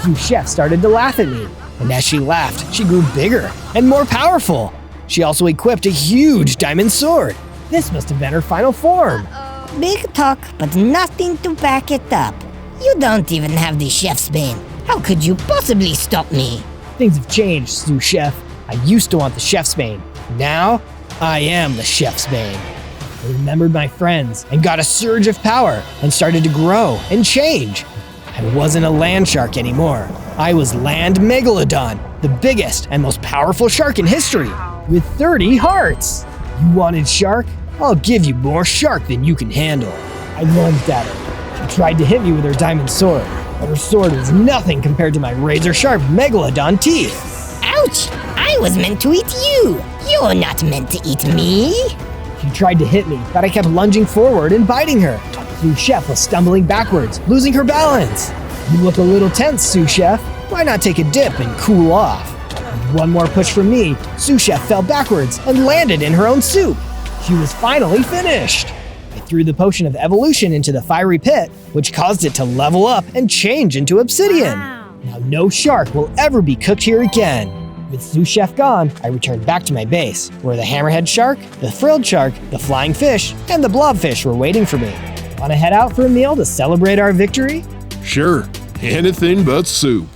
Sous Chef started to laugh at me, and as she laughed, she grew bigger and more powerful. She also equipped a huge diamond sword. This must have been her final form. Big talk, but nothing to back it up. You don't even have the chef's bane. How could you possibly stop me? Things have changed, sous chef. I used to want the chef's bane. Now, I am the chef's bane. I remembered my friends and got a surge of power and started to grow and change. I wasn't a land shark anymore. I was Land Megalodon, the biggest and most powerful shark in history, with 30 hearts. You wanted shark? I'll give you more shark than you can handle. I lunged at her. She tried to hit me with her diamond sword, but her sword was nothing compared to my razor-sharp Megalodon teeth. Ouch! I was meant to eat you. You're not meant to eat me. She tried to hit me, but I kept lunging forward and biting her. Sous Chef was stumbling backwards, losing her balance. You look a little tense, Sous Chef. Why not take a dip and cool off? With one more push from me, Sous Chef fell backwards and landed in her own soup. She was finally finished. I threw the potion of evolution into the fiery pit, which caused it to level up and change into obsidian. Now no shark will ever be cooked here again. With Sous Chef gone, I returned back to my base, where the hammerhead shark, the frilled shark, the flying fish, and the blobfish were waiting for me. Want to head out for a meal to celebrate our victory? Sure, anything but soup.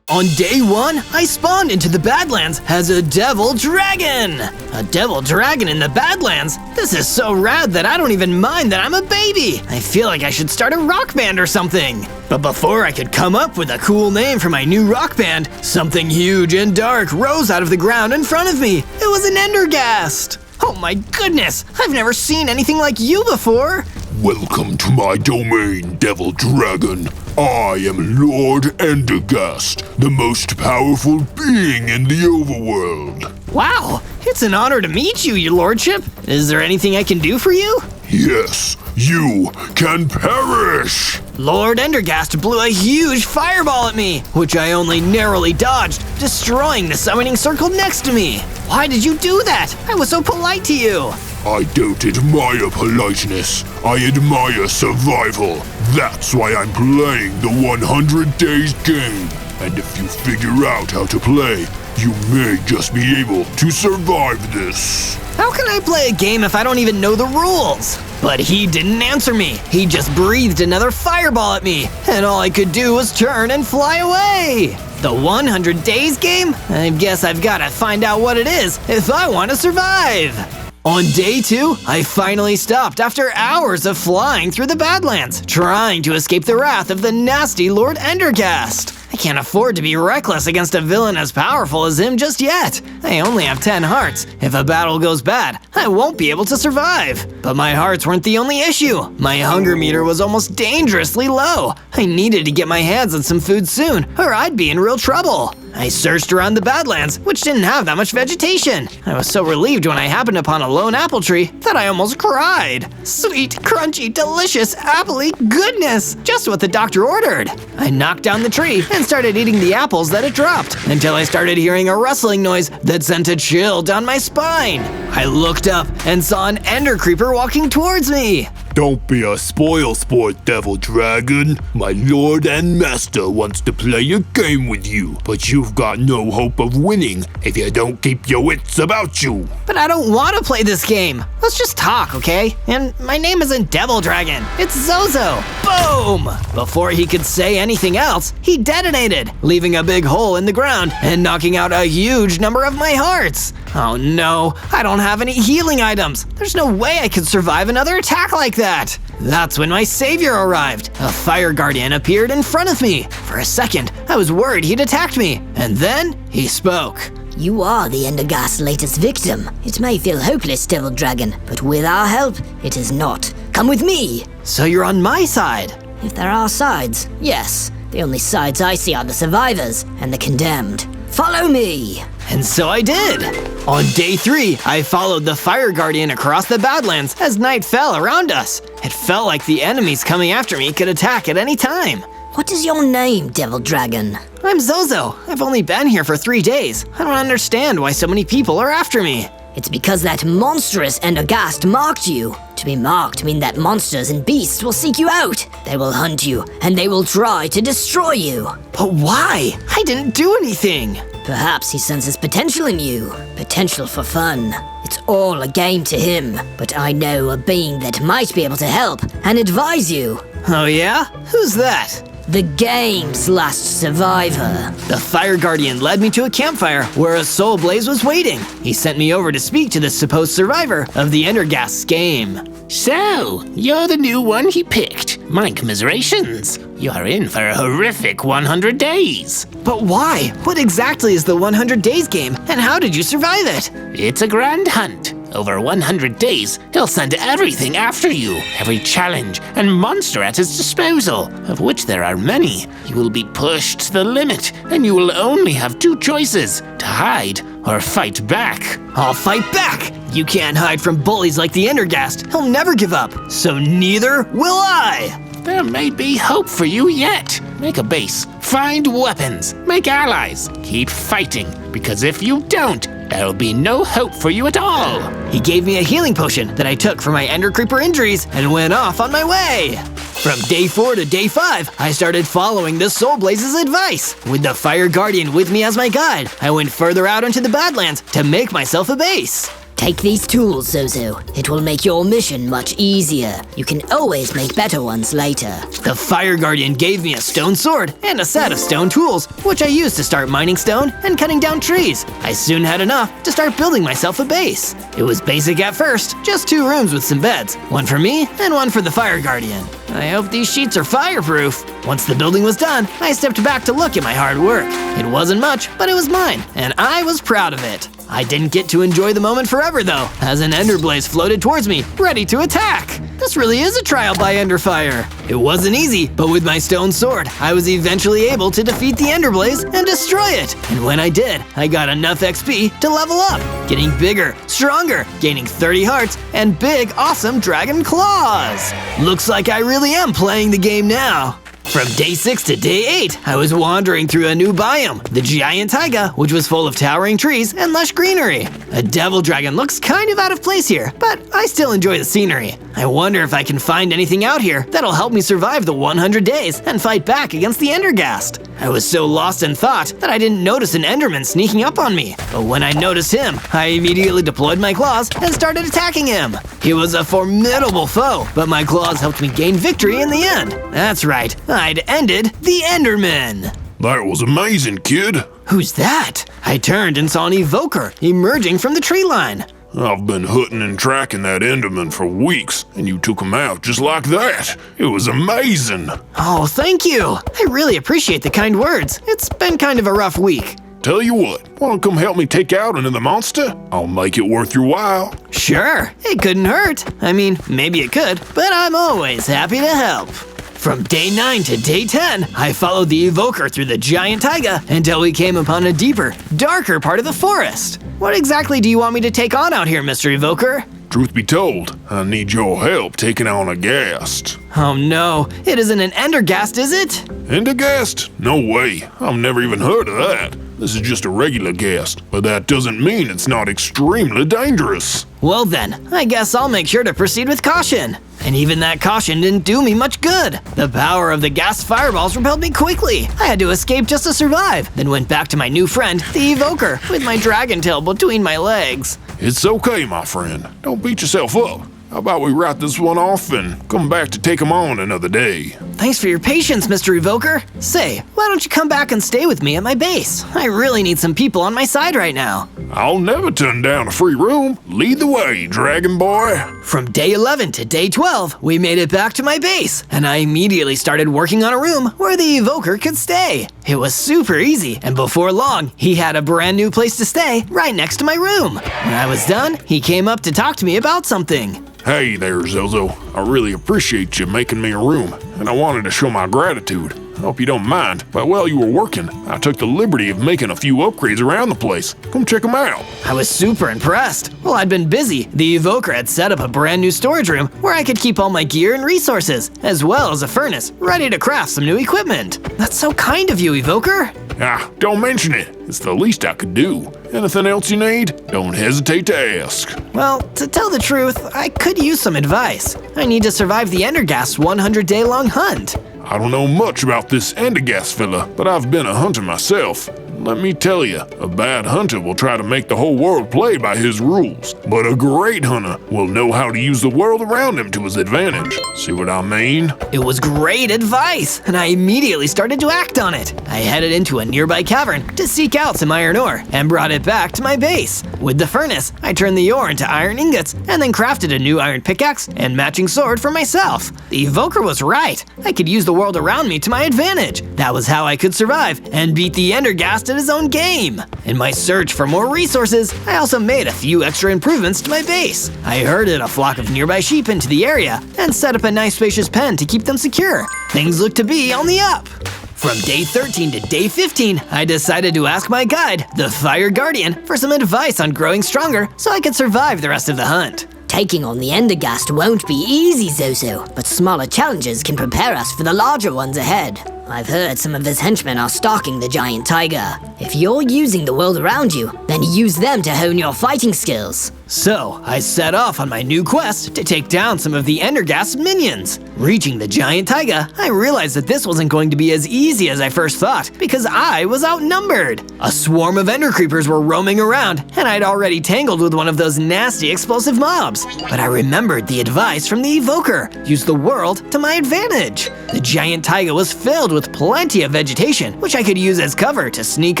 On day 1, I spawned into the Badlands as a devil dragon! A devil dragon in the Badlands? This is so rad that I don't even mind that I'm a baby! I feel like I should start a rock band or something! But before I could come up with a cool name for my new rock band, something huge and dark rose out of the ground in front of me. It was an Endergast! Oh my goodness! I've never seen anything like you before! Welcome to my domain, Devil Dragon. I am Lord Endergast, the most powerful being in the overworld. Wow! It's an honor to meet you, your lordship. Is there anything I can do for you? Yes, you can perish! Lord Endergast blew a huge fireball at me, which I only narrowly dodged, destroying the summoning circle next to me. Why did you do that? I was so polite to you. I don't admire politeness. I admire survival. That's why I'm playing the 100 Days game. And if you figure out how to play, you may just be able to survive this. How can I play a game if I don't even know the rules? But he didn't answer me. He just breathed another fireball at me, and all I could do was turn and fly away. The 100 Days game? I guess I've got to find out what it is if I want to survive. On day 2, I finally stopped after hours of flying through the Badlands, trying to escape the wrath of the nasty Lord Endergast. I can't afford to be reckless against a villain as powerful as him just yet. I only have 10 hearts. If a battle goes bad, I won't be able to survive. But my hearts weren't the only issue. My hunger meter was almost dangerously low. I needed to get my hands on some food soon, or I'd be in real trouble. I searched around the Badlands, which didn't have that much vegetation. I was so relieved when I happened upon a lone apple tree that I almost cried. Sweet, crunchy, delicious, apple-y goodness! Just what the doctor ordered. I knocked down the tree and started eating the apples that it dropped until I started hearing a rustling noise that sent a chill down my spine. I looked up and saw an ender creeper walking towards me. Don't be a spoil sport, Devil Dragon. My lord and master wants to play a game with you, but you've got no hope of winning if you don't keep your wits about you. But I don't want to play this game. Let's just talk, okay? And my name isn't Devil Dragon, it's Zozo. Boom! Before he could say anything else, he detonated, leaving a big hole in the ground and knocking out a huge number of my hearts. Oh no, I don't have any healing items. There's no way I could survive another attack like that. That's when my savior arrived. A fire guardian appeared in front of me. For a second, I was worried he'd attacked me, and then he spoke. You are the Endergast's latest victim. It may feel hopeless, Devil Dragon, but with our help, it is not. Come with me! So you're on my side? If there are sides, yes. The only sides I see are the survivors and the condemned. Follow me! And so I did! On day 3, I followed the fire guardian across the Badlands as night fell around us. It felt like the enemies coming after me could attack at any time. What is your name, Devil Dragon? I'm Zozo. I've only been here for 3 days. I don't understand why so many people are after me. It's because that monstrous Endergast marked you. To be marked means that monsters and beasts will seek you out. They will hunt you, and they will try to destroy you. But why? I didn't do anything. Perhaps he senses potential in you. Potential for fun. It's all a game to him. But I know a being that might be able to help and advise you. Oh yeah? Who's that? The game's last survivor. The Fire Guardian led me to a campfire where a soul blaze was waiting. He sent me over to speak to the supposed survivor of the Endergast's game. So, you're the new one he picked. My commiserations. You're in for a horrific 100 days. But why? What exactly is the 100 Days game, and how did you survive it? It's a grand hunt. Over 100 days, he'll send everything after you, every challenge and monster at his disposal, of which there are many. You will be pushed to the limit, and you will only have two choices, to hide or fight back. I'll fight back! You can't hide from bullies like the Endergast. He'll never give up, so neither will I! There may be hope for you yet. Make a base, find weapons, make allies, keep fighting, because if you don't, there'll be no hope for you at all. He gave me a healing potion that I took for my Ender Creeper injuries and went off on my way. From day 4 to day 5, I started following the Soul Blaze's advice. With the Fire Guardian with me as my guide, I went further out into the Badlands to make myself a base. Take these tools, Zozo. It will make your mission much easier. You can always make better ones later. The Fire Guardian gave me a stone sword and a set of stone tools, which I used to start mining stone and cutting down trees. I soon had enough to start building myself a base. It was basic at first, just 2 rooms with some beds, one for me and one for the Fire Guardian. I hope these sheets are fireproof. Once the building was done, I stepped back to look at my hard work. It wasn't much, but it was mine, and I was proud of it. I didn't get to enjoy the moment forever though, as an Ender Blaze floated towards me, ready to attack. This really is a trial by Ender Fire. It wasn't easy, but with my stone sword, I was eventually able to defeat the Ender Blaze and destroy it. And when I did, I got enough XP to level up, getting bigger, stronger, gaining 30 hearts, and big, awesome dragon claws. Looks like I really am playing the game now. From day 6 to day 8, I was wandering through a new biome, the giant taiga, which was full of towering trees and lush greenery. A devil dragon looks kind of out of place here, but I still enjoy the scenery. I wonder if I can find anything out here that'll help me survive the 100 days and fight back against the Endergast. I was so lost in thought that I didn't notice an Enderman sneaking up on me, but when I noticed him, I immediately deployed my claws and started attacking him. He was a formidable foe, but my claws helped me gain victory in the end. That's right, I'd ended the Enderman. That was amazing, kid. Who's that? I turned and saw an evoker emerging from the tree line. I've been hunting and tracking that Enderman for weeks, and you took him out just like that. It was amazing. Oh, thank you. I really appreciate the kind words. It's been kind of a rough week. Tell you what, wanna come help me take out another monster? I'll make it worth your while. Sure, it couldn't hurt. I mean, maybe it could, but I'm always happy to help. From day 9 to day 10, I followed the evoker through the giant taiga until we came upon a deeper, darker part of the forest. What exactly do you want me to take on out here, Mr. Evoker? Truth be told, I need your help taking on a ghast. Oh no, it isn't an Endergast, is it? Endergast? No way, I've never even heard of that. This is just a regular ghast, but that doesn't mean it's not extremely dangerous. Well then, I guess I'll make sure to proceed with caution. And even that caution didn't do me much good. The power of the gas fireballs repelled me quickly. I had to escape just to survive, then went back to my new friend, the evoker, with my dragon tail between my legs. It's okay, my friend. Don't beat yourself up. How about we write this one off and come back to take him on another day? Thanks for your patience, Mr. Evoker. Say, why don't you come back and stay with me at my base? I really need some people on my side right now. I'll never turn down a free room. Lead the way, Dragon Boy. From day 11 to day 12, we made it back to my base, and I immediately started working on a room where the Evoker could stay. It was super easy, and before long, he had a brand new place to stay right next to my room. When I was done, he came up to talk to me about something. Hey there, Zozo. I really appreciate you making me a room, and I wanted to show my gratitude. I hope you don't mind, but while you were working, I took the liberty of making a few upgrades around the place. Come check them out. I was super impressed. While I'd been busy, the Evoker had set up a brand new storage room where I could keep all my gear and resources, as well as a furnace, ready to craft some new equipment. That's so kind of you, Evoker. Ah, don't mention it. It's the least I could do. Anything else you need? Don't hesitate to ask. Well, to tell the truth, I could use some advice. I need to survive the Endergast's 100-day-long hunt. I don't know much about this Endergast fella, but I've been a hunter myself. Let me tell you, a bad hunter will try to make the whole world play by his rules. but a great hunter will know how to use the world around him to his advantage. See what I mean? It was great advice, and I immediately started to act on it. I headed into a nearby cavern to seek out some iron ore and brought it back to my base. With the furnace, I turned the ore into iron ingots and then crafted a new iron pickaxe and matching sword for myself. The evoker was right. I could use the world around me to my advantage. That was how I could survive and beat the Endergast at his own game. In my search for more resources, I also made a few extra improvements to my base. I herded a flock of nearby sheep into the area and set up a nice spacious pen to keep them secure. Things looked to be on the up. From day 13 to day 15, I decided to ask my guide, the Fire Guardian, for some advice on growing stronger so I could survive the rest of the hunt. Taking on the Endergast won't be easy, Zozo, but smaller challenges can prepare us for the larger ones ahead. I've heard some of his henchmen are stalking the giant tiger. If you're using the world around you, then use them to hone your fighting skills. So, I set off on my new quest to take down some of the Endergast's minions. Reaching the giant taiga, I realized that this wasn't going to be as easy as I first thought, because I was outnumbered. A swarm of ender creepers were roaming around, and I'd already tangled with one of those nasty explosive mobs. But I remembered the advice from the evoker: use the world to my advantage. The giant taiga was filled with plenty of vegetation, which I could use as cover to sneak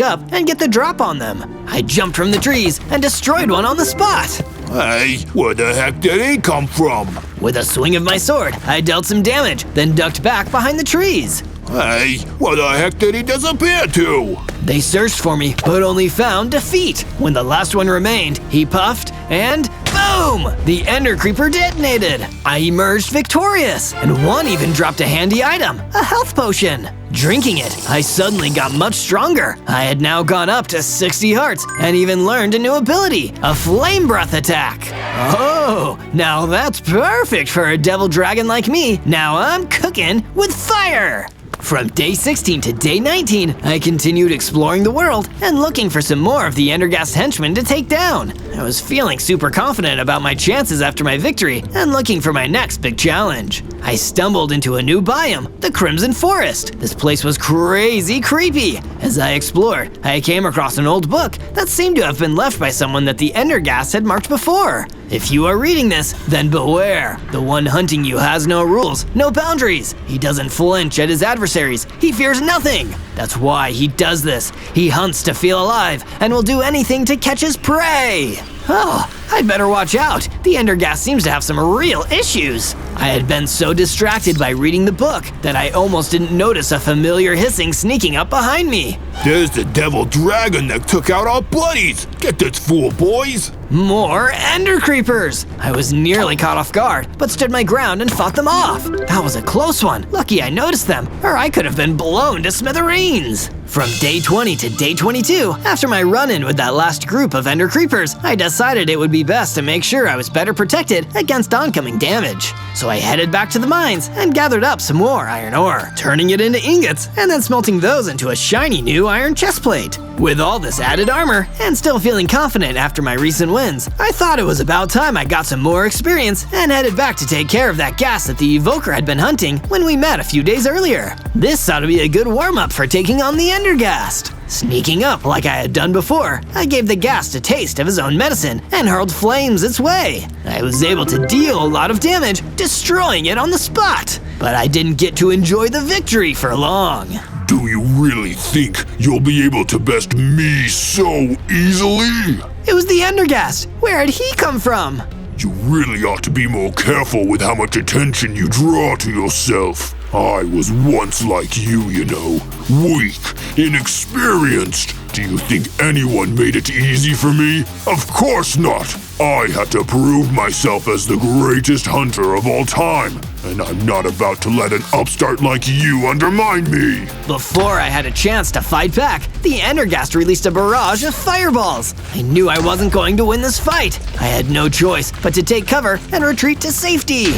up and get the drop on them. I jumped from the trees and destroyed one on the spot. Hey, where the heck did he come from? With a swing of my sword, I dealt some damage, then ducked back behind the trees. Hey, where the heck did he disappear to? They searched for me, but only found defeat. When the last one remained, he puffed and boom! The ender creeper detonated. I emerged victorious, and one even dropped a handy item, a health potion. Drinking it, I suddenly got much stronger. I had now gone up to 60 hearts and even learned a new ability, a flame breath attack. Oh, now that's perfect for a devil dragon like me. Now I'm cooking with fire. From day 16 to day 19, I continued exploring the world and looking for some more of the Endergast henchmen to take down. I was feeling super confident about my chances after my victory and looking for my next big challenge. I stumbled into a new biome, the Crimson Forest. This place was crazy creepy. As I explored, I came across an old book that seemed to have been left by someone that the Endergast had marked before. If you are reading this, then beware. The one hunting you has no rules, no boundaries. He doesn't flinch at his adversaries. He fears nothing. That's why he does this. He hunts to feel alive and will do anything to catch his prey. Oh, I'd better watch out. The Endergast seems to have some real issues. I had been so distracted by reading the book that I almost didn't notice a familiar hissing sneaking up behind me. There's the devil dragon that took out our buddies. Get this fool, boys. More ender creepers! I was nearly caught off guard, but stood my ground and fought them off. That was a close one. Lucky I noticed them, or I could have been blown to smithereens. From day 20 to day 22, after my run-in with that last group of ender creepers, I decided it would be best to make sure I was better protected against oncoming damage. So I headed back to the mines and gathered up some more iron ore, turning it into ingots and then smelting those into a shiny new iron chestplate. With all this added armor and still feeling confident after my recent wins, I thought it was about time I got some more experience and headed back to take care of that ghast that the evoker had been hunting when we met a few days earlier. This ought to be a good warm-up for taking on the Endergast. Sneaking up like I had done before, I gave the ghast a taste of his own medicine and hurled flames its way. I was able to deal a lot of damage, destroying it on the spot. But I didn't get to enjoy the victory for long. Do you really think you'll be able to best me so easily? It was the Endergast. Where had he come from? You really ought to be more careful with how much attention you draw to yourself. I was once like you know. Weak, inexperienced. Do you think anyone made it easy for me? Of course not. I had to prove myself as the greatest hunter of all time. And I'm not about to let an upstart like you undermine me. Before I had a chance to fight back, the Endergast released a barrage of fireballs. I knew I wasn't going to win this fight. I had no choice but to take cover and retreat to safety.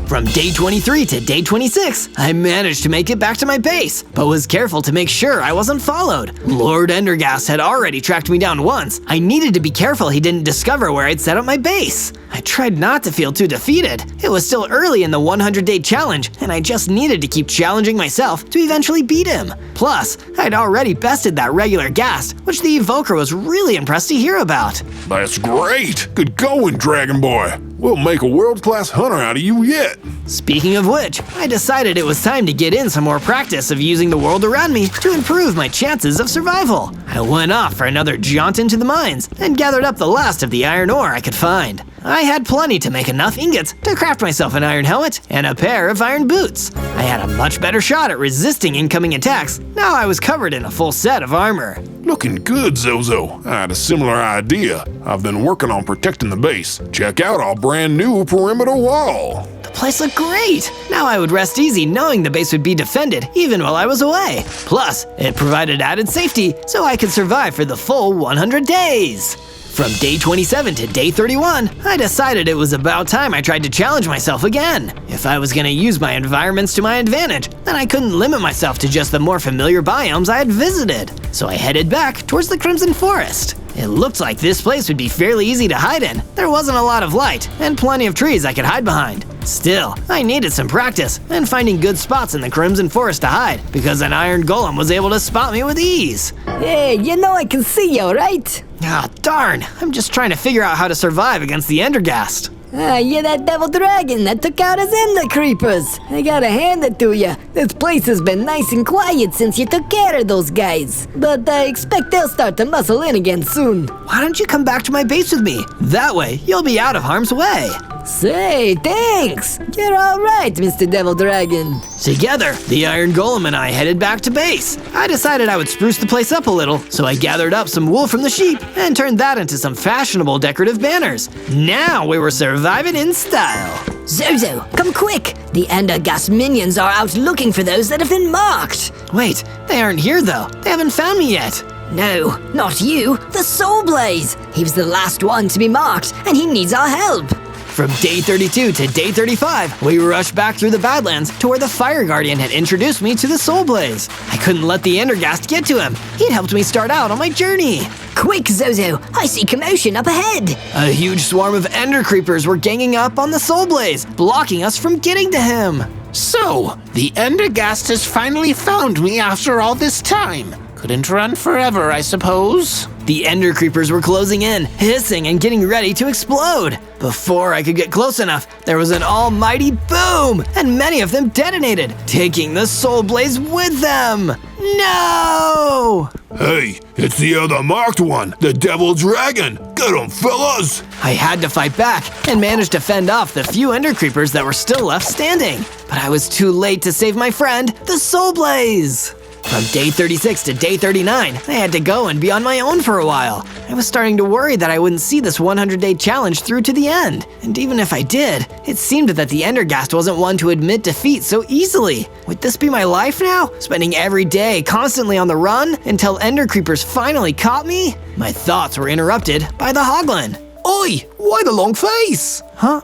From day 23 to day 26, I managed to make it back to my base, but was careful to make sure I wasn't followed. Lord Endergast had already tracked me down once. I needed to be careful he didn't discover where I'd set up my base. I tried not to feel too defeated. It was still early in the 100-day challenge, and I just needed to keep challenging myself to eventually beat him. Plus, I'd already bested that regular ghast, which the evoker was really impressed to hear about. That's great! Good going, Dragon Boy! We'll make a world-class hunter out of you yet! Speaking of which, I decided it was time to get in some more practice of using the world around me to improve my chances of survival. I went off for another jaunt into the mines and gathered up the last of the iron ore I could find. I had plenty to make enough ingots to craft myself an iron helmet and a pair of iron boots. I had a much better shot at resisting incoming attacks. Now I was covered in a full set of armor. Looking good, Zozo. I had a similar idea. I've been working on protecting the base. Check out our brand new perimeter wall. The place looked great. Now I would rest easy knowing the base would be defended even while I was away. Plus, it provided added safety so I could survive for the full 100 days. From day 27 to day 31, I decided it was about time I tried to challenge myself again. If I was going to use my environments to my advantage, then I couldn't limit myself to just the more familiar biomes I had visited. So I headed back towards the Crimson Forest. It looked like this place would be fairly easy to hide in. There wasn't a lot of light, and plenty of trees I could hide behind. Still, I needed some practice and finding good spots in the Crimson Forest to hide, because an iron golem was able to spot me with ease. Hey, you know I can see you, right? Ah, darn. I'm just trying to figure out how to survive against the Endergast. You're that devil dragon that took out his ender creepers. I gotta hand it to you. This place has been nice and quiet since you took care of those guys. But I expect they'll start to muscle in again soon. Why don't you come back to my base with me? That way, you'll be out of harm's way. Say, thanks. You're all right, Mr. Devil Dragon. Together, the Iron Golem and I headed back to base. I decided I would spruce the place up a little, so I gathered up some wool from the sheep and turned that into some fashionable decorative banners. Now we were surviving in style. Zozo, come quick! The Endergast minions are out looking for those that have been marked. Wait, they aren't here though. They haven't found me yet. No, not you. The Soul Blaze. He was the last one to be marked, and he needs our help. From day 32 to day 35, we rushed back through the Badlands to where the Fire Guardian had introduced me to the Soul Blaze. I couldn't let the Endergast get to him. He'd helped me start out on my journey. Quick, Zozo! I see commotion up ahead! A huge swarm of Ender Creepers were ganging up on the Soul Blaze, blocking us from getting to him. So, the Endergast has finally found me after all this time. Couldn't run forever, I suppose. The Ender Creepers were closing in, hissing and getting ready to explode. Before I could get close enough, there was an almighty boom, and many of them detonated, taking the Soul Blaze with them. No! Hey, it's the other marked one, the Devil Dragon. Get him, fellas! I had to fight back and managed to fend off the few Ender Creepers that were still left standing. But I was too late to save my friend, the Soul Blaze. From day 36 to day 39, I had to go and be on my own for a while. I was starting to worry that I wouldn't see this 100-day challenge through to the end. And even if I did, it seemed that the Endergast wasn't one to admit defeat so easily. Would this be my life now? Spending every day constantly on the run until Ender Creepers finally caught me? My thoughts were interrupted by the Hoglin. Oi, why the long face? Huh?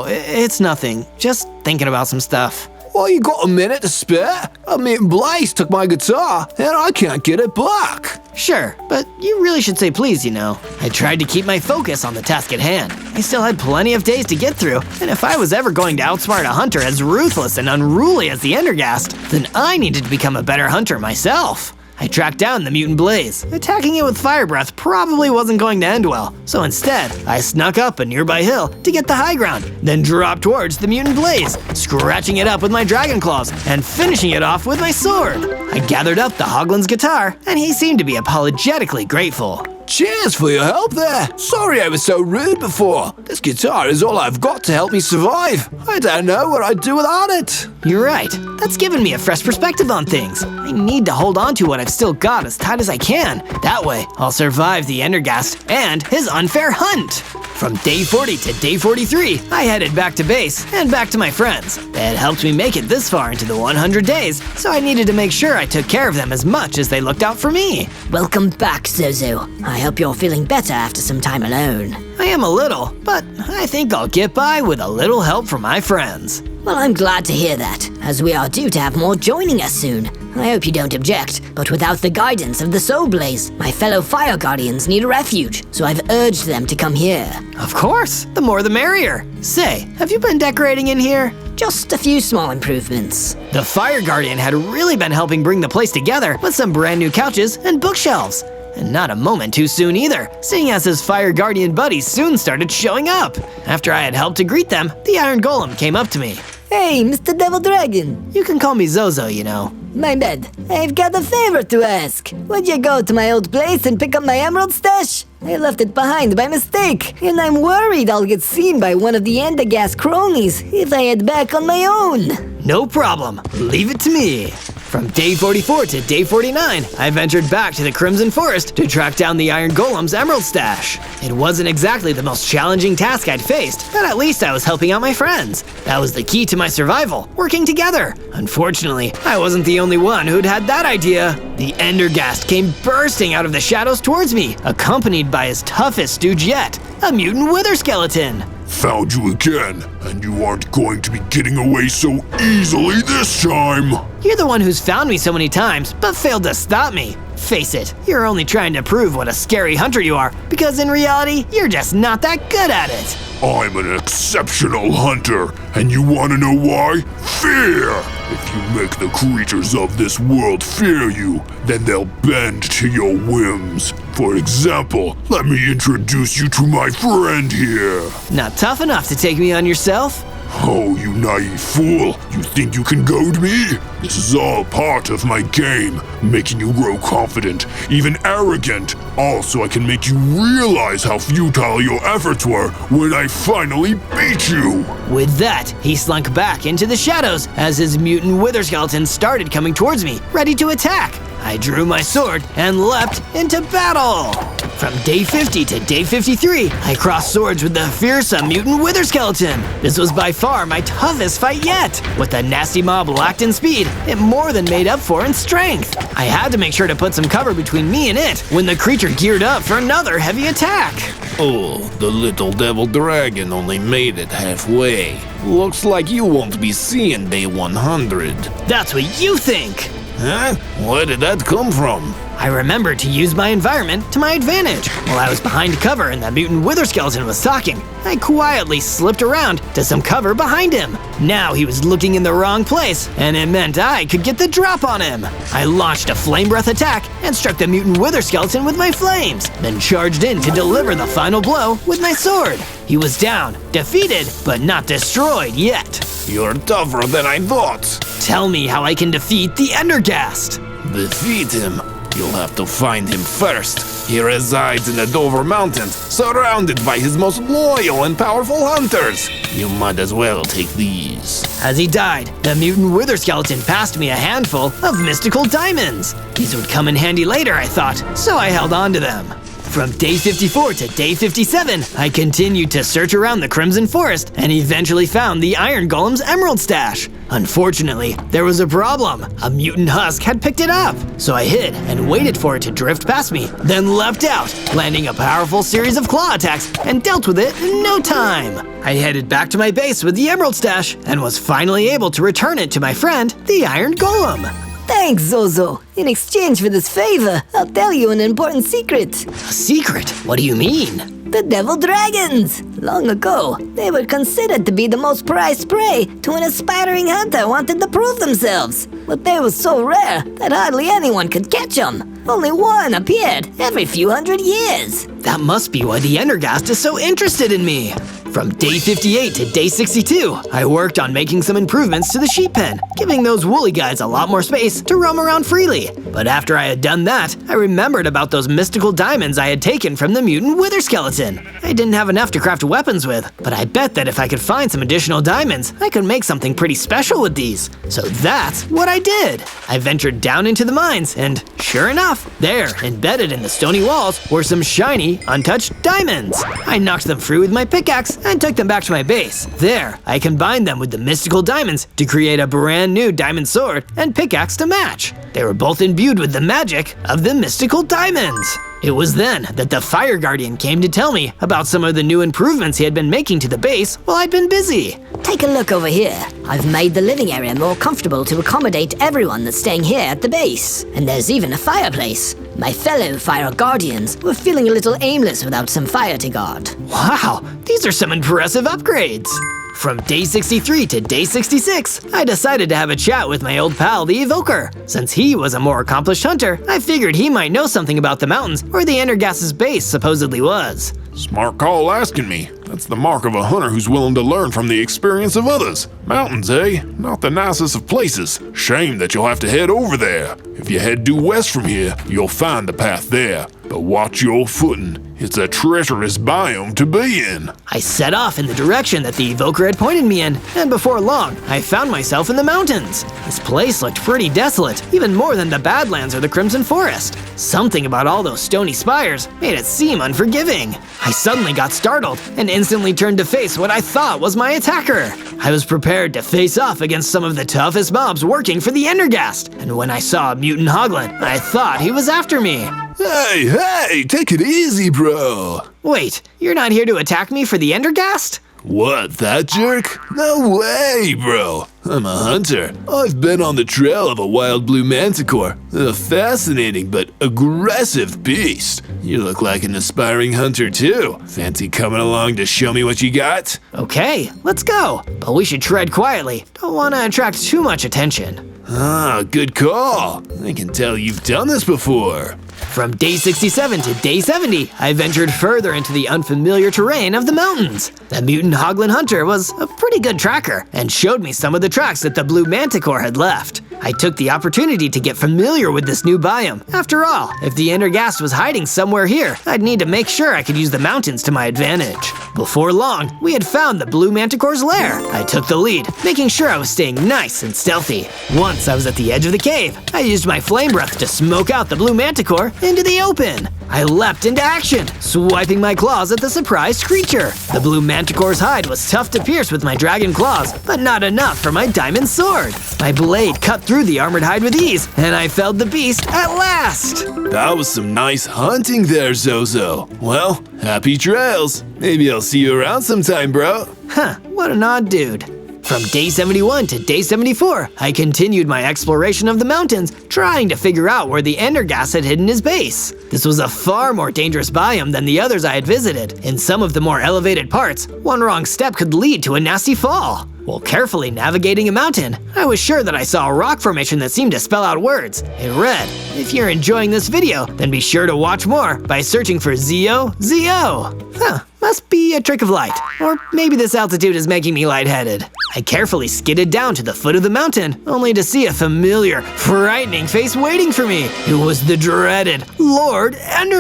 It's nothing. Just thinking about some stuff. Well, you got a minute to spare? A mate Blaze took my guitar, and I can't get it back. Sure, but you really should say please, you know. I tried to keep my focus on the task at hand. I still had plenty of days to get through, and if I was ever going to outsmart a hunter as ruthless and unruly as the Endergast, then I needed to become a better hunter myself. I tracked down the mutant Blaze. Attacking it with fire breath probably wasn't going to end well, so instead, I snuck up a nearby hill to get the high ground, then dropped towards the mutant Blaze, scratching it up with my dragon claws and finishing it off with my sword. I gathered up the Hoglin's guitar, and he seemed to be apologetically grateful. Cheers for your help there. Sorry I was so rude before. This guitar is all I've got to help me survive. I don't know what I'd do without it. You're right. That's given me a fresh perspective on things. I need to hold on to what I've still got as tight as I can. That way, I'll survive the Endergast and his unfair hunt. From day 40 to day 43, I headed back to base and back to my friends. They had helped me make it this far into the 100 days, so I needed to make sure I took care of them as much as they looked out for me. Welcome back, Zozo. I hope you're feeling better after some time alone. I am a little, but I think I'll get by with a little help from my friends. Well, I'm glad to hear that, as we are due to have more joining us soon. I hope you don't object, but without the guidance of the Soul Blaze, my fellow Fire Guardians need a refuge, so I've urged them to come here. Of course, the more the merrier. Say, have you been decorating in here? Just a few small improvements. The Fire Guardian had really been helping bring the place together with some brand new couches and bookshelves. And not a moment too soon either, seeing as his Fire Guardian buddies soon started showing up. After I had helped to greet them, the Iron Golem came up to me. Hey, Mr. Devil Dragon. You can call me Zozo, you know. My bad. I've got a favor to ask. Would you go to my old place and pick up my emerald stash? I left it behind by mistake, and I'm worried I'll get seen by one of the Endergast cronies if I head back on my own. No problem. Leave it to me. From day 44 to day 49, I ventured back to the Crimson Forest to track down the Iron Golem's emerald stash. It wasn't exactly the most challenging task I'd faced, but at least I was helping out my friends. That was the key to my survival, working together. Unfortunately, I wasn't the only one who'd had that idea. The Endergast came bursting out of the shadows towards me, accompanied by his toughest stooge yet, a mutant wither skeleton. Found you again, and you aren't going to be getting away so easily this time! You're the one who's found me so many times, but failed to stop me. Face it, you're only trying to prove what a scary hunter you are, because in reality, you're just not that good at it. I'm an exceptional hunter, and you wanna know why? Fear! If you make the creatures of this world fear you, then they'll bend to your whims. For example, let me introduce you to my friend here. Not tough enough to take me on yourself? Oh, you naive fool! You think you can goad me? This is all part of my game, making you grow confident, even arrogant, all so I can make you realize how futile your efforts were when I finally beat you! With that, he slunk back into the shadows as his mutant wither skeleton started coming towards me, ready to attack. I drew my sword and leapt into battle! From day 50 to day 53, I crossed swords with the fearsome mutant wither skeleton. This was by far my toughest fight yet. With the nasty mob lacked in speed, it more than made up for in strength. I had to make sure to put some cover between me and it when the creature geared up for another heavy attack. Oh, the little devil dragon only made it halfway. Looks like you won't be seeing day 100. That's what you think! Huh? Where did that come from? I remembered to use my environment to my advantage. While I was behind cover and the mutant wither skeleton was talking, I quietly slipped around to some cover behind him. Now he was looking in the wrong place, and it meant I could get the drop on him. I launched a flame breath attack and struck the mutant wither skeleton with my flames, then charged in to deliver the final blow with my sword. He was down, defeated, but not destroyed yet. You're tougher than I thought. Tell me how I can defeat the Endergast. Defeat him? You'll have to find him first. He resides in the Dover Mountains, surrounded by his most loyal and powerful hunters. You might as well take these. As he died, the mutant wither skeleton passed me a handful of mystical diamonds. These would come in handy later, I thought, so I held on to them. From day 54 to day 57, I continued to search around the Crimson Forest and eventually found the Iron Golem's emerald stash. Unfortunately, there was a problem. A mutant husk had picked it up. So I hid and waited for it to drift past me, then leapt out, landing a powerful series of claw attacks and dealt with it in no time. I headed back to my base with the emerald stash and was finally able to return it to my friend, the Iron Golem. Thanks, Zozo. In exchange for this favor, I'll tell you an important secret. A secret? What do you mean? The devil dragons! Long ago, they were considered to be the most prized prey to an aspiring hunter wanting to prove themselves. But they were so rare that hardly anyone could catch them. Only one appeared every few hundred years. That must be why the Endergast is so interested in me. From day 58 to day 62, I worked on making some improvements to the sheep pen, giving those woolly guys a lot more space to roam around freely. But after I had done that, I remembered about those mystical diamonds I had taken from the mutant wither skeleton. I didn't have enough to craft weapons with, but I bet that if I could find some additional diamonds, I could make something pretty special with these. So that's what I did. I ventured down into the mines, and sure enough, there, embedded in the stony walls, were some shiny, untouched diamonds. I knocked them free with my pickaxe and took them back to my base. There, I combined them with the mystical diamonds to create a brand new diamond sword and pickaxe to match. They were both imbued with the magic of the mystical diamonds. It was then that the Fire Guardian came to tell me about some of the new improvements he had been making to the base while I'd been busy. Take a look over here. I've made the living area more comfortable to accommodate everyone that's staying here at the base. And there's even a fireplace. My fellow Fire Guardians were feeling a little aimless without some fire to guard. Wow, these are some impressive upgrades. From day 63 to day 66, I decided to have a chat with my old pal, the Evoker. Since he was a more accomplished hunter, I figured he might know something about the mountains where the Endergas's base supposedly was. Smart call asking me. That's the mark of a hunter who's willing to learn from the experience of others. Mountains, eh? Not the nicest of places. Shame that you'll have to head over there. If you head due west from here, you'll find the path there. But watch your footing. It's a treacherous biome to be in. I set off in the direction that the Evoker had pointed me in, and before long, I found myself in the mountains. This place looked pretty desolate, even more than the Badlands or the Crimson Forest. Something about all those stony spires made it seem unforgiving. I suddenly got startled and instantly turned to face what I thought was my attacker. I was prepared to face off against some of the toughest mobs working for the Endergast, and when I saw a mutant hoglin, I thought he was after me. Hey, take it easy, bro. Wait, you're not here to attack me for the Endergast? What, that jerk? No way, bro. I'm a hunter. I've been on the trail of a wild blue manticore, a fascinating but aggressive beast. You look like an aspiring hunter too. Fancy coming along to show me what you got? Okay, let's go. But we should tread quietly. Don't want to attract too much attention. Ah, good call. I can tell you've done this before. From day 67 to day 70, I ventured further into the unfamiliar terrain of the mountains. The mutant hoglin hunter was a pretty good tracker and showed me some of the tracks that the blue manticore had left. I took the opportunity to get familiar with this new biome. After all, if the Endergast was hiding somewhere here, I'd need to make sure I could use the mountains to my advantage. Before long, we had found the blue manticore's lair. I took the lead, making sure I was staying nice and stealthy. Once I was at the edge of the cave, I used my flame breath to smoke out the blue manticore into the open. I leapt into action, swiping my claws at the surprised creature. The blue manticore's hide was tough to pierce with my dragon claws, but not enough for my diamond sword. My blade cut through the armored hide with ease, and I felled the beast at last. That was some nice hunting there, Zozo. Well, happy trails. Maybe I'll see you around sometime, bro. Huh, what an odd dude. From day 71 to day 74, I continued my exploration of the mountains, trying to figure out where the Endergast had hidden his base. This was a far more dangerous biome than the others I had visited. In some of the more elevated parts, one wrong step could lead to a nasty fall. While carefully navigating a mountain, I was sure that I saw a rock formation that seemed to spell out words. It read, "If you're enjoying this video, then be sure to watch more by searching for Zozo. Huh, must be a trick of light. Or maybe this altitude is making me lightheaded. I carefully skidded down to the foot of the mountain, only to see a familiar, frightening face waiting for me. It was the dreaded Lord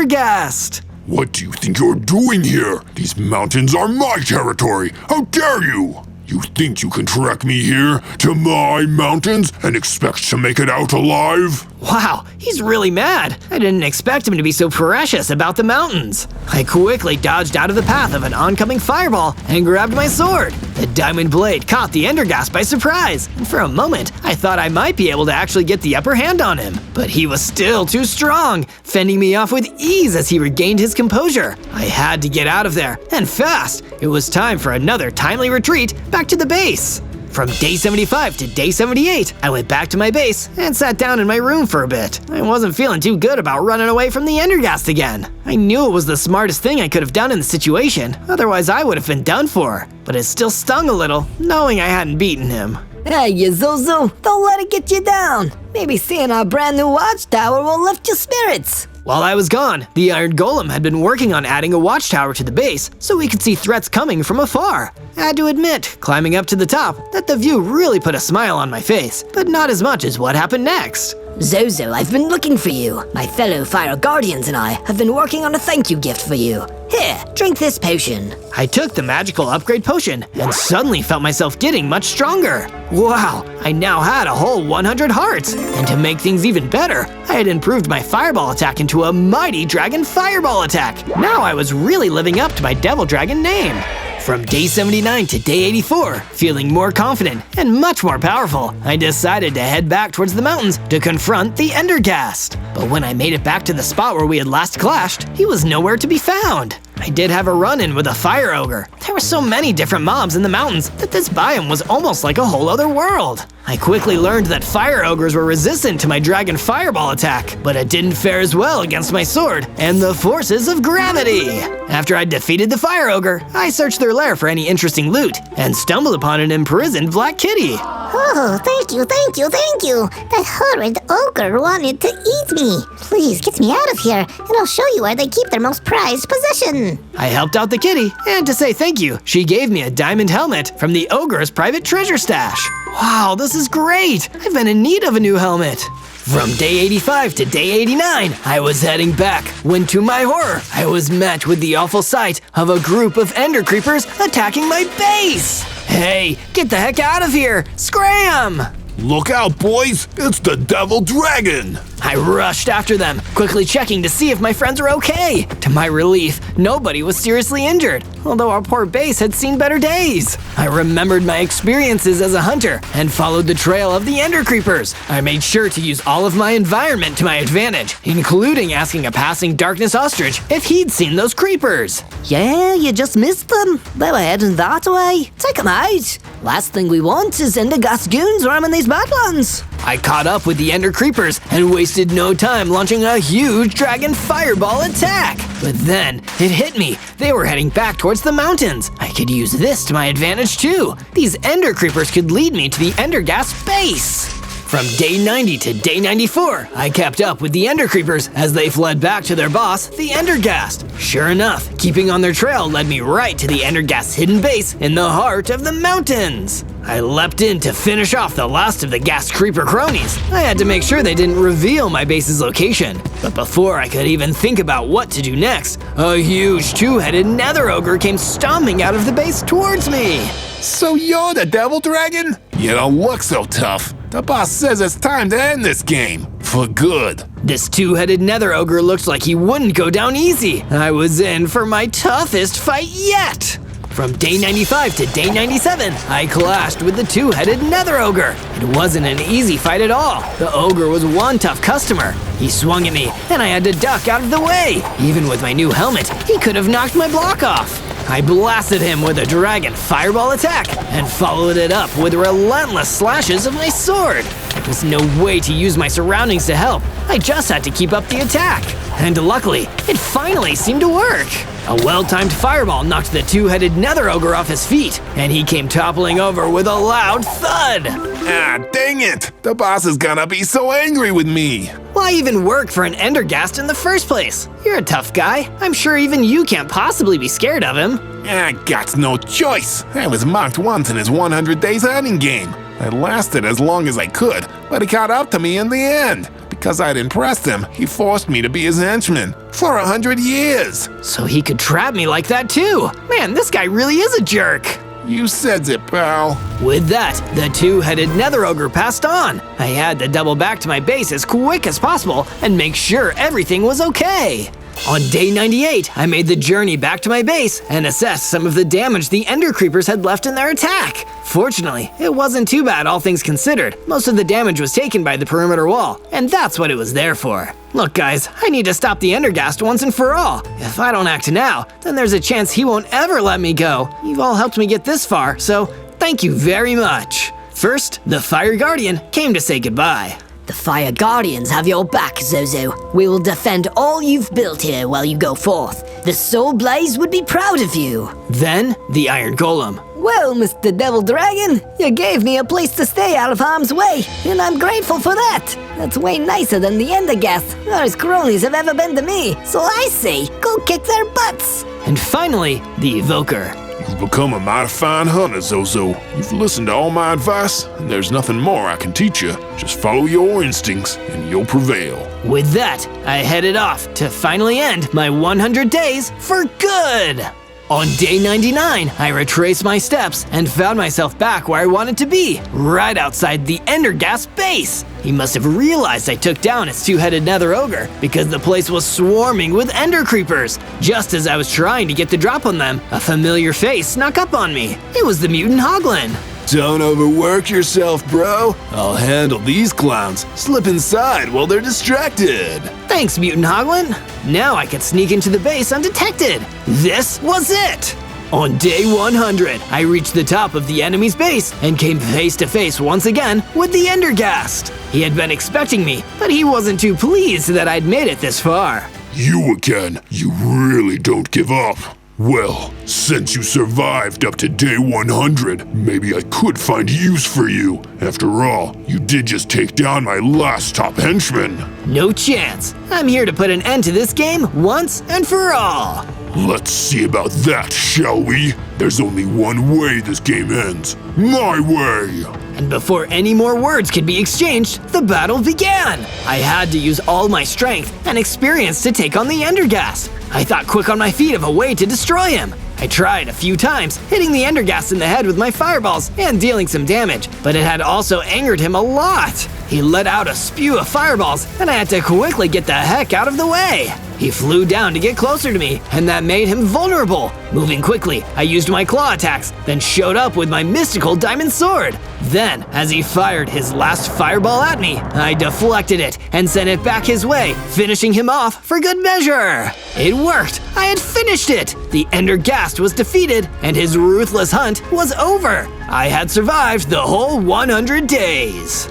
Endergast. What do you think you're doing here? These mountains are my territory. How dare you? You think you can track me here to my mountains and expect to make it out alive? Wow, he's really mad. I didn't expect him to be so precious about the mountains. I quickly dodged out of the path of an oncoming fireball and grabbed my sword. The diamond blade caught the Endergast by surprise, and for a moment, I thought I might be able to actually get the upper hand on him. But he was still too strong, fending me off with ease as he regained his composure. I had to get out of there, and fast. It was time for another timely retreat back to the base. From day 75 to day 78, I went back to my base and sat down in my room for a bit. I wasn't feeling too good about running away from the Endergast again. I knew it was the smartest thing I could have done in the situation, otherwise I would have been done for. But it still stung a little, knowing I hadn't beaten him. Hey, you Zozo, don't let it get you down. Maybe seeing our brand new watchtower will lift your spirits. While I was gone, the Iron Golem had been working on adding a watchtower to the base so we could see threats coming from afar. I had to admit, climbing up to the top, that the view really put a smile on my face, but not as much as what happened next. Zozo, I've been looking for you. My fellow Fire Guardians and I have been working on a thank you gift for you. Here, drink this potion. I took the magical upgrade potion and suddenly felt myself getting much stronger. Wow, I now had a whole 100 hearts. And to make things even better, I had improved my fireball attack into a mighty dragon fireball attack. Now I was really living up to my devil dragon name. From day 79 to day 84, feeling more confident and much more powerful, I decided to head back towards the mountains to confront the Endergast. But when I made it back to the spot where we had last clashed, he was nowhere to be found. I did have a run-in with a fire ogre. There were so many different mobs in the mountains that this biome was almost like a whole other world. I quickly learned that fire ogres were resistant to my dragon fireball attack, but it didn't fare as well against my sword and the forces of gravity. After I defeated the fire ogre, I searched their lair for any interesting loot and stumbled upon an imprisoned black kitty. Oh, thank you. That horrid ogre wanted to eat me. Please get me out of here, and I'll show you where they keep their most prized possession. I helped out the kitty, and to say thank you, she gave me a diamond helmet from the ogre's private treasure stash. Wow, this is great! I've been in need of a new helmet. From day 85 to day 89, I was heading back when, to my horror, I was met with the awful sight of a group of ender creepers attacking my base. Hey, get the heck out of here! Scram! Look out, boys! It's the Devil Dragon! I rushed after them, quickly checking to see if my friends were okay. To my relief, nobody was seriously injured, although our poor base had seen better days. I remembered my experiences as a hunter and followed the trail of the ender creepers. I made sure to use all of my environment to my advantage, including asking a passing darkness ostrich if he'd seen those creepers. Yeah, you just missed them. They were heading that way. Take them out. Last thing we want is Endergast goons roaming these badlands. I caught up with the ender creepers and wasted no time launching a huge dragon fireball attack. But then, it hit me. They were heading back towards the mountains. I could use this to my advantage too. These ender creepers could lead me to the Endergast base. From day 90 to day 94, I kept up with the ender creepers as they fled back to their boss, the Endergast. Sure enough, keeping on their trail led me right to the Endergast's hidden base in the heart of the mountains. I leapt in to finish off the last of the ghast creeper cronies. I had to make sure they didn't reveal my base's location. But before I could even think about what to do next, a huge two-headed nether ogre came stomping out of the base towards me. So you're the Devil Dragon? You don't look so tough. The boss says it's time to end this game. For good. This two-headed nether ogre looked like he wouldn't go down easy. I was in for my toughest fight yet. From day 95 to day 97, I clashed with the two-headed nether ogre. It wasn't an easy fight at all. The ogre was one tough customer. He swung at me, and I had to duck out of the way. Even with my new helmet, he could have knocked my block off. I blasted him with a dragon fireball attack and followed it up with relentless slashes of my sword. There was no way to use my surroundings to help. I just had to keep up the attack. And luckily, it finally seemed to work. A well-timed fireball knocked the two-headed nether ogre off his feet, and he came toppling over with a loud thud. Ah, dang it! The boss is gonna be so angry with me. Why even work for an Endergast in the first place? You're a tough guy. I'm sure even you can't possibly be scared of him. I got no choice. I was mocked once in his 100 days hunting game. I lasted as long as I could, but he caught up to me in the end. Because I'd impressed him, he forced me to be his henchman for 100 years. So he could trap me like that too. Man, this guy really is a jerk. You said it, pal. With that, the two-headed nether ogre passed on. I had to double back to my base as quick as possible and make sure everything was okay. On day 98, I made the journey back to my base and assessed some of the damage the ender creepers had left in their attack. Fortunately, it wasn't too bad, all things considered. Most of the damage was taken by the perimeter wall, and that's what it was there for. Look guys, I need to stop the Endergast once and for all. If I don't act now, then there's a chance he won't ever let me go. You've all helped me get this far, so thank you very much. First, the Fire Guardian came to say goodbye. The Fire Guardians have your back, Zozo. We will defend all you've built here while you go forth. The Soul Blaze would be proud of you. Then, the Iron Golem. Well, Mr. Devil Dragon, you gave me a place to stay out of harm's way, and I'm grateful for that. That's way nicer than the Endergast or his cronies have ever been to me. So I say, go kick their butts. And finally, the Evoker. You've become a mighty fine hunter, Zozo. You've listened to all my advice, and there's nothing more I can teach you. Just follow your instincts, and you'll prevail. With that, I headed off to finally end my 100 days for good. On day 99, I retraced my steps and found myself back where I wanted to be, right outside the Endergast base. He must have realized I took down his two-headed nether ogre because the place was swarming with ender creepers. Just as I was trying to get the drop on them, a familiar face snuck up on me. It was the mutant Hoglin. Don't overwork yourself, bro. I'll handle these clowns. Slip inside while they're distracted. Thanks, Mutant Hoglin. Now I could sneak into the base undetected. This was it! On day 100, I reached the top of the enemy's base and came face to face once again with the Endergast. He had been expecting me, but he wasn't too pleased that I'd made it this far. You again? You really don't give up. Well, since you survived up to day 100, maybe I could find use for you. After all, you did just take down my last top henchman. No chance. I'm here to put an end to this game once and for all. Let's see about that, shall we? There's only one way this game ends. My way! And before any more words could be exchanged, the battle began. I had to use all my strength and experience to take on the Endergast. I thought quick on my feet of a way to destroy him. I tried a few times, hitting the Endergast in the head with my fireballs and dealing some damage, but it had also angered him a lot. He let out a spew of fireballs, and I had to quickly get the heck out of the way. He flew down to get closer to me, and that made him vulnerable. Moving quickly, I used my claw attacks, then showed up with my mystical diamond sword. Then, as he fired his last fireball at me, I deflected it and sent it back his way, finishing him off for good measure. It worked! I had finished it! The Endergast was defeated, and his ruthless hunt was over. I had survived the whole 100 days.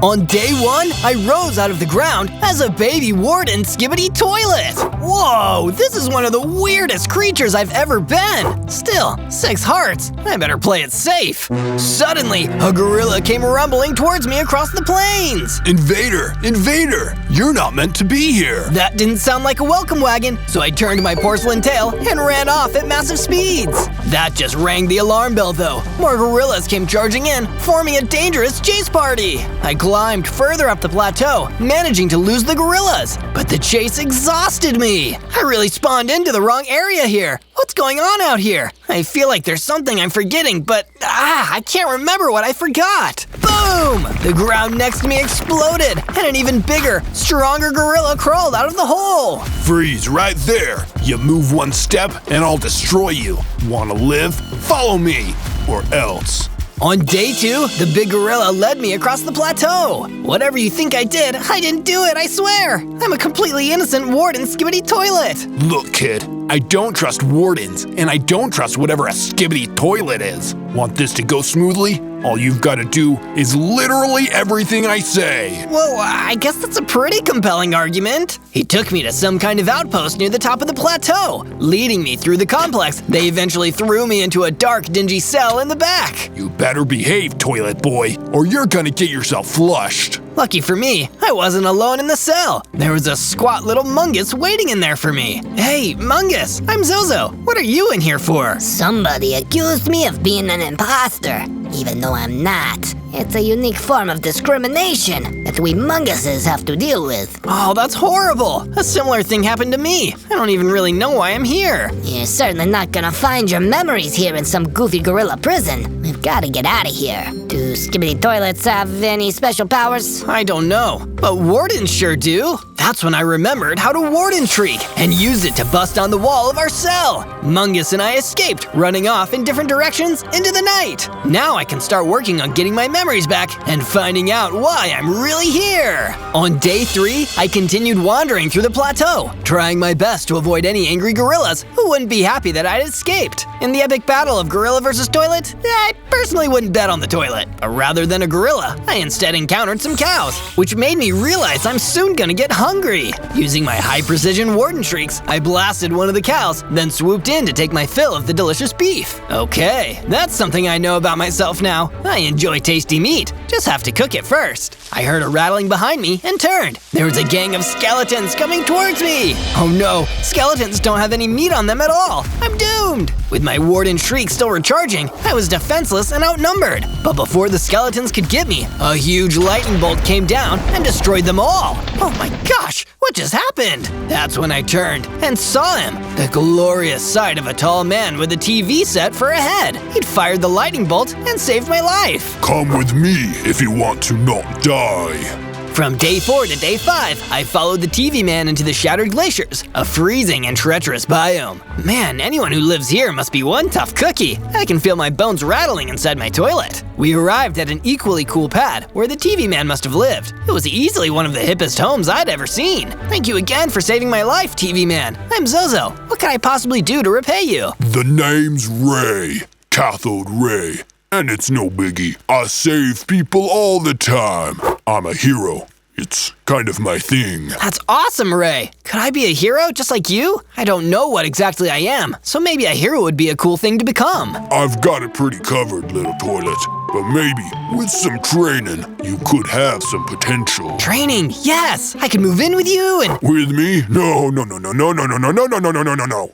On day 1, I rose out of the ground as a baby warden skibidi toilet. Whoa, this is one of the weirdest creatures I've ever been. Still, 6 hearts. I better play it safe. Suddenly, a gorilla came rumbling towards me across the plains. Invader! Invader! You're not meant to be here. That didn't sound like a welcome wagon, so I turned my porcelain tail and ran off at massive speeds. That just rang the alarm bell though. More gorillas came charging in, forming a dangerous chase party. I climbed further up the plateau, managing to lose the gorillas. But the chase exhausted me. I really spawned into the wrong area here. What's going on out here? I feel like there's something I'm forgetting, but I can't remember what I forgot. Boom! The ground next to me exploded, and an even bigger, stronger gorilla crawled out of the hole. Freeze right there. You move one step and I'll destroy you. Wanna live? Follow me, or else. On day 2, the big gorilla led me across the plateau. Whatever you think I didn't do it, I swear. I'm a completely innocent warden skibidi toilet. Look, kid, I don't trust wardens, and I don't trust whatever a skibidi toilet is. Want this to go smoothly? All you've got to do is literally everything I say. Well, I guess that's a pretty compelling argument. He took me to some kind of outpost near the top of the plateau, leading me through the complex. They eventually threw me into a dark, dingy cell in the back. You better behave, toilet boy, or you're gonna get yourself flushed. Lucky for me, I wasn't alone in the cell. There was a squat little Mungus waiting in there for me. Hey, Mungus, I'm Zozo. What are you in here for? Somebody accused me of being an imposter, even though I'm not. It's a unique form of discrimination that we Munguses have to deal with. Oh, that's horrible. A similar thing happened to me. I don't even really know why I'm here. You're certainly not gonna find your memories here in some goofy gorilla prison. We've gotta get out of here. Do skibidi toilets have any special powers? I don't know, but wardens sure do. That's when I remembered how to warden shriek and used it to bust down the wall of our cell. Mungus and I escaped, running off in different directions into the night. Now I can start working on getting my memories back and finding out why I'm really here. On day 3, I continued wandering through the plateau, trying my best to avoid any angry gorillas who wouldn't be happy that I'd escaped. In the epic battle of gorilla versus toilet, I personally wouldn't bet on the toilet. But rather than a gorilla, I instead encountered some cows, which made me realize I'm soon gonna get hungry. Using my high-precision warden shrieks, I blasted one of the cows, then swooped in to take my fill of the delicious beef. Okay, that's something I know about myself now. I enjoy tasty meat, just have to cook it first. I heard a rattling behind me and turned. There was a gang of skeletons coming towards me. Oh no, skeletons don't have any meat on them at all. I'm doomed. With my warden shriek still recharging, I was defenseless and outnumbered. But before the skeletons could get me, a huge lightning bolt came down and destroyed them all. Oh my gosh, what just happened? That's when I turned and saw him. The glorious sight of a tall man with a TV set for a head. He'd fired the lightning bolt and saved my life. Come with me if you want to not die. From day 4 to day 5, I followed the TV man into the Shattered Glaciers, a freezing and treacherous biome. Man, anyone who lives here must be one tough cookie. I can feel my bones rattling inside my toilet. We arrived at an equally cool pad where the TV man must have lived. It was easily one of the hippest homes I'd ever seen. Thank you again for saving my life, TV man. I'm Zozo. What can I possibly do to repay you? The name's Ray. Cathode Ray. And it's no biggie. I save people all the time. I'm a hero. It's kind of my thing. That's awesome, Ray. Could I be a hero just like you? I don't know what exactly I am, so maybe a hero would be a cool thing to become. I've got it pretty covered, little toilet. But maybe, with some training, you could have some potential. Training, yes! I could move in with you and… With me? No.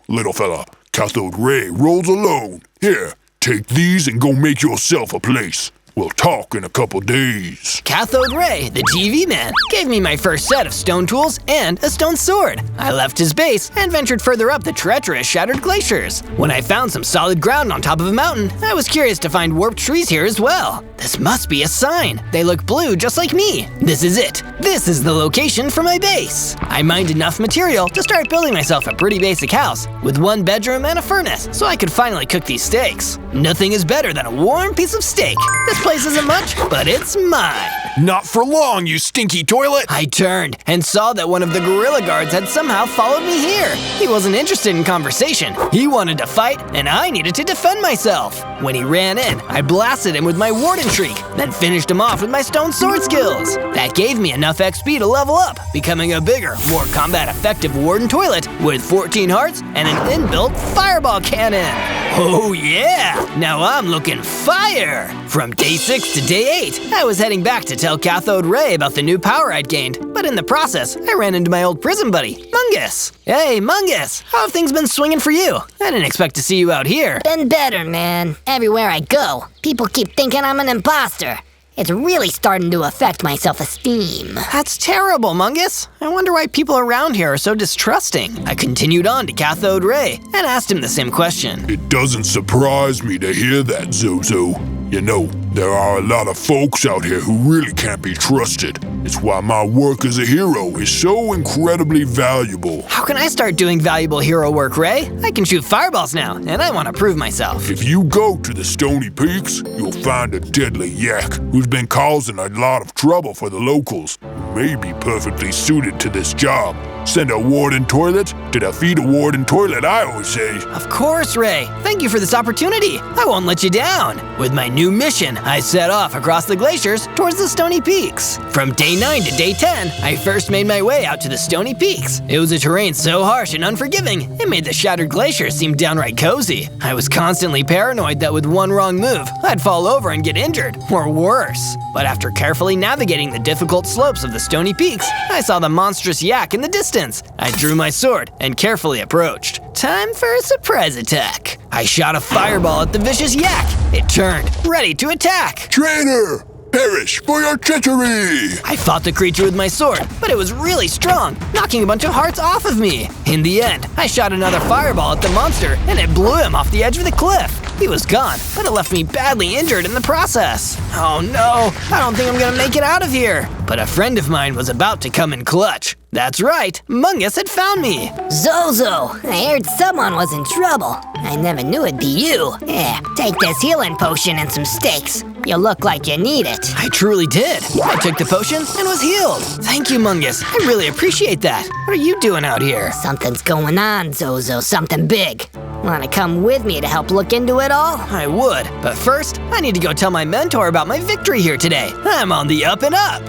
Little fella, Cathode Ray rolls alone. Here, take these and go make yourself a place. We'll talk in a couple days. Cathode Ray, the TV man, gave me my first set of stone tools and a stone sword. I left his base and ventured further up the treacherous Shattered Glaciers. When I found some solid ground on top of a mountain, I was curious to find warped trees here as well. This must be a sign. They look blue just like me. This is it. This is the location for my base. I mined enough material to start building myself a pretty basic house with 1 bedroom and a furnace so I could finally cook these steaks. Nothing is better than a warm piece of steak. This place isn't much, but it's mine. Not for long, you stinky toilet! I turned and saw that one of the gorilla guards had somehow followed me here. He wasn't interested in conversation. He wanted to fight, and I needed to defend myself. When he ran in, I blasted him with my Warden shriek, then finished him off with my stone sword skills. That gave me enough XP to level up, becoming a bigger, more combat-effective Warden toilet with 14 hearts and an inbuilt fireball cannon. Oh yeah! Now I'm looking fire! From day 6 to day 8, I was heading back to tell Cathode Ray about the new power I'd gained, but in the process, I ran into my old prison buddy, Mungus. Hey, Mungus, how have things been swinging for you? I didn't expect to see you out here. Been better, man. Everywhere I go, people keep thinking I'm an imposter. It's really starting to affect my self-esteem. That's terrible, Mungus. I wonder why people around here are so distrusting. I continued on to Cathode Ray and asked him the same question. It doesn't surprise me to hear that, Zozo. You know, there are a lot of folks out here who really can't be trusted. It's why my work as a hero is so incredibly valuable. How can I start doing valuable hero work, Ray? I can shoot fireballs now, and I want to prove myself. If you go to the Stony Peaks, you'll find a deadly yak who's been causing a lot of trouble for the locals. Who may be perfectly suited to this job. Send a Warden toilet to defeat a Warden toilet, I always say. Of course, Ray. Thank you for this opportunity. I won't let you down. With my new mission, I set off across the glaciers towards the Stony Peaks. From day 9 to day 10, I first made my way out to the Stony Peaks. It was a terrain so harsh and unforgiving, it made the Shattered Glaciers seem downright cozy. I was constantly paranoid that with one wrong move, I'd fall over and get injured, or worse. But after carefully navigating the difficult slopes of the Stony Peaks, I saw the monstrous yak in the distance. I drew my sword and carefully approached. Time for a surprise attack. I shot a fireball at the vicious yak. It turned, ready to attack. Traitor! Perish for your treachery! I fought the creature with my sword, but it was really strong, knocking a bunch of hearts off of me. In the end, I shot another fireball at the monster, and it blew him off the edge of the cliff. He was gone, but it left me badly injured in the process. Oh no, I don't think I'm gonna make it out of here. But a friend of mine was about to come in clutch. That's right, Mungus had found me. Zozo, I heard someone was in trouble. I never knew it'd be you. Here, take this healing potion and some steaks. You look like you need it. I truly did. I took the potion and was healed. Thank you, Mungus. I really appreciate that. What are you doing out here? Something's going on, Zozo, something big. Wanna come with me to help look into it all? I would, but first, I need to go tell my mentor about my victory here today. I'm on the up and up.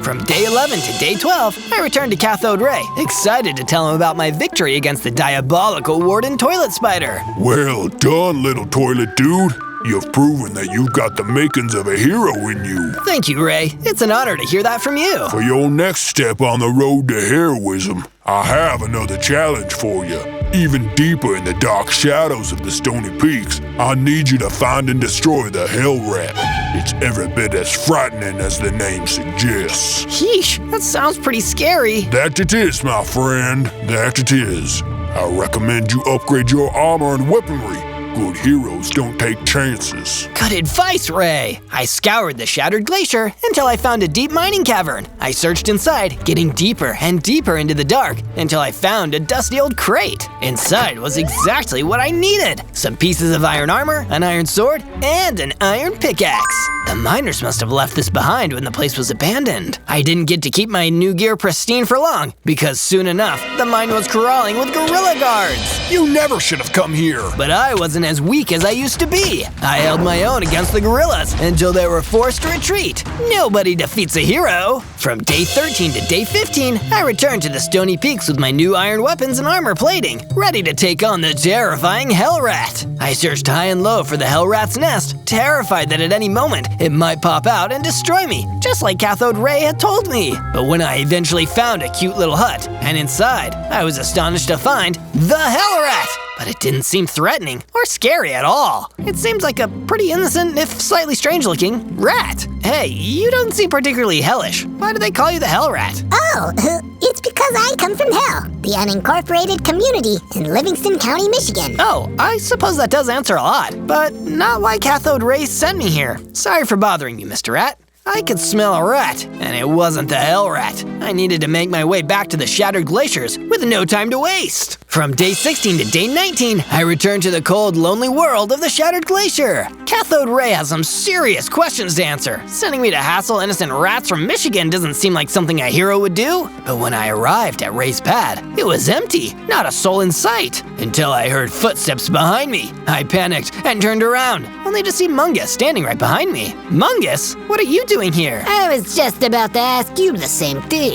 From day 11 to day 12, I returned to Cathode Ray, excited to tell him about my victory against the diabolical Warden toilet spider. Well done, little toilet dude. You've proven that you've got the makings of a hero in you. Thank you, Ray. It's an honor to hear that from you. For your next step on the road to heroism, I have another challenge for you. Even deeper in the dark shadows of the Stony Peaks, I need you to find and destroy the Hell Rat. It's every bit as frightening as the name suggests. Yeesh, that sounds pretty scary. That it is, my friend. That it is. I recommend you upgrade your armor and weaponry. Good heroes don't take chances. Good advice, Ray. I scoured the shattered glacier until I found a deep mining cavern. I searched inside, getting deeper and deeper into the dark until I found a dusty old crate. Inside was exactly what I needed. Some pieces of iron armor, an iron sword, and an iron pickaxe. The miners must have left this behind when the place was abandoned. I didn't get to keep my new gear pristine for long because soon enough, the mine was crawling with gorilla guards. You never should have come here. But I wasn't as weak as I used to be. I held my own against the gorillas until they were forced to retreat. Nobody defeats a hero. From day 13 to day 15, I returned to the stony peaks with my new iron weapons and armor plating, ready to take on the terrifying Hell Rat. I searched high and low for the Hell Rat's nest, terrified that at any moment it might pop out and destroy me, just like Cathode Ray had told me. But when I eventually found a cute little hut, and inside, I was astonished to find the Hell Rat. But it didn't seem threatening or scary at all. It seems like a pretty innocent, if slightly strange-looking, rat. Hey, you don't seem particularly hellish. Why do they call you the Hell Rat? Oh, it's because I come from Hell, the unincorporated community in Livingston County, Michigan. Oh, I suppose that does answer a lot, but not why Cathode Ray sent me here. Sorry for bothering you, Mr. Rat. I could smell a rat, and it wasn't the Hell Rat. I needed to make my way back to the shattered glaciers with no time to waste. From day 16 to day 19, I returned to the cold, lonely world of the shattered glacier. Cathode Ray has some serious questions to answer. Sending me to hassle innocent rats from Michigan doesn't seem like something a hero would do. But when I arrived at Ray's pad, it was empty, not a soul in sight. Until I heard footsteps behind me. I panicked and turned around, only to see Mungus standing right behind me. Mungus, what are you doing here? I was just about to ask you the same thing.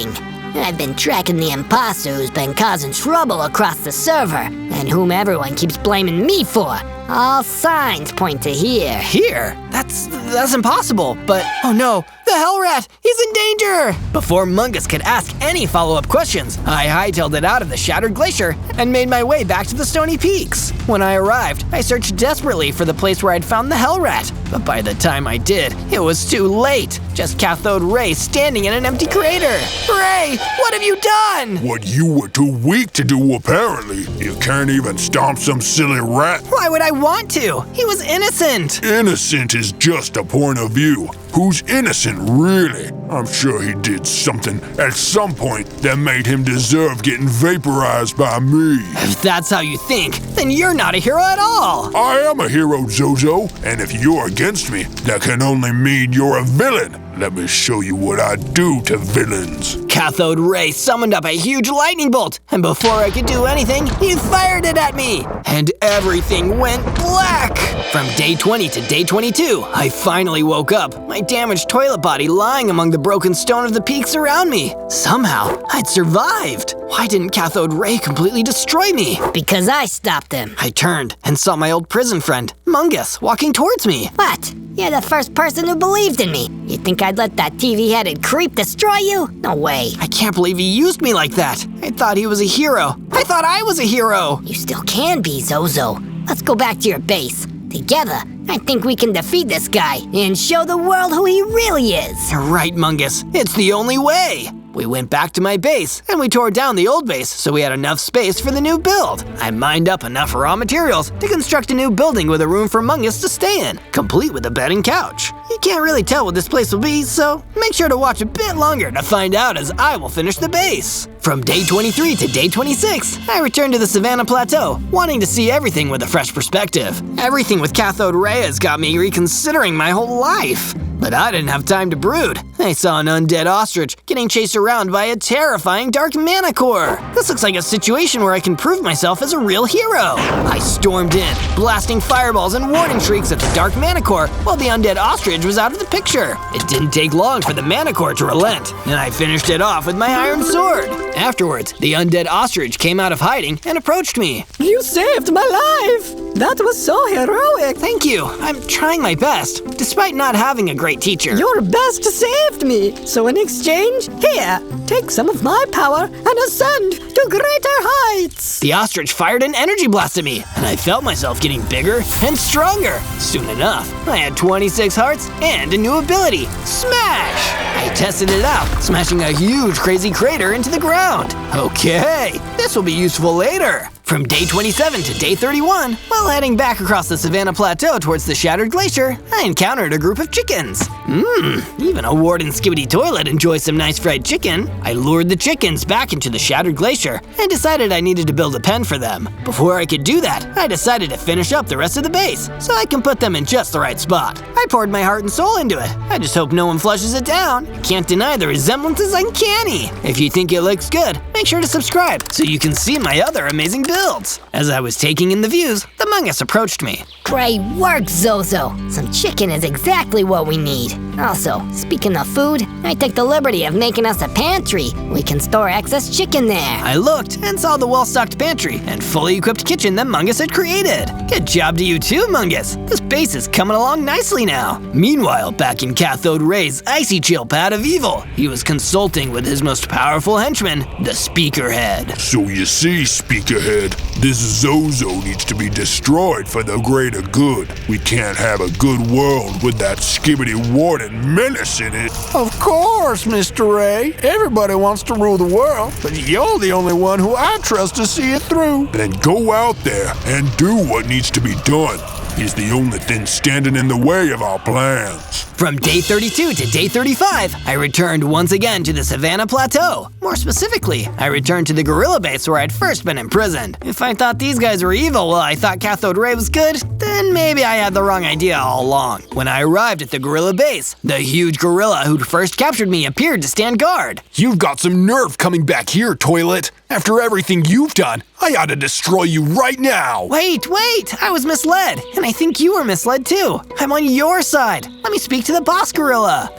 I've been tracking the imposter who's been causing trouble across the server, and whom everyone keeps blaming me for. All signs point to here. Here? That's impossible, but oh no, the Hell Rat, he's in danger! Before Mungus could ask any follow-up questions, I hightailed it out of the shattered glacier and made my way back to the stony peaks. When I arrived, I searched desperately for the place where I'd found the Hell Rat, but by the time I did, it was too late. Just Cathode Ray standing in an empty crater. Ray, what have you done? What you were too weak to do, apparently. You can't even stomp some silly rat. Why would I want to? He was innocent. Innocent is just a point of view. Who's innocent, really? I'm sure he did something at some point that made him deserve getting vaporized by me. If that's how you think, then you're not a hero at all. I am a hero, Zozo, and if you're against me, that can only mean you're a villain. Let me show you what I do to villains. Cathode Ray summoned up a huge lightning bolt, and before I could do anything, he fired it at me, and everything went black. From day 20 to day 22, I finally woke up, my damaged toilet body lying among the broken stone of the peaks around me. Somehow, I'd survived. Why didn't Cathode Ray completely destroy me? Because I stopped him. I turned and saw my old prison friend, Mungus, walking towards me. What? You're the first person who believed in me. You think I'd let that TV-headed creep destroy you? No way. I can't believe he used me like that. I thought he was a hero. I thought I was a hero. You still can be, Zozo. Let's go back to your base. Together, I think we can defeat this guy and show the world who he really is. You're right, Mungus. It's the only way. We went back to my base, and we tore down the old base so we had enough space for the new build. I mined up enough raw materials to construct a new building with a room for Mungus to stay in, complete with a bed and couch. You can't really tell what this place will be, so make sure to watch a bit longer to find out as I will finish the base. From day 23 to day 26, I returned to the Savannah Plateau, wanting to see everything with a fresh perspective. Everything with Cathode Ray has got me reconsidering my whole life. But I didn't have time to brood. I saw an undead ostrich getting chased around by a terrifying dark manicore. This looks like a situation where I can prove myself as a real hero. I stormed in, blasting fireballs and warning shrieks at the dark manicore while the undead ostrich was out of the picture. It didn't take long for the manicore to relent, and I finished it off with my iron sword. Afterwards, the undead ostrich came out of hiding and approached me. You saved my life! That was so heroic! Thank you. I'm trying my best, despite not having a great teacher. Your best saved me, so in exchange, here, take some of my power and ascend to greater heights! The ostrich fired an energy blast at me, and I felt myself getting bigger and stronger. Soon enough, I had 26 hearts and a new ability, Smash! I tested it out, smashing a huge crazy crater into the ground. Okay, this will be useful later. From day 27 to day 31, while heading back across the Savannah Plateau towards the Shattered Glacier, I encountered a group of chickens. Even a Warden Skibidi toilet enjoys some nice fried chicken. I lured the chickens back into the Shattered Glacier and decided I needed to build a pen for them. Before I could do that, I decided to finish up the rest of the base, so I can put them in just the right spot. I poured my heart and soul into it. I just hope no one flushes it down. Can't deny the resemblance is uncanny. If you think it looks good, make sure to subscribe so you can see my other amazing builds. As I was taking in the views, the Magnus approached me. Great work, Zozo. Some chicken is exactly what we need. Also, speaking of food, I took the liberty of making us a pantry. We can store excess chicken there. I looked and saw the well-stocked pantry and fully equipped kitchen that Mungus had created. Good job to you too, Mungus. This base is coming along nicely now. Meanwhile, back in Cathode Ray's icy chill pad of evil, he was consulting with his most powerful henchman, the Speakerhead. So you see, Speakerhead, this Zozo needs to be destroyed for the greater good. We can't have a good world with that Skibidi Warden menace in it. Of course, Mr. Ray. Everybody wants to rule the world, but you're the only one who I trust to see it through. Then go out there and do what needs to be done. He's the only thing standing in the way of our plans. From day 32 to day 35, I returned once again to the Savannah Plateau. More specifically, I returned to the gorilla base where I'd first been imprisoned. If I thought these guys were evil while I thought Cathode Ray was good, then maybe I had the wrong idea all along. When I arrived at the gorilla base, the huge gorilla who'd first captured me appeared to stand guard. You've got some nerve coming back here, Toilet. After everything you've done, I ought to destroy you right now. Wait, I was misled, and I think you were misled too. I'm on your side. Let me speak to the boss gorilla.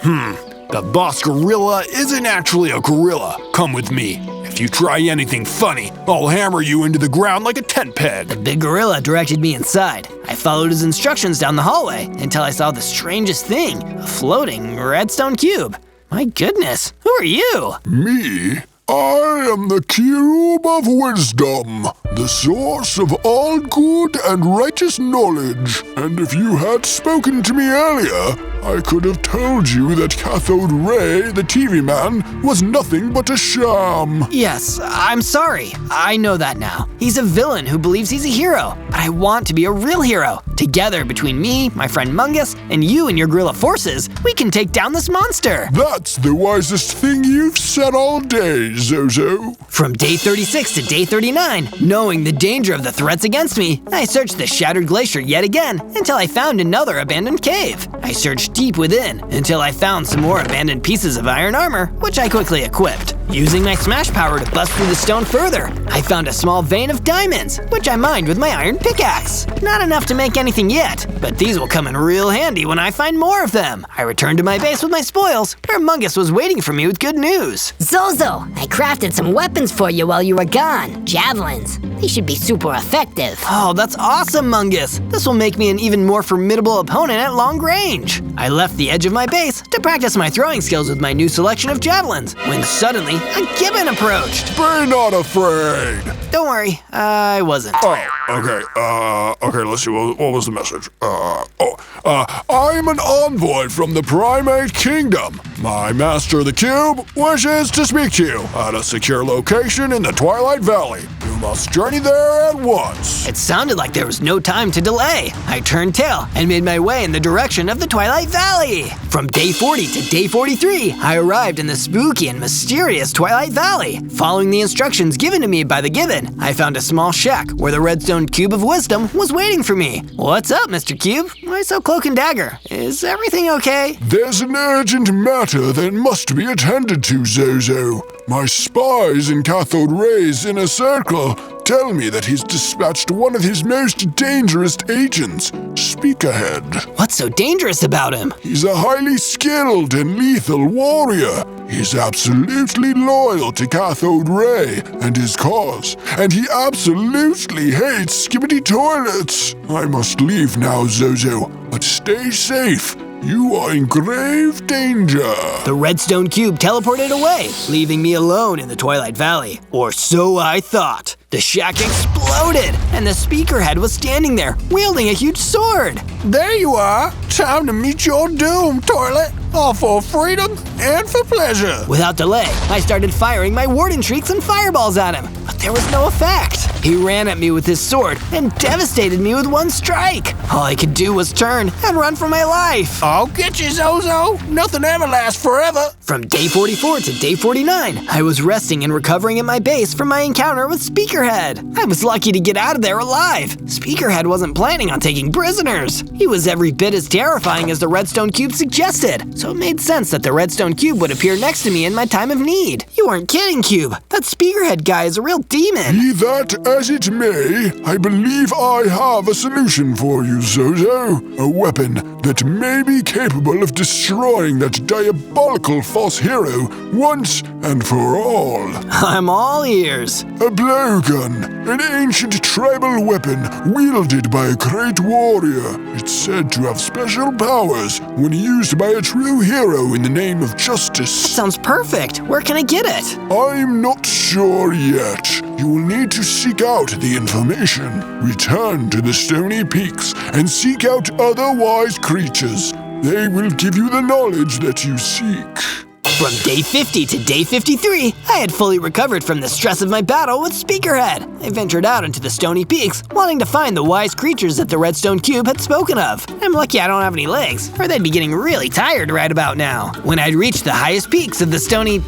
The boss gorilla isn't actually a gorilla. Come with me. If you try anything funny, I'll hammer you into the ground like a tent peg. The big gorilla directed me inside. I followed his instructions down the hallway until I saw the strangest thing, a floating redstone cube. My goodness, who are you? Me? I am the Cube of Wisdom, the source of all good and righteous knowledge. And if you had spoken to me earlier, I could have told you that Cathode Ray, the TV man, was nothing but a sham. Yes, I'm sorry. I know that now. He's a villain who believes he's a hero, but I want to be a real hero. Together, between me, my friend Mungus, and you and your gorilla forces, we can take down this monster. That's the wisest thing you've said all day, Zozo. From day 36 to day 39, knowing the danger of the threats against me, I searched the Shattered Glacier yet again until I found another abandoned cave. I searched deep within until I found some more abandoned pieces of iron armor, which I quickly equipped. Using my smash power to bust through the stone further, I found a small vein of diamonds, which I mined with my iron pickaxe. Not enough to make anything yet, but these will come in real handy when I find more of them. I returned to my base with my spoils, where Mungus was waiting for me with good news. Zozo, I crafted some weapons for you while you were gone. Javelins. They should be super effective. Oh, that's awesome, Mungus. This will make me an even more formidable opponent at long range. I left the edge of my base to practice my throwing skills with my new selection of javelins, when suddenly a gibbon approached. Be not afraid. Don't worry, I wasn't. Okay, let's see, what was the message? I'm an envoy from the Primate Kingdom. My master, the Cube, wishes to speak to you at a secure location in the Twilight Valley. You must journey there at once. It sounded like there was no time to delay. I turned tail and made my way in the direction of the Twilight Valley. From day 40 to day 43, I arrived in the spooky and mysterious Twilight Valley. Following the instructions given to me by the Gibbon, I found a small shack where the redstone Cube of Wisdom was waiting for me. What's up, Mr. Cube? Why so cloak and dagger? Is everything okay? There's an urgent matter that must be attended to, Zozo. My spies in Cathode Ray's inner circle tell me that he's dispatched one of his most dangerous agents, Speakerhead. What's so dangerous about him? He's a highly skilled and lethal warrior. He's absolutely loyal to Cathode Ray and his cause, and he absolutely hates Skibidi toilets. I must leave now, Zozo, but stay safe. You are in grave danger. The redstone cube teleported away, leaving me alone in the Twilight Valley. Or so I thought. The shack exploded, and the Speakerhead was standing there, wielding a huge sword. There you are. Time to meet your doom, Toilet. All for freedom and for pleasure. Without delay, I started firing my Warden shrieks and fireballs at him, but there was no effect. He ran at me with his sword and devastated me with one strike. All I could do was turn and run for my life. I'll get you, Zozo. Nothing ever lasts forever. From day 44 to day 49, I was resting and recovering at my base from my encounter with Speakerhead. I was lucky to get out of there alive. Speakerhead wasn't planning on taking prisoners. He was every bit as terrifying as the redstone cube suggested, so it made sense that the redstone cube would appear next to me in my time of need. You weren't kidding, Cube. That Speakerhead guy is a real demon. Be that as it may, I believe I have a solution for you, Zozo. A weapon that may be capable of destroying that diabolical false hero once and for all. I'm all ears. A blowgun, an ancient tribal weapon wielded by a great warrior. It's said to have special powers when used by a true hero in the name of justice. Sounds perfect. Where can I get it? I'm not sure yet. You will need to seek out the information. Return to the Stony Peaks and seek out other wise creatures. They will give you the knowledge that you seek. From day 50 to day 53, I had fully recovered from the stress of my battle with Speakerhead. I ventured out into the Stony Peaks, wanting to find the wise creatures that the Redstone Cube had spoken of. I'm lucky I don't have any legs, or they'd be getting really tired right about now. When I'd reached the highest peaks of the Stony,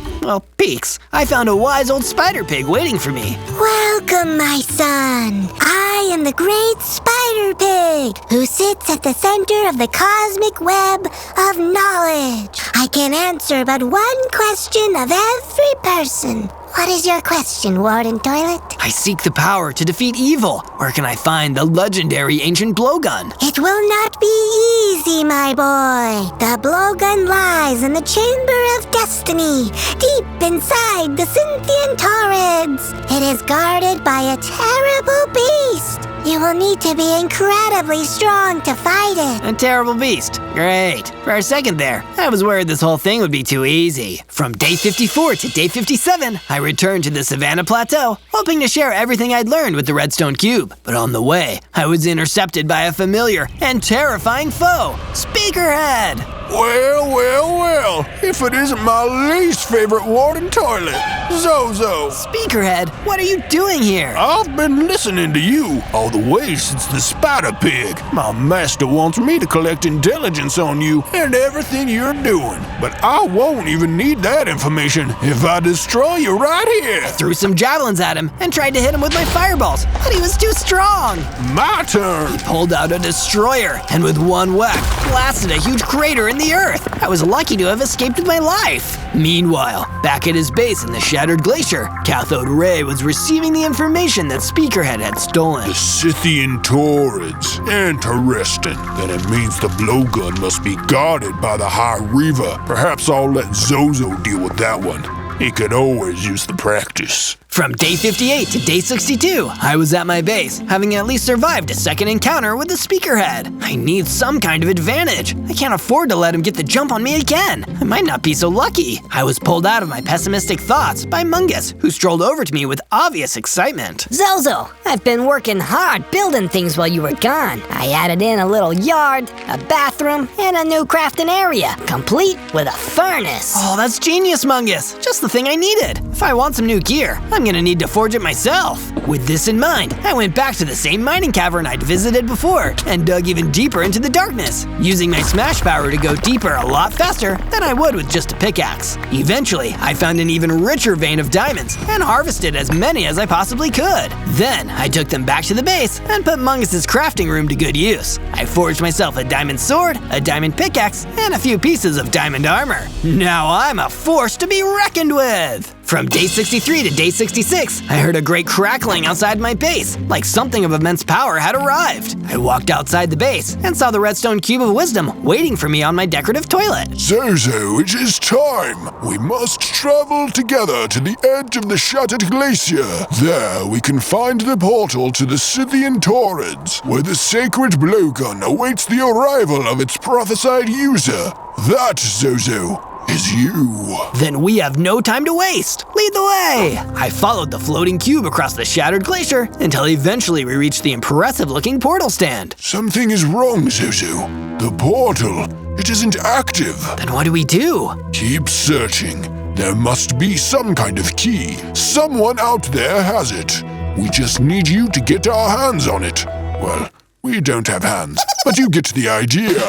peaks, I found a wise old spider pig waiting for me. Welcome, my son. I am the great spider pig who sits at the center of the cosmic web of knowledge. I can answer about one question of every person. What is your question, Warden Toilet? I seek the power to defeat evil. Where can I find the legendary ancient blowgun? It will not be easy, my boy. The blowgun lies in the Chamber of Destiny, deep inside the Cynthian Torrids. It is guarded by a terrible beast. You will need to be incredibly strong to fight it. A terrible beast. Great. For a second there, I was worried this whole thing would be too easy. From day 54 to day 57, I returned to the Savannah Plateau, hoping to share everything I'd learned with the Redstone Cube. But on the way, I was intercepted by a familiar and terrifying foe, Speakerhead. Well, if it isn't my least favorite Warden Toilet, Zozo. Speakerhead, what are you doing here? I've been listening to you all the way since the spider pig. My master wants me to collect intelligence on you and everything you're doing. But I won't even need that information if I destroy you right here. I threw some javelins at him and tried to hit him with my fireballs, but he was too strong. My turn. He pulled out a destroyer and with one whack, blasted a huge crater in the earth. I was lucky to have escaped with my life. Meanwhile, back at his base in the Shattered Glacier, Cathode Ray was receiving the information that Speakerhead had stolen. The Scythian Torrids. Interesting. Then it means the blowgun must be guarded by the High Reaver. Perhaps I'll let Zozo deal with that one. He could always use the practice. From day 58 to day 62, I was at my base, having at least survived a second encounter with the Speakerhead. I need some kind of advantage. I can't afford to let him get the jump on me again. I might not be so lucky. I was pulled out of my pessimistic thoughts by Magnus, who strolled over to me with obvious excitement. Zozo, I've been working hard building things while you were gone. I added in a little yard, a bathroom, and a new crafting area, complete with a furnace. Oh, that's genius, Magnus. Just the thing I needed. If I want some new gear, I'm gonna need to forge it myself. With this in mind, I went back to the same mining cavern I'd visited before and dug even deeper into the darkness, using my smash power to go deeper a lot faster than I would with just a pickaxe. Eventually, I found an even richer vein of diamonds and harvested as many as I possibly could. Then, I took them back to the base and put Mungus's crafting room to good use. I forged myself a diamond sword, a diamond pickaxe, and a few pieces of diamond armor. Now I'm a force to be reckoned with! From day 63 to day 66, I heard a great crackling outside my base, like something of immense power had arrived. I walked outside the base and saw the Redstone Cube of Wisdom waiting for me on my decorative toilet. Zozo, it is time. We must travel together to the edge of the Shattered Glacier. There we can find the portal to the Scythian Torrids, where the sacred blowgun awaits the arrival of its prophesied user. That, Zozo, is you. Then we have no time to waste. Lead the way. I followed the floating cube across the Shattered Glacier until eventually we reached the impressive-looking portal stand. Something is wrong, Zozo. The portal, it isn't active. Then what do we do? Keep searching. There must be some kind of key. Someone out there has it. We just need you to get our hands on it. Well, we don't have hands, but you get the idea.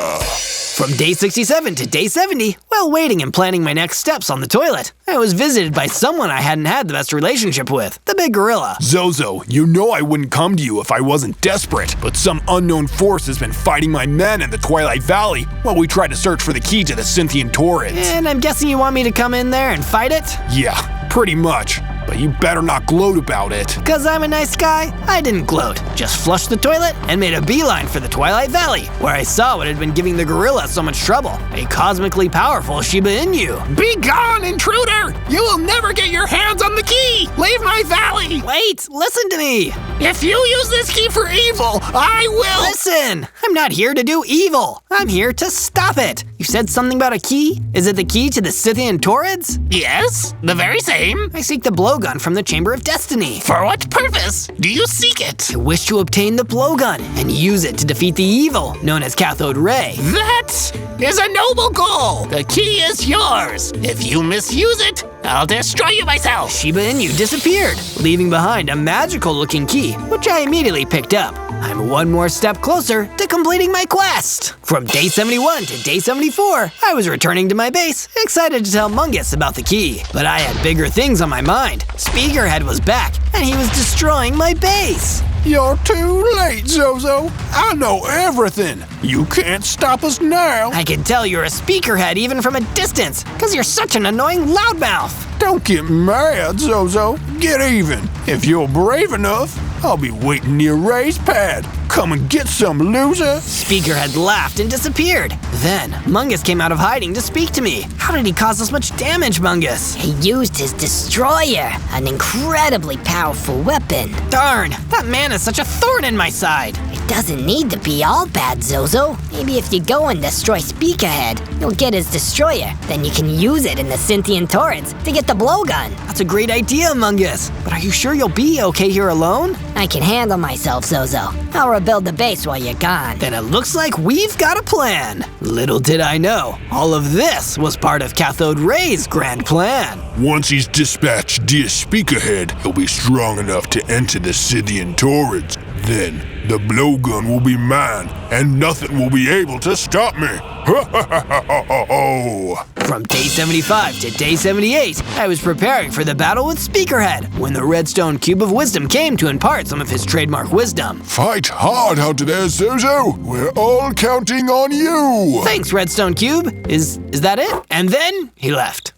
From day 67 to day 70, while waiting and planning my next steps on the toilet, I was visited by someone I hadn't had the best relationship with, the big gorilla. Zozo, you know I wouldn't come to you if I wasn't desperate, but some unknown force has been fighting my men in the Twilight Valley while we try to search for the key to the Scythian Torrens. And I'm guessing you want me to come in there and fight it? Yeah, pretty much. But you better not gloat about it. Cause I'm a nice guy, I didn't gloat. Just flushed the toilet and made a beeline for the Twilight Valley, where I saw what had been giving the gorilla so much trouble, a cosmically powerful Shiba Inu. Be gone, intruder! You will never get your hands on the key! Leave my valley! Wait, listen to me! If you use this key for evil, I will— Listen! I'm not here to do evil. I'm here to stop it. You said something about a key? Is it the key to the Scythian Torrens? Yes, the very same. I seek the blowgun from the Chamber of Destiny. For what purpose do you seek it? I wish to obtain the blowgun and use it to defeat the evil known as Cathode Ray. That is a noble goal. The key is yours. If you misuse it, I'll destroy you myself. Shiba Inu disappeared, leaving behind a magical-looking key, which I immediately picked up. I'm one more step closer to completing my quest. From day 71 to day 74, I was returning to my base, excited to tell Mungus about the key. But I had bigger things on my mind. Speakerhead was back, and he was destroying my base. You're too late, Zozo. I know everything. You can't stop us now. I can tell you're a speakerhead even from a distance, because you're such an annoying loudmouth. Don't get mad, Zozo. Get even. If you're brave enough, I'll be waiting near Ray's pad. Come and get some, loser. Speakerhead laughed and disappeared. Then, Mungus came out of hiding to speak to me. How did he cause us much damage, Mungus? He used his destroyer, an incredibly powerful weapon. Darn, that man is such a thorn in my side. It doesn't need to be all bad, Zozo. Maybe if you go and destroy Speakerhead, you'll get his destroyer. Then you can use it in the Scythian Torrens to get the blowgun. That's a great idea, Mungus. But are you sure you'll be okay here alone? I can handle myself, Zozo. I'll rebuild the base while you're gone. Then it looks like we've got a plan. Little did I know, all of this was part of Cathode Ray's grand plan. Once he's dispatched dear Speakerhead, he'll be strong enough to enter the Scythian Torrens. Then, the blowgun will be mine, and nothing will be able to stop me. From day 75 to day 78, I was preparing for the battle with Speakerhead when the Redstone Cube of Wisdom came to impart some of his trademark wisdom. Fight hard out there, Zozo. We're all counting on you. Thanks, Redstone Cube. Is that it? And then he left.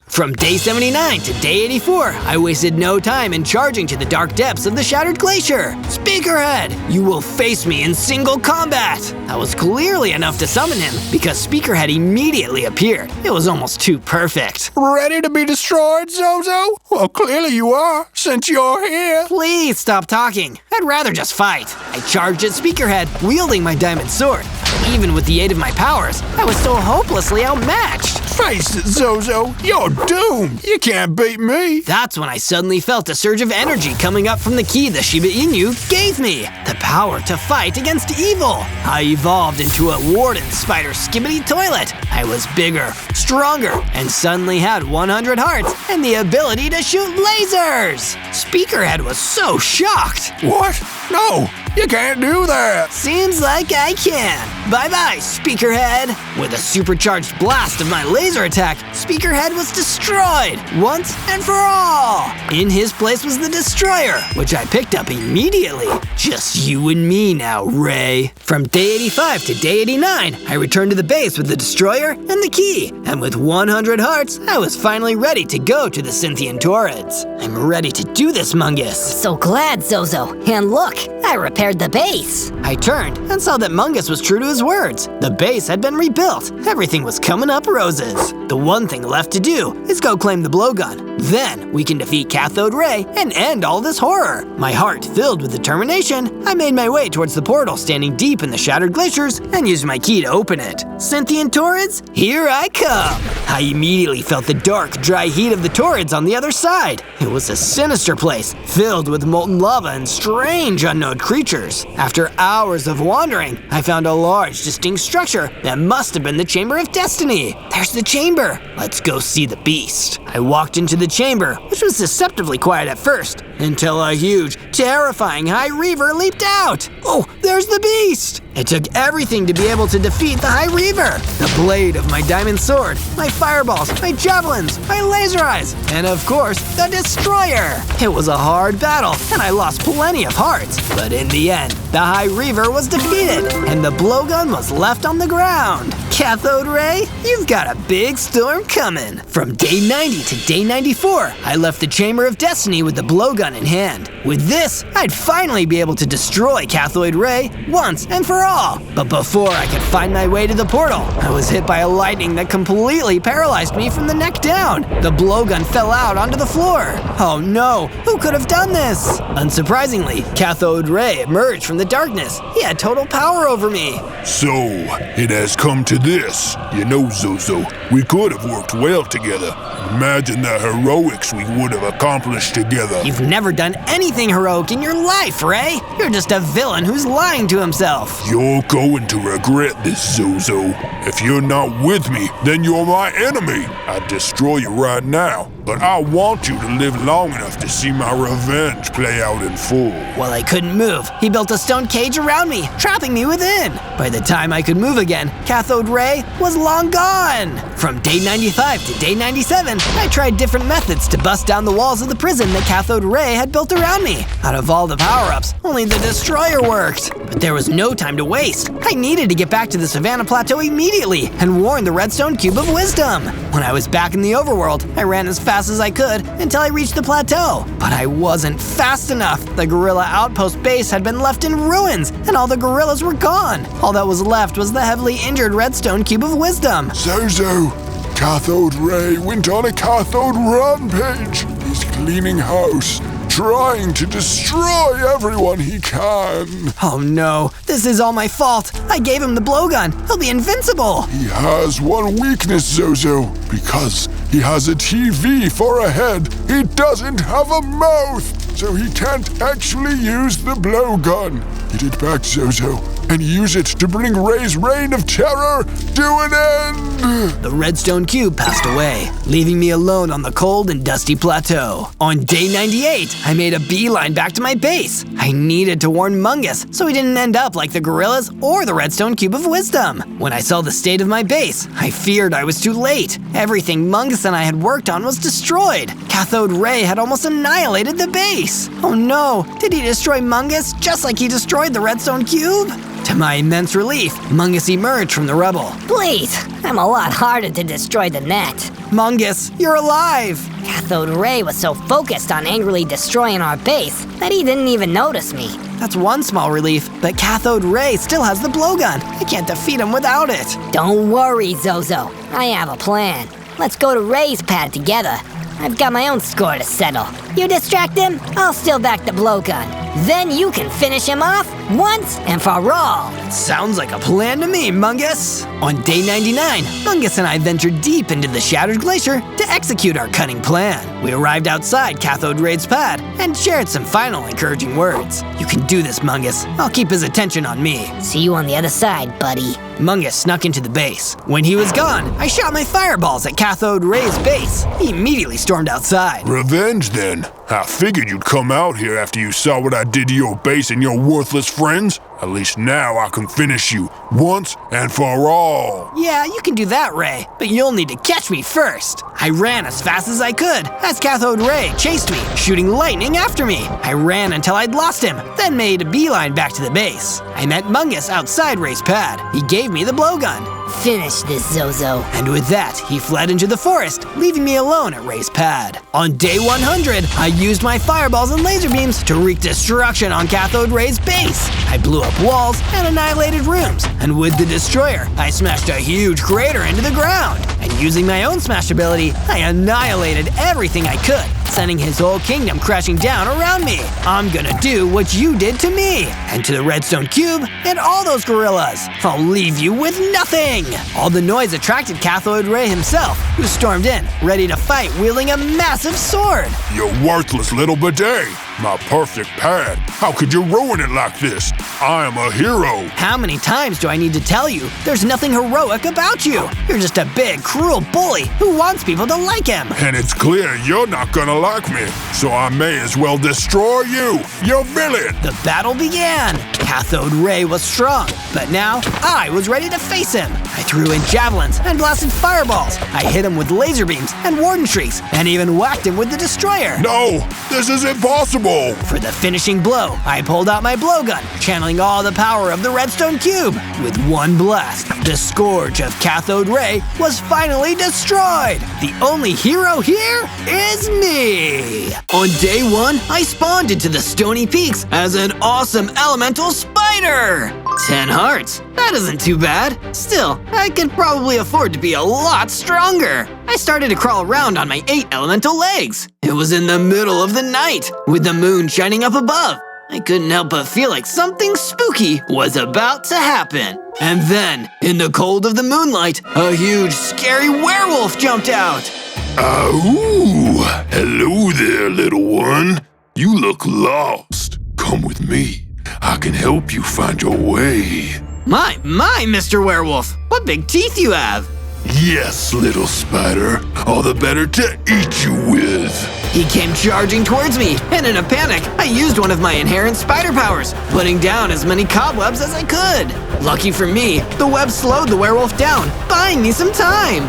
From day 79 to day 84, I wasted no time in charging to the dark depths of the Shattered Glacier. Speakerhead, you will face me in single combat. That was clearly enough to summon him, because Speakerhead immediately appeared. It was almost too perfect. Ready to be destroyed, Zozo? Well, clearly you are, since you're here. Please stop talking. I'd rather just fight. I charged at Speakerhead, wielding my diamond sword. Even with the aid of my powers, I was so hopelessly outmatched. Face it, Zozo, you're doomed. You can't beat me. That's when I suddenly felt a surge of energy coming up from the key the Shiba Inu gave me. The power to fight against evil. I evolved into a Warden Spider Skibidi toilet. I was bigger, stronger, and suddenly had 100 hearts and the ability to shoot lasers. Speakerhead was so shocked. What? No, you can't do that. Seems like I can. Bye-bye, Speakerhead. With a supercharged blast of my laser attack, Speakerhead was destroyed once and for all. In his place was the destroyer, which I picked up immediately. Just you and me now, Ray. From day 85 to day 89, I returned to the base with the destroyer and the key. And with 100 hearts, I was finally ready to go to the Scythian Torrens. I'm ready to do this, Mungus. So glad, Zozo. And look, I repaired the base. I turned and saw that Mungus was true to his words. The base had been rebuilt. Everything was coming up roses. The one thing left to do is go claim the blowgun. Then we can defeat Cathode Ray and end all this horror. My heart filled with determination, I made my way towards the portal standing deep in the Shattered Glaciers and used my key to open it. Scythian Torrens, here I come. I immediately felt the dark, dry heat of the Torrens on the other side. It was a sinister place, filled with molten lava and strange unknown creatures. After hours of wandering, I found a large, distinct structure that must have been the Chamber of Destiny. There's the chamber. Let's go see the beast. I walked into the chamber, which was deceptively quiet at first, until a huge, terrifying High Reaver leaped out. Oh, there's the beast! It took everything to be able to defeat the High Reaver. The blade of my diamond sword, my fireballs, my javelins, my laser eyes, and of course, the destroyer. It was a hard battle, and I lost plenty of hearts. But in the end, the High Reaver was defeated, and the blowgun was left on the ground. Cathode Ray, you've got a big storm coming. From day 90 to day 94, I left the Chamber of Destiny with the blowgun in hand. With this, I'd finally be able to destroy Cathode Ray once and for all. But before I could find my way to the portal, I was hit by a lightning that completely paralyzed me from the neck down. The blowgun fell out onto the floor. Oh no, who could have done this? Unsurprisingly, Cathode Ray emerged from the darkness. He had total power over me. So, it has come to this. You know, Zozo, we could have worked well together. Imagine the heroics we would have accomplished together. You've never done anything heroic in your life, Ray. You're just a villain who's lying to himself. You're going to regret this, Zozo. If you're not with me, then you're my enemy. I'd destroy you right now, but I want you to live long enough to see my revenge play out in full. While I couldn't move, he built a stone cage around me, trapping me within. By the time I could move again, Cathode Ray was long gone. From day 95 to day 97, I tried different methods to bust down the walls of the prison that Cathode Ray had built around me. Out of all the power-ups, only the destroyer worked. But there was no time to waste. I needed to get back to the Savannah Plateau immediately and warn the Redstone Cube of Wisdom. When I was back in the overworld, I ran as fast as I could until I reached the plateau. But I wasn't fast enough. The gorilla outpost base had been left in ruins, and all the gorillas were gone. All that was left was the heavily injured Redstone Cube of Wisdom. Zozo, Cathode Ray went on a cathode rampage. He's cleaning house, trying to destroy everyone he can. Oh no, this is all my fault. I gave him the blowgun. He'll be invincible. He has one weakness, Zozo. Because he has a TV for a head, he doesn't have a mouth, so he can't actually use the blowgun. Get it back, Zozo, and use it to bring Ray's reign of terror to an end! The Redstone Cube passed away, leaving me alone on the cold and dusty plateau. On day 98, I made a beeline back to my base. I needed to warn Mungus so he didn't end up like the gorillas or the Redstone Cube of Wisdom. When I saw the state of my base, I feared I was too late. Everything Mungus and I had worked on was destroyed. Cathode Ray had almost annihilated the base. Oh no, did he destroy Mungus just like he destroyed the Redstone Cube? To my immense relief, Mungus emerged from the rubble. Please, I'm a lot harder to destroy than that. Mungus, you're alive! Cathode Ray was so focused on angrily destroying our base that he didn't even notice me. That's one small relief, but Cathode Ray still has the blowgun. I can't defeat him without it. Don't worry, Zozo. I have a plan. Let's go to Ray's pad together. I've got my own score to settle. You distract him, I'll steal back the blowgun. Then you can finish him off once and for all. Sounds like a plan to me, Mungus. On day 99, Mungus and I ventured deep into the Shattered Glacier to execute our cunning plan. We arrived outside Cathode Ray's pad and shared some final encouraging words. You can do this, Mungus. I'll keep his attention on me. See you on the other side, buddy. Mungus snuck into the base. When he was gone, I shot my fireballs at Cathode Ray's base. He immediately stormed outside. Revenge, then? I figured you'd come out here after you saw what I did to your base and your worthless friends. At least now I can finish you once and for all. Yeah, you can do that, Ray, but you'll need to catch me first. I ran as fast as I could as Cathode Ray chased me, shooting lightning after me. I ran until I'd lost him, then made a beeline back to the base. I met Mungus outside Ray's pad. He gave me the blowgun. Finish this, Zozo. And with that, he fled into the forest, leaving me alone at Ray's pad. On day 100, I used my fireballs and laser beams to wreak destruction on Cathode Ray's base. I blew up walls and annihilated rooms, and with the destroyer, I smashed a huge crater into the ground. And using my own smash ability, I annihilated everything I could, sending his whole kingdom crashing down around me. I'm gonna do what you did to me, and to the Redstone Cube, and all those gorillas. I'll leave you with nothing. All the noise attracted Cathode Ray himself, who stormed in, ready to fight, wielding a massive sword. You worthless little bidet! My perfect pad. How could you ruin it like this? I am a hero. How many times do I need to tell you? There's nothing heroic about you. You're just a big, cruel bully who wants people to like him. And it's clear you're not gonna like me, so I may as well destroy you, you villain. The battle began. Cathode ray was strong, but now I was ready to face him. I threw in javelins and blasted fireballs. I hit him with laser beams and warden shrieks, and even whacked him with the destroyer. No, this is impossible. For the finishing blow, I pulled out my blowgun, channeling all the power of the redstone cube. With one blast, the scourge of cathode ray was finally destroyed. The only hero here is me. On day 1, I spawned into the Stony Peaks as an awesome elemental spider. 10 hearts. That isn't too bad. Still, I could probably afford to be a lot stronger. I started to crawl around on my 8 elemental legs. It was in the middle of the night, with the moon shining up above. I couldn't help but feel like something spooky was about to happen. And then, in the cold of the moonlight, a huge, scary werewolf jumped out. Ooh, hello there, little one. You look lost. Come with me. I can help you find your way. My, Mr. Werewolf, what big teeth you have. Yes, little spider. All the better to eat you with. He came charging towards me, and in a panic, I used one of my inherent spider powers, putting down as many cobwebs as I could. Lucky for me, the web slowed the werewolf down, buying me some time.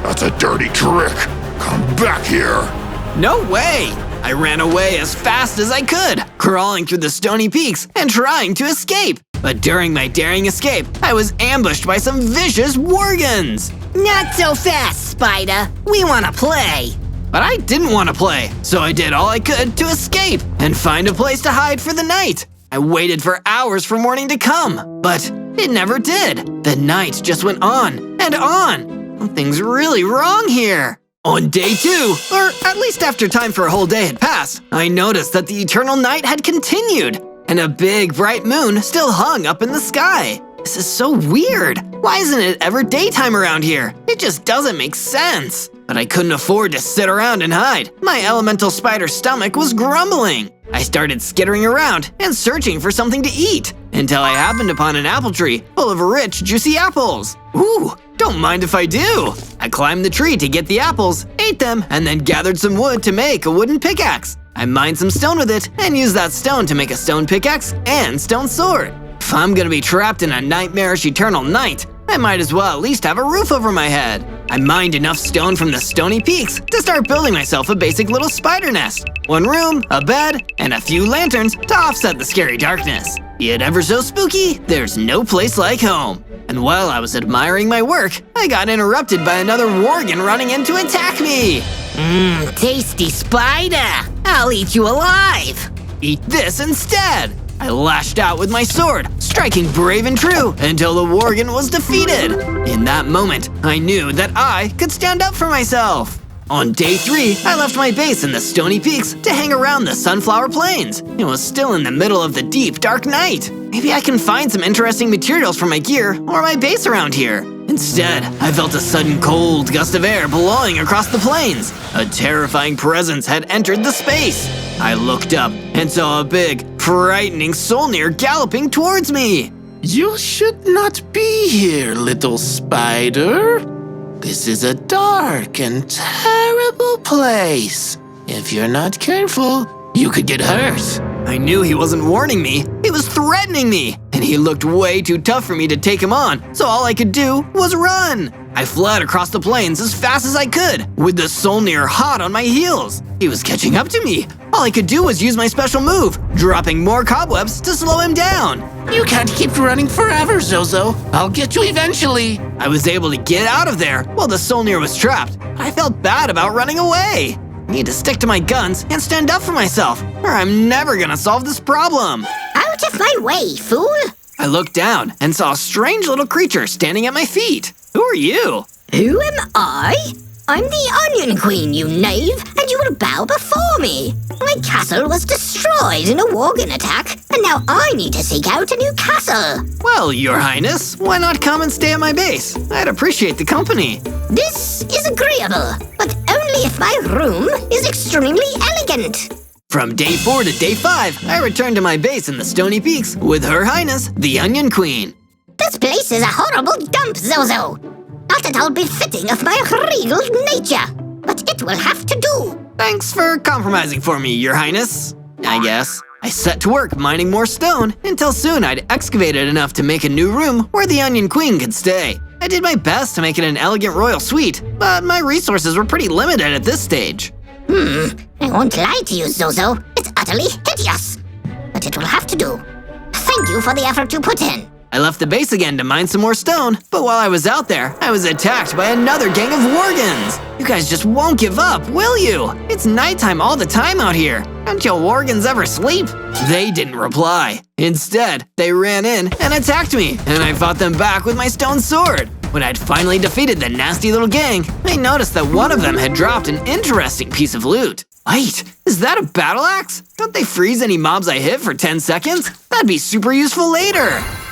That's a dirty trick. Come back here. No way! I ran away as fast as I could, crawling through the Stony Peaks and trying to escape. But during my daring escape, I was ambushed by some vicious worgans. Not so fast, Spider. We want to play. But I didn't want to play, so I did all I could to escape and find a place to hide for the night. I waited for hours for morning to come, but it never did. The night just went on and on. Something's really wrong here. On day 2, or at least after time for a whole day had passed, I noticed that the eternal night had continued, and a big bright moon still hung up in the sky. This is so weird. Why isn't it ever daytime around here? It just doesn't make sense. But I couldn't afford to sit around and hide. My elemental spider stomach was grumbling. I started skittering around and searching for something to eat, until I happened upon an apple tree full of rich, juicy apples. Ooh, don't mind if I do. I climbed the tree to get the apples, ate them, and then gathered some wood to make a wooden pickaxe. I mined some stone with it and used that stone to make a stone pickaxe and stone sword. If I'm gonna be trapped in a nightmarish eternal night, I might as well at least have a roof over my head. I mined enough stone from the Stony Peaks to start building myself a basic little spider nest. 1 room, a bed, and a few lanterns to offset the scary darkness. Be it ever so spooky, there's no place like home. And while I was admiring my work, I got interrupted by another worgen running in to attack me. Tasty spider. I'll eat you alive. Eat this instead. I lashed out with my sword, striking brave and true until the worgen was defeated. In that moment, I knew that I could stand up for myself. On day 3, I left my base in the Stony Peaks to hang around the Sunflower Plains. It was still in the middle of the deep, dark night. Maybe I can find some interesting materials for my gear or my base around here. Instead, I felt a sudden cold gust of air blowing across the plains. A terrifying presence had entered the space. I looked up and saw a big, frightening Solnir galloping towards me. You should not be here, little spider. This is a dark and terrible place. If you're not careful, you could get hurt. I knew he wasn't warning me. He was threatening me, and he looked way too tough for me to take him on, so all I could do was run. I fled across the plains as fast as I could, with the Solnir hot on my heels. He was catching up to me. All I could do was use my special move, dropping more cobwebs to slow him down. You can't keep running forever, Zozo. I'll get you eventually. I was able to get out of there while the Solnir was trapped. I felt bad about running away. I need to stick to my guns and stand up for myself, or I'm never gonna solve this problem. Out of my way, fool! I looked down and saw a strange little creature standing at my feet. Who are you? Who am I? I'm the Onion Queen, you knave, and you will bow before me. My castle was destroyed in a worgen attack, and now I need to seek out a new castle. Well, Your Highness, why not come and stay at my base? I'd appreciate the company. This is agreeable, but only if my room is extremely elegant. From day 4 to day 5, I returned to my base in the Stony Peaks with Her Highness, the Onion Queen. This place is a horrible dump, Zozo. Not at all befitting of my regal nature, but it will have to do. Thanks for compromising for me, Your Highness. I guess. I set to work mining more stone until soon I'd excavated enough to make a new room where the Onion Queen could stay. I did my best to make it an elegant royal suite, but my resources were pretty limited at this stage. I won't lie to you, Zozo. It's utterly hideous. But it will have to do. Thank you for the effort you put in. I left the base again to mine some more stone, but while I was out there, I was attacked by another gang of Worgans. You guys just won't give up, will you? It's nighttime all the time out here. Don't you Worgans ever sleep? They didn't reply. Instead, they ran in and attacked me, and I fought them back with my stone sword. When I'd finally defeated the nasty little gang, I noticed that one of them had dropped an interesting piece of loot. Wait, is that a battle axe? Don't they freeze any mobs I hit for 10 seconds? That'd be super useful later.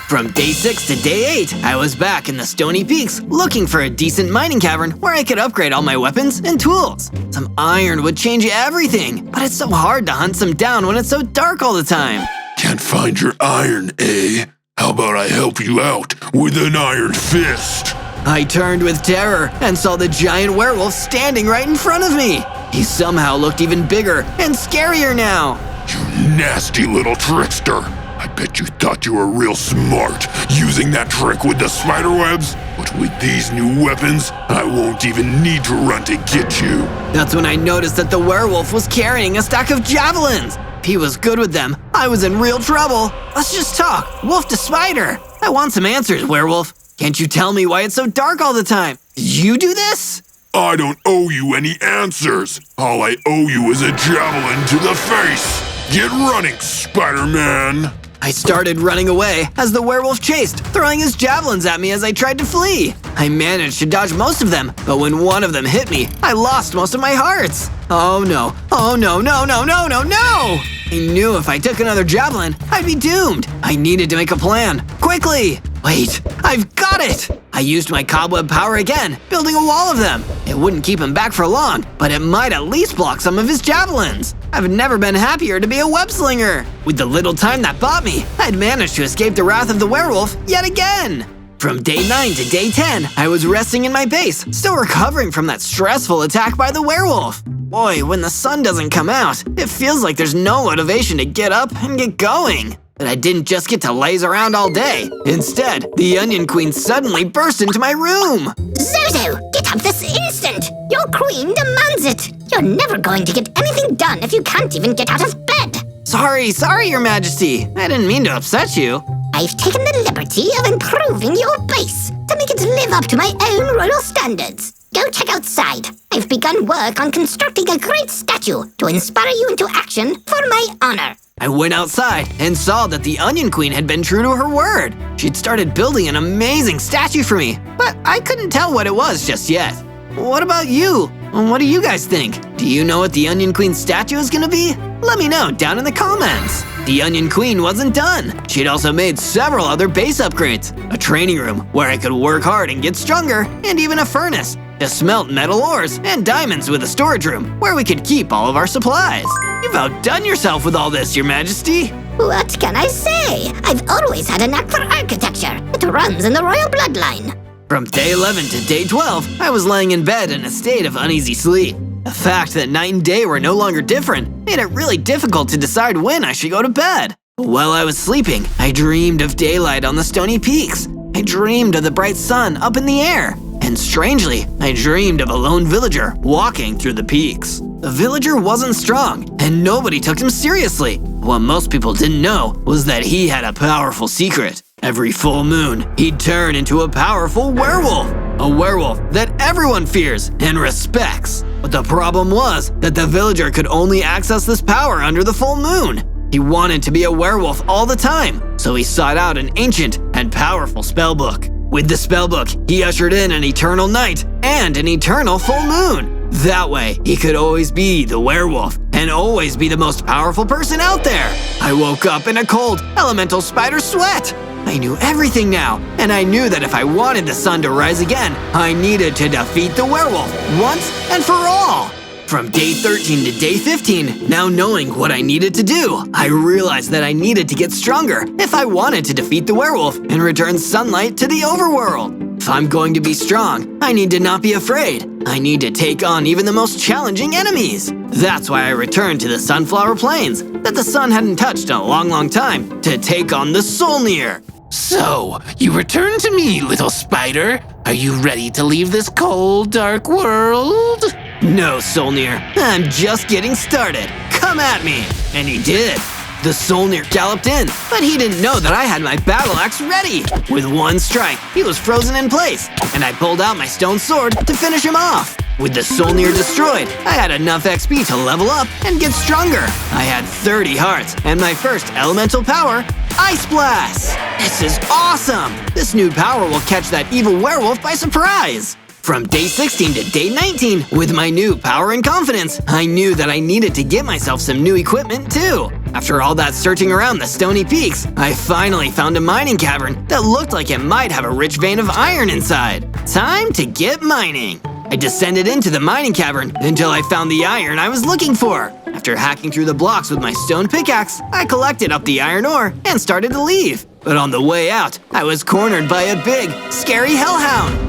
From day 6 to day 8, I was back in the Stony Peaks looking for a decent mining cavern where I could upgrade all my weapons and tools. Some iron would change everything, but it's so hard to hunt some down when it's so dark all the time. Can't find your iron, eh? How about I help you out with an iron fist? I turned with terror and saw the giant werewolf standing right in front of me. He somehow looked even bigger and scarier now. You nasty little trickster. I bet you thought you were real smart using that trick with the spiderwebs. But with these new weapons, I won't even need to run to get you. That's when I noticed that the werewolf was carrying a stack of javelins. If he was good with them, I was in real trouble. Let's just talk, wolf to spider. I want some answers, werewolf. Can't you tell me why it's so dark all the time? Did you do this? I don't owe you any answers. All I owe you is a javelin to the face. Get running, Spider-Man. I started running away as the werewolf chased, throwing his javelins at me as I tried to flee. I managed to dodge most of them, but when one of them hit me, I lost most of my hearts. Oh no, oh no, no, no, no, no, no! I knew if I took another javelin, I'd be doomed. I needed to make a plan, quickly. Wait, I've got it! I used my cobweb power again, building a wall of them. It wouldn't keep him back for long, but it might at least block some of his javelins. I've never been happier to be a web slinger. With the little time that bought me, I'd managed to escape the wrath of the werewolf yet again. From day 9 to day 10, I was resting in my base, still recovering from that stressful attack by the werewolf. Boy, when the sun doesn't come out, it feels like there's no motivation to get up and get going. But I didn't just get to laze around all day. Instead, the Onion Queen suddenly burst into my room. Zozo, get up this instant! Your queen demands it! You're never going to get anything done if you can't even get out of bed! Sorry, Your Majesty. I didn't mean to upset you. I've taken the liberty of improving your base to make it live up to my own royal standards. Go check outside. I've begun work on constructing a great statue to inspire you into action for my honor. I went outside and saw that the Onion Queen had been true to her word. She'd started building an amazing statue for me, but I couldn't tell what it was just yet. What about you? What do you guys think? Do you know what the Onion Queen's statue is gonna be? Let me know down in the comments. The Onion Queen wasn't done. She'd also made several other base upgrades. A training room where I could work hard and get stronger, and even a furnace to smelt metal ores and diamonds with a storage room where we could keep all of our supplies. You've outdone yourself with all this, Your Majesty. What can I say? I've always had a knack for architecture. It runs in the royal bloodline. From day 11 to day 12, I was laying in bed in a state of uneasy sleep. The fact that night and day were no longer different made it really difficult to decide when I should go to bed. While I was sleeping, I dreamed of daylight on the Stony Peaks. I dreamed of the bright sun up in the air. And strangely, I dreamed of a lone villager walking through the peaks. The villager wasn't strong, and nobody took him seriously. What most people didn't know was that he had a powerful secret. Every full moon, he'd turn into a powerful werewolf. A werewolf that everyone fears and respects. But the problem was that the villager could only access this power under the full moon. He wanted to be a werewolf all the time, so he sought out an ancient and powerful spellbook. With the spellbook, he ushered in an eternal night and an eternal full moon. That way, he could always be the werewolf and always be the most powerful person out there. I woke up in a cold, elemental spider sweat. I knew everything now, and I knew that if I wanted the sun to rise again, I needed to defeat the werewolf once and for all. From day 13 to day 15, now knowing what I needed to do, I realized that I needed to get stronger if I wanted to defeat the werewolf and return sunlight to the overworld. If I'm going to be strong, I need to not be afraid. I need to take on even the most challenging enemies. That's why I returned to the Sunflower Plains that the sun hadn't touched in a long time to take on the Solnir. So, you return to me, little spider. Are you ready to leave this cold, dark world? No, Solnir, I'm just getting started. Come at me! And he did. The Solnir galloped in, but he didn't know that I had my battle axe ready. With one strike, he was frozen in place, and I pulled out my stone sword to finish him off. With the Solnir destroyed, I had enough XP to level up and get stronger. I had 30 hearts, and my first elemental power, Ice Blast! This is awesome! This new power will catch that evil werewolf by surprise. From day 16 to day 19, with my new power and confidence, I knew that I needed to get myself some new equipment too. After all that searching around the stony peaks, I finally found a mining cavern that looked like it might have a rich vein of iron inside. Time to get mining. I descended into the mining cavern until I found the iron I was looking for. After hacking through the blocks with my stone pickaxe, I collected up the iron ore and started to leave. But on the way out, I was cornered by a big, scary hellhound.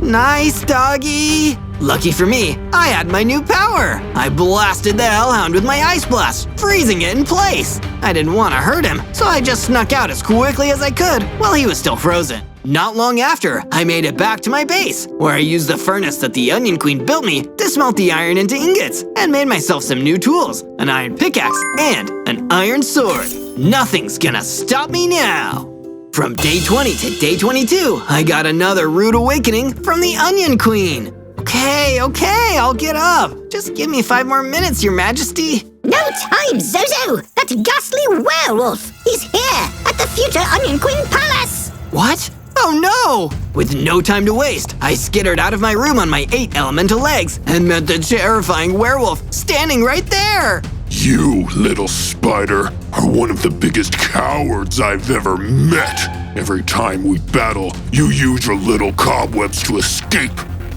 Nice doggy. Lucky for me, I had my new power. I blasted the hellhound with my ice blast, freezing it in place. I didn't want to hurt him, so I just snuck out as quickly as I could while he was still frozen. Not long after, I made it back to my base, where I used the furnace that the Onion Queen built me to smelt the iron into ingots, and made myself some new tools, an iron pickaxe and an iron sword. Nothing's gonna stop me now. From day 20 to day 22, I got another rude awakening from the Onion Queen. Okay, I'll get up. Just give me 5 more minutes, Your Majesty. No time, Zozo! That ghastly werewolf! He's here, at the future Onion Queen Palace! What? Oh no! With no time to waste, I skittered out of my room on my 8 elemental legs and met the terrifying werewolf standing right there! You, little spider, are one of the biggest cowards I've ever met. Every time we battle, you use your little cobwebs to escape.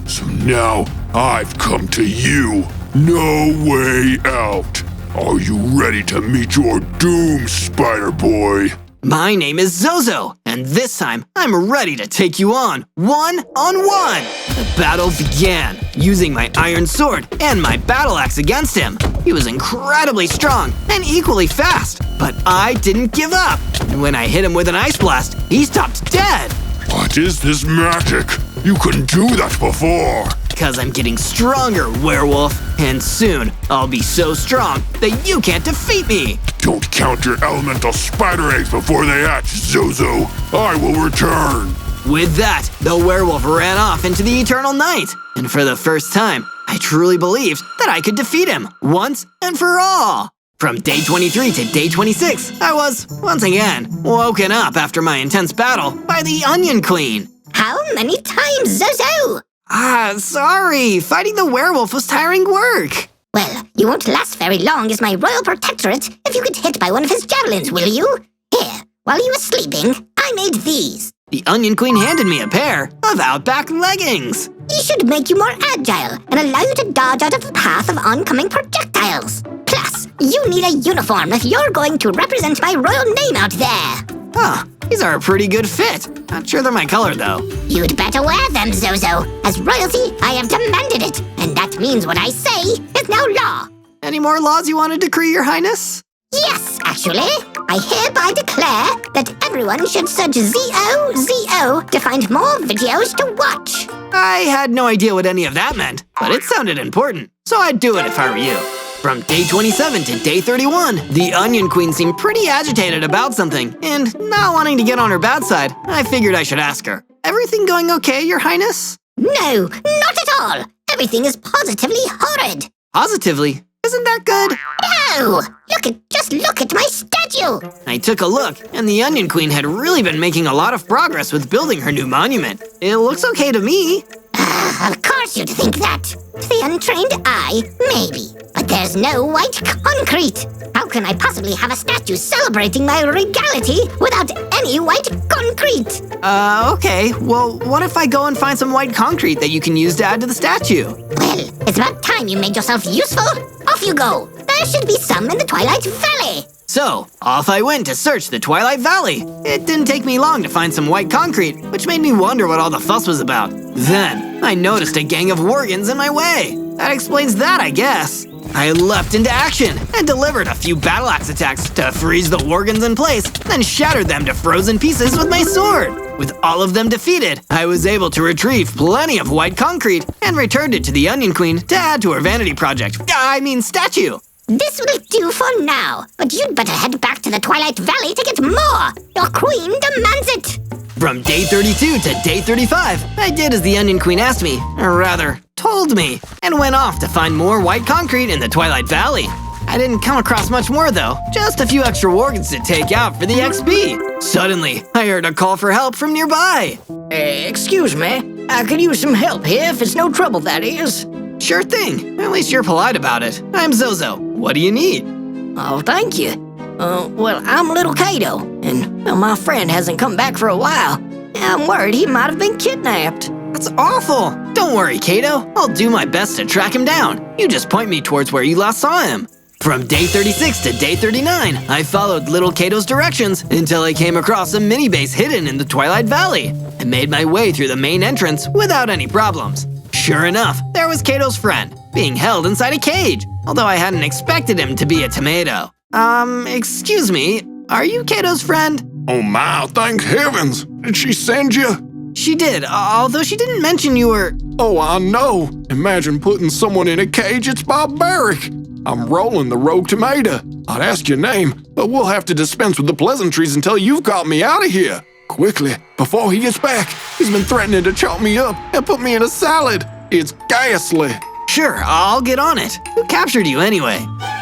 So now, I've come to you. No way out. Are you ready to meet your doom, Spider Boy? My name is Zozo, and this time, I'm ready to take you on, one-on-one! The battle began, using my iron sword and my battle axe against him. He was incredibly strong and equally fast, but I didn't give up. And when I hit him with an ice blast, he stopped dead. What is this magic? You couldn't do that before. Because I'm getting stronger, werewolf. And soon, I'll be so strong that you can't defeat me. Don't count your elemental spider eggs before they hatch, Zozo. I will return. With that, the werewolf ran off into the eternal night. And for the first time, I truly believed that I could defeat him once and for all. From day 23 to day 26, I was, once again, woken up after my intense battle by the Onion Queen. How many times, Zozo? Sorry. Fighting the werewolf was tiring work. Well, you won't last very long as my royal protectorate if you get hit by one of his javelins, will you? Here, while you were sleeping, I made these. The Onion Queen handed me a pair of Outback leggings. These should make you more agile and allow you to dodge out of the path of oncoming projectiles. Plus, you need a uniform if you're going to represent my royal name out there. Huh, these are a pretty good fit. Not sure they're my color, though. You'd better wear them, Zozo. As royalty, I have demanded it, and that means what I say is now law. Any more laws you want to decree, Your Highness? Yes, actually. I hereby declare that everyone should search ZOZO to find more videos to watch. I had no idea what any of that meant, but it sounded important, so I'd do it if I were you. From day 27 to day 31, the Onion Queen seemed pretty agitated about something, and not wanting to get on her bad side, I figured I should ask her. Everything going okay, Your Highness? No, not at all. Everything is positively horrid. Positively? Isn't that good? No! Just look at my statue! I took a look, and the Onion Queen had really been making a lot of progress with building her new monument. It looks okay to me. Of course you'd think that. To the untrained eye, maybe. But there's no white concrete. How can I possibly have a statue celebrating my regality without any white concrete? Okay. Well, what if I go and find some white concrete that you can use to add to the statue? Well, Well, it's about time you made yourself useful. Off you go. There should be some in the Twilight Valley. So, off I went to search the Twilight Valley. It didn't take me long to find some white concrete, which made me wonder what all the fuss was about. Then, I noticed a gang of Worgans in my way. That explains that, I guess. I leapt into action and delivered a few battle axe attacks to freeze the Worgans in place, then shattered them to frozen pieces with my sword. With all of them defeated, I was able to retrieve plenty of white concrete and returned it to the Onion Queen to add to her vanity project. Statue. This will do for now, but you'd better head back to the Twilight Valley to get more. Your queen demands it. From day 32 to day 35, I did as the Onion Queen asked me, or rather, told me, and went off to find more white concrete in the Twilight Valley. I didn't come across much more though, just a few extra Worgans to take out for the XP. Suddenly, I heard a call for help from nearby. Excuse me, I could use some help here if it's no trouble, that is. Sure thing, at least you're polite about it. I'm Zozo, what do you need? Oh, thank you. Well, I'm Little Kato, and my friend hasn't come back for a while. I'm worried he might have been kidnapped. That's awful. Don't worry, Kato. I'll do my best to track him down. You just point me towards where you last saw him. From day 36 to day 39, I followed Little Kato's directions until I came across a mini base hidden in the Twilight Valley and made my way through the main entrance without any problems. Sure enough, there was Kato's friend, being held inside a cage, although I hadn't expected him to be a tomato. Excuse me, are you Kato's friend? Oh my, thank heavens! Did she send you? She did, although she didn't mention you were… Oh, I know. Imagine putting someone in a cage, it's barbaric. I'm Roland the Rogue Tomato. I'd ask your name, but we'll have to dispense with the pleasantries until you've got me out of here. Quickly, before he gets back. He's been threatening to chop me up and put me in a salad. It's ghastly. Sure, I'll get on it. Who captured you anyway?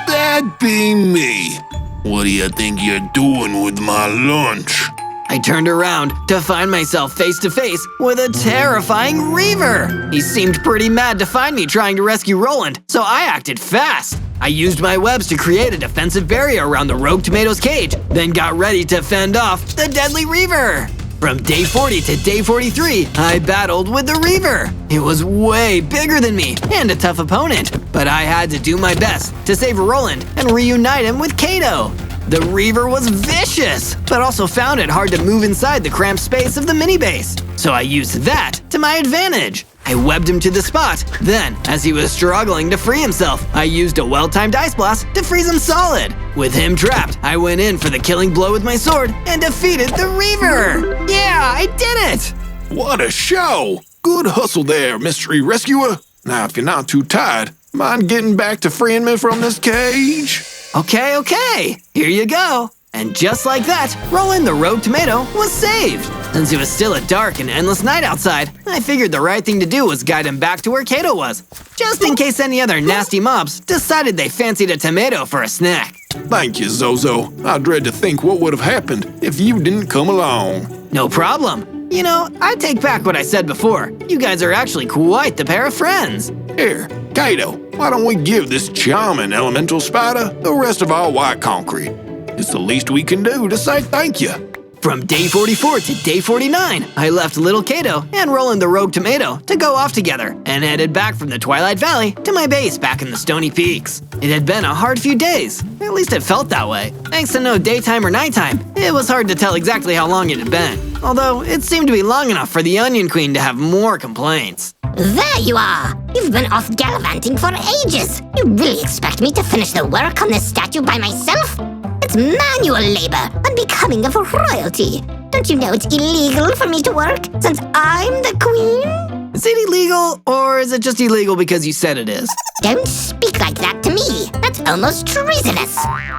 That'd be me. What do you think you're doing with my lunch? I turned around to find myself face to face with a terrifying Reaver. He seemed pretty mad to find me trying to rescue Roland, so I acted fast. I used my webs to create a defensive barrier around the Rogue Tomato's cage, then got ready to fend off the deadly Reaver. From day 40 to day 43, I battled with the Reaver. It was way bigger than me and a tough opponent, but I had to do my best to save Roland and reunite him with Kato. The Reaver was vicious, but also found it hard to move inside the cramped space of the mini base. So I used that to my advantage. I webbed him to the spot. Then, as he was struggling to free himself, I used a well-timed ice blast to freeze him solid. With him trapped, I went in for the killing blow with my sword and defeated the Reaver. Yeah, I did it! What a show! Good hustle there, mystery rescuer. Now, if you're not too tired, mind getting back to freeing me from this cage? Okay, here you go. And just like that, Roland the Rogue Tomato was saved. Since it was still a dark and endless night outside, I figured the right thing to do was guide him back to where Kato was, just in case any other nasty mobs decided they fancied a tomato for a snack. Thank you, Zozo. I dread to think what would have happened if you didn't come along. No problem. You know, I take back what I said before. You guys are actually quite the pair of friends. Here, Kato, why don't we give this charming elemental spider the rest of our white concrete? It's the least we can do to say thank you. From day 44 to day 49, I left Little Kato and Roland the Rogue Tomato to go off together and headed back from the Twilight Valley to my base back in the Stony Peaks. It had been a hard few days, at least it felt that way. Thanks to no daytime or nighttime, it was hard to tell exactly how long it had been, although it seemed to be long enough for the Onion Queen to have more complaints. There you are! You've been off gallivanting for ages! You really expect me to finish the work on this statue by myself? It's manual labor, unbecoming of royalty. Don't you know it's illegal for me to work, since I'm the queen? Is it illegal, or is it just illegal because you said it is? Don't speak like that to me. That's almost treasonous.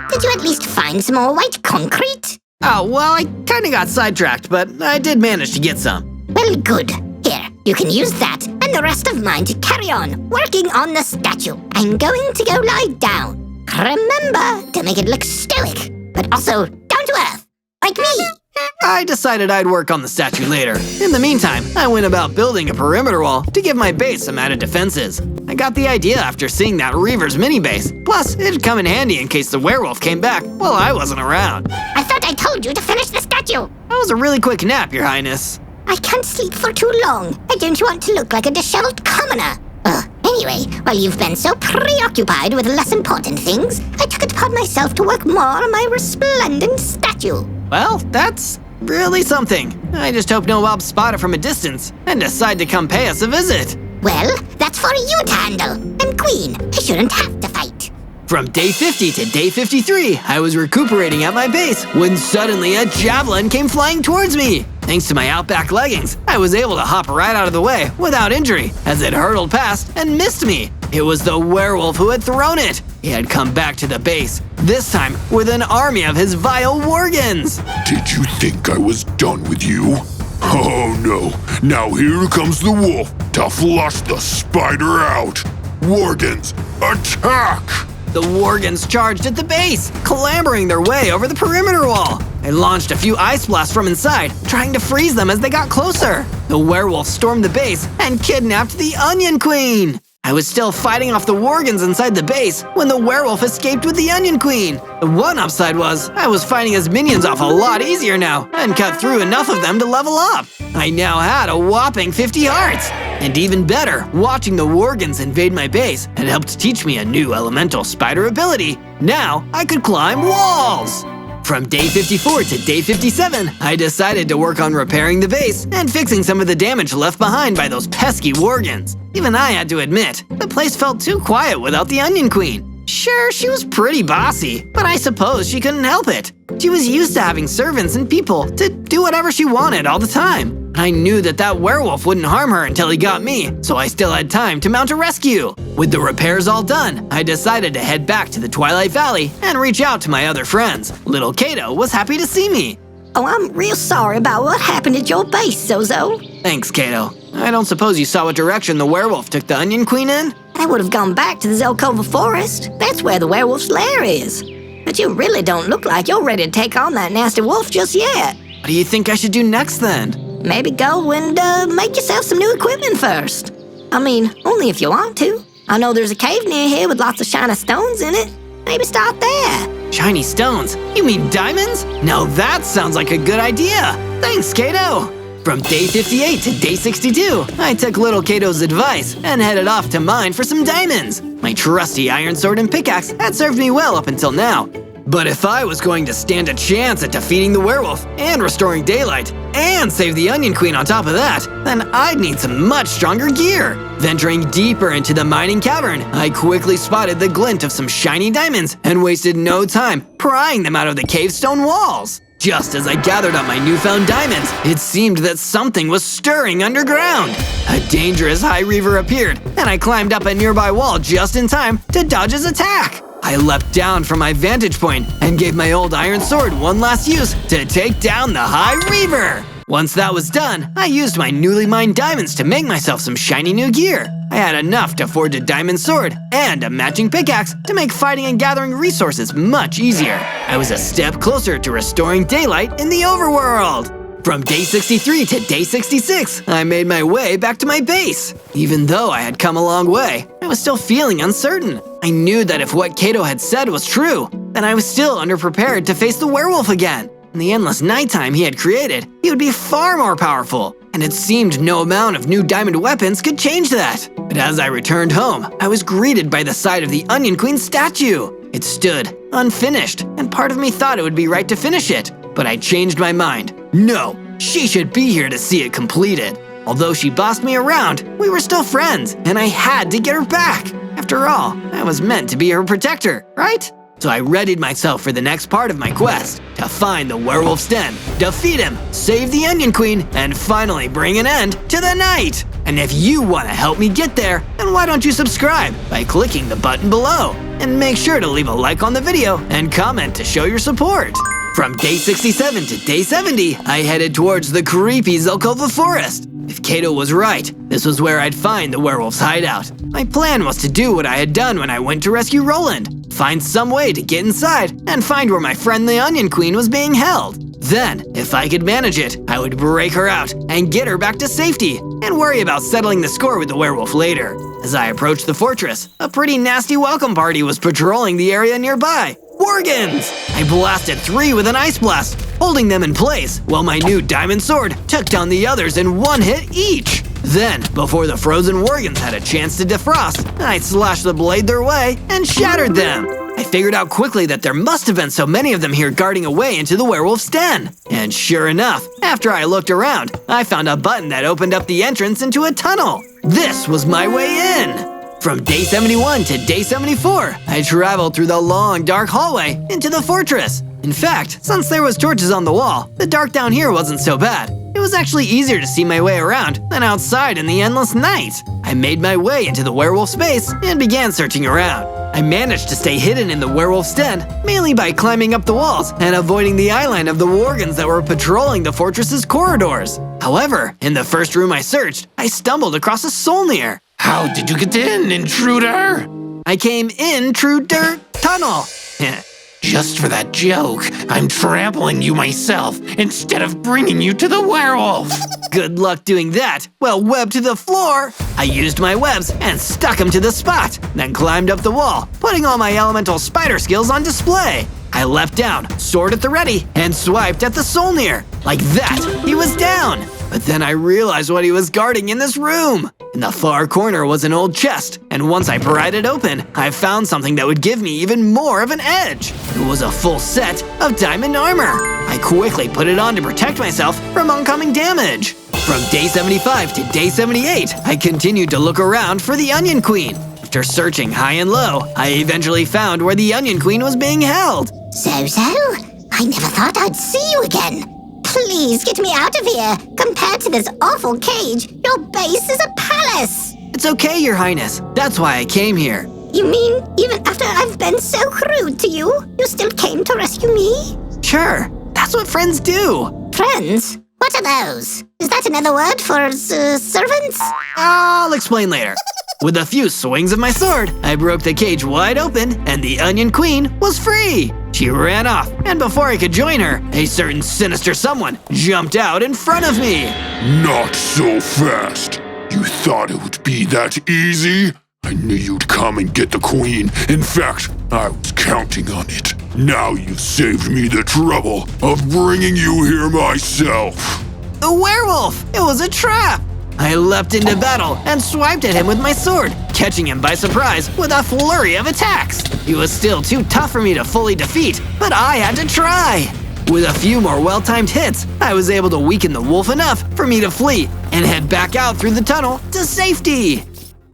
Did you at least find some more white concrete? Oh, well, I kinda got sidetracked, but I did manage to get some. Well, good. Here, you can use that and the rest of mine to carry on working on the statue. I'm going to go lie down. Remember to make it look stoic, but also down to earth, like me. I decided I'd work on the statue later. In the meantime, I went about building a perimeter wall to give my base some added defenses. I got the idea after seeing that Reaver's mini base. Plus, it'd come in handy in case the werewolf came back while I wasn't around. I thought I told you to finish the statue. That was a really quick nap, Your Highness. I can't sleep for too long. I don't want to look like a disheveled commoner. Anyway, while you've been so preoccupied with less important things, I took it upon myself to work more on my resplendent statue. Well, that's really something. I just hope no mobs spot it from a distance and decide to come pay us a visit. Well, that's for you to handle. I'm queen. I shouldn't have to fight. From day 50 to day 53, I was recuperating at my base when suddenly a javelin came flying towards me. Thanks to my outback leggings, I was able to hop right out of the way without injury as it hurtled past and missed me. It was the werewolf who had thrown it. He had come back to the base, this time with an army of his vile worgans. Did you think I was done with you? Oh no, now here comes the wolf to flush the spider out. Worgans, attack! The worgans charged at the base, clambering their way over the perimeter wall. I launched a few ice blasts from inside, trying to freeze them as they got closer. The werewolf stormed the base and kidnapped the Onion Queen. I was still fighting off the worgans inside the base when the werewolf escaped with the Onion Queen. The one upside was, I was fighting his minions off a lot easier now and cut through enough of them to level up. I now had a whopping 50 hearts. And even better, watching the worgans invade my base had helped teach me a new elemental spider ability. Now I could climb walls. From day 54 to day 57, I decided to work on repairing the base and fixing some of the damage left behind by those pesky worgans. Even I had to admit, the place felt too quiet without the Onion Queen. Sure, she was pretty bossy, but I suppose she couldn't help it. She was used to having servants and people to do whatever she wanted all the time. I knew that werewolf wouldn't harm her until he got me, so I still had time to mount a rescue. With the repairs all done, I decided to head back to the Twilight Valley and reach out to my other friends. Little Kato was happy to see me. Oh, I'm real sorry about what happened at your base, Zozo. Thanks, Kato. I don't suppose you saw what direction the werewolf took the Onion Queen in? I would have gone back to the Zelkova Forest. That's where the werewolf's lair is. But you really don't look like you're ready to take on that nasty wolf just yet. What do you think I should do next then? Maybe go and make yourself some new equipment first. I mean, only if you want to. I know there's a cave near here with lots of shiny stones in it. Maybe start there. Shiny stones? You mean diamonds? Now that sounds like a good idea. Thanks, Kato. From day 58 to day 62, I took little Kato's advice and headed off to mine for some diamonds. My trusty iron sword and pickaxe had served me well up until now. But if I was going to stand a chance at defeating the werewolf and restoring daylight and save the Onion Queen on top of that, then I'd need some much stronger gear. Venturing deeper into the mining cavern, I quickly spotted the glint of some shiny diamonds and wasted no time prying them out of the cave stone walls. Just as I gathered up my newfound diamonds, it seemed that something was stirring underground. A dangerous high reaver appeared, and I climbed up a nearby wall just in time to dodge his attack. I leapt down from my vantage point and gave my old iron sword one last use to take down the High Reaver. Once that was done, I used my newly mined diamonds to make myself some shiny new gear. I had enough to forge a diamond sword and a matching pickaxe to make fighting and gathering resources much easier. I was a step closer to restoring daylight in the overworld. From day 63 to day 66, I made my way back to my base. Even though I had come a long way, I was still feeling uncertain. I knew that if what Kato had said was true, then I was still underprepared to face the werewolf again. In the endless nighttime he had created, he would be far more powerful, and it seemed no amount of new diamond weapons could change that. But as I returned home, I was greeted by the sight of the Onion Queen statue. It stood, unfinished, and part of me thought it would be right to finish it. But I changed my mind. No, she should be here to see it completed. Although she bossed me around, we were still friends, and I had to get her back. After all, I was meant to be her protector, right? So I readied myself for the next part of my quest, to find the werewolf's den, defeat him, save the Onion Queen, and finally bring an end to the night. And if you want to help me get there, then why don't you subscribe by clicking the button below? And make sure to leave a like on the video and comment to show your support. From day 67 to day 70, I headed towards the creepy Zelkova Forest. If Kato was right, this was where I'd find the werewolf's hideout. My plan was to do what I had done when I went to rescue Roland, find some way to get inside and find where my friend the Onion Queen was being held. Then, if I could manage it, I would break her out and get her back to safety and worry about settling the score with the werewolf later. As I approached the fortress, a pretty nasty welcome party was patrolling the area nearby. Worgans! I blasted 3 with an ice blast, holding them in place, while my new diamond sword took down the others in one hit each. Then, before the frozen Worgens had a chance to defrost, I slashed the blade their way and shattered them. I figured out quickly that there must have been so many of them here guarding a way into the werewolf's den. And sure enough, after I looked around, I found a button that opened up the entrance into a tunnel. This was my way in. From day 71 to day 74, I traveled through the long, dark hallway into the fortress. In fact, since there was torches on the wall, the dark down here wasn't so bad. It was actually easier to see my way around than outside in the endless night. I made my way into the werewolf space and began searching around. I managed to stay hidden in the werewolf's den, mainly by climbing up the walls and avoiding the eyeline of the Worgens that were patrolling the fortress's corridors. However, in the first room I searched, I stumbled across a Solnir. How did you get in, intruder? I came in through dirt tunnel. Just for that joke, I'm trampling you myself instead of bringing you to the werewolf. Good luck doing that. Well, web to the floor. I used my webs and stuck them to the spot, then climbed up the wall, putting all my elemental spider skills on display. I leapt down, sword at the ready, and swiped at the Solnir. Like that, he was down. But then I realized what he was guarding in this room. In the far corner was an old chest, and once I pried it open, I found something that would give me even more of an edge. It was a full set of diamond armor. I quickly put it on to protect myself from oncoming damage. From day 75 to day 78, I continued to look around for the Onion Queen. After searching high and low, I eventually found where the Onion Queen was being held. Zozo, I never thought I'd see you again. Please get me out of here. Compared to this awful cage, your base is a palace. It's okay, Your Highness. That's why I came here. You mean even after I've been so crude to you, you still came to rescue me? Sure, that's what friends do. Friends? What are those? Is that another word for servants? I'll explain later. With a few swings of my sword, I broke the cage wide open, and the Onion Queen was free. She ran off, and before I could join her, a certain sinister someone jumped out in front of me. Not so fast. You thought it would be that easy? I knew you'd come and get the queen. In fact, I was counting on it. Now you've saved me the trouble of bringing you here myself. The werewolf! It was a trap! I leapt into battle and swiped at him with my sword, catching him by surprise with a flurry of attacks. He was still too tough for me to fully defeat, but I had to try. With a few more well-timed hits, I was able to weaken the wolf enough for me to flee and head back out through the tunnel to safety.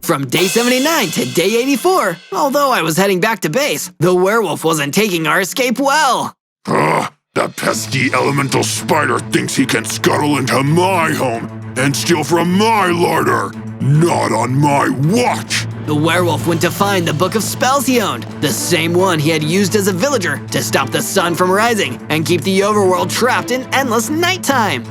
From day 79 to day 84, although I was heading back to base, the werewolf wasn't taking our escape well. That pesky elemental spider thinks he can scuttle into my home and steal from my larder. Not on my watch. The werewolf went to find the book of spells he owned, the same one he had used as a villager to stop the sun from rising and keep the overworld trapped in endless nighttime.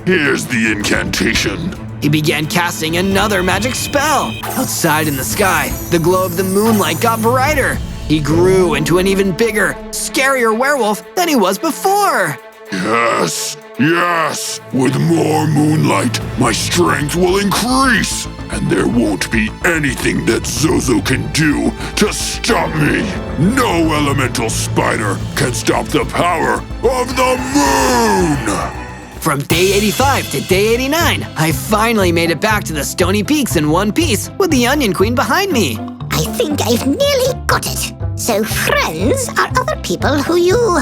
Here's the incantation. He began casting another magic spell. Outside in the sky, the glow of the moonlight got brighter. He grew into an even bigger, scarier werewolf than he was before. Yes, with more moonlight, my strength will increase, and there won't be anything that Zozo can do to stop me. No elemental spider can stop the power of the moon! From day 85 to day 89, I finally made it back to the Stony Peaks in one piece with the Onion Queen behind me. I think I've nearly got it. So friends are other people who you...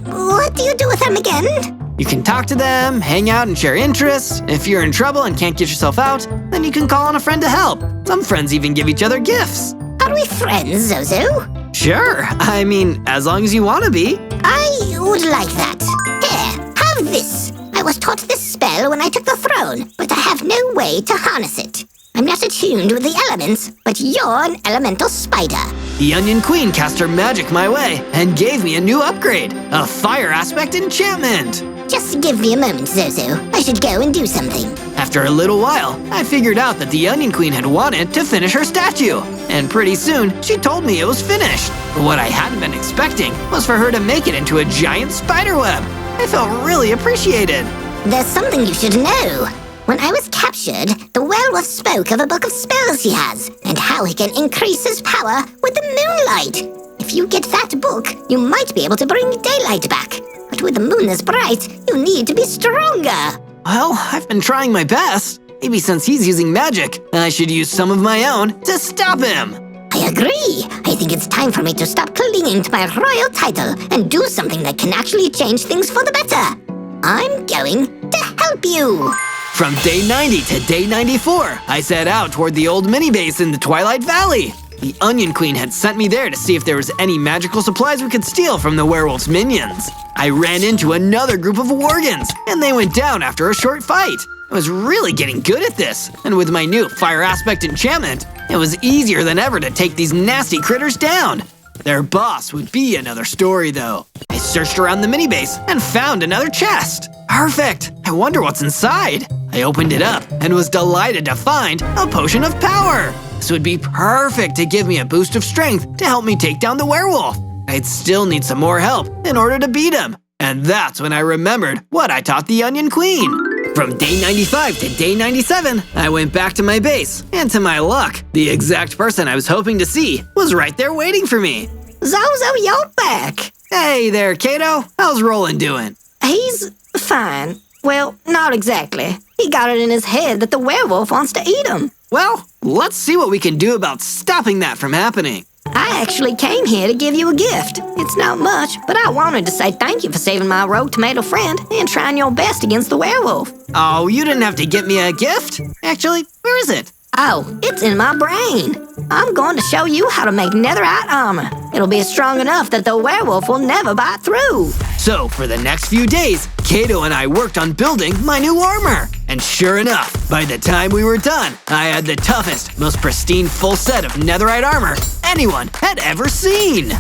what do you do with them again? You can talk to them, hang out and share interests. If you're in trouble and can't get yourself out, then you can call on a friend to help. Some friends even give each other gifts. Are we friends, Zozo? Sure, I mean, as long as you want to be. I would like that. Here, have this. I was taught this spell when I took the throne, but I have no way to harness it. I'm not attuned with the elements, but you're an elemental spider. The Onion Queen cast her magic my way and gave me a new upgrade, a fire aspect enchantment. Just give me a moment, Zozo. I should go and do something. After a little while, I figured out that the Onion Queen had wanted to finish her statue, and pretty soon she told me it was finished. But what I hadn't been expecting was for her to make it into a giant spiderweb. I felt really appreciated. There's something you should know. When I was captured, the werewolf spoke of a book of spells he has, and how he can increase his power with the moonlight. If you get that book, you might be able to bring daylight back. But with the moon this bright, you need to be stronger. Well, I've been trying my best. Maybe since he's using magic, I should use some of my own to stop him. I agree. I think it's time for me to stop clinging to my royal title and do something that can actually change things for the better. I'm going to help you. From day 90 to day 94, I set out toward the old mini-base in the Twilight Valley. The Onion Queen had sent me there to see if there was any magical supplies we could steal from the werewolf's minions. I ran into another group of Wardens, and they went down after a short fight. I was really getting good at this, and with my new Fire Aspect enchantment, it was easier than ever to take these nasty critters down. Their boss would be another story, though. I searched around the mini-base and found another chest. Perfect! I wonder what's inside. I opened it up and was delighted to find a potion of power. This would be perfect to give me a boost of strength to help me take down the werewolf. I'd still need some more help in order to beat him. And that's when I remembered what I taught the Onion Queen. From day 95 to day 97, I went back to my base, and to my luck, the exact person I was hoping to see was right there waiting for me. Zozo, you're back. Hey there, Kato. How's Roland doing? He's fine. Well, not exactly. He got it in his head that the werewolf wants to eat him. Well, let's see what we can do about stopping that from happening. I actually came here to give you a gift. It's not much, but I wanted to say thank you for saving my rogue tomato friend and trying your best against the werewolf. Oh, you didn't have to get me a gift. Actually, where is it? Oh, it's in my brain. I'm going to show you how to make netherite armor. It'll be strong enough that the werewolf will never bite through. So, for the next few days, Kato and I worked on building my new armor. And sure enough, by the time we were done, I had the toughest, most pristine full set of netherite armor anyone had ever seen.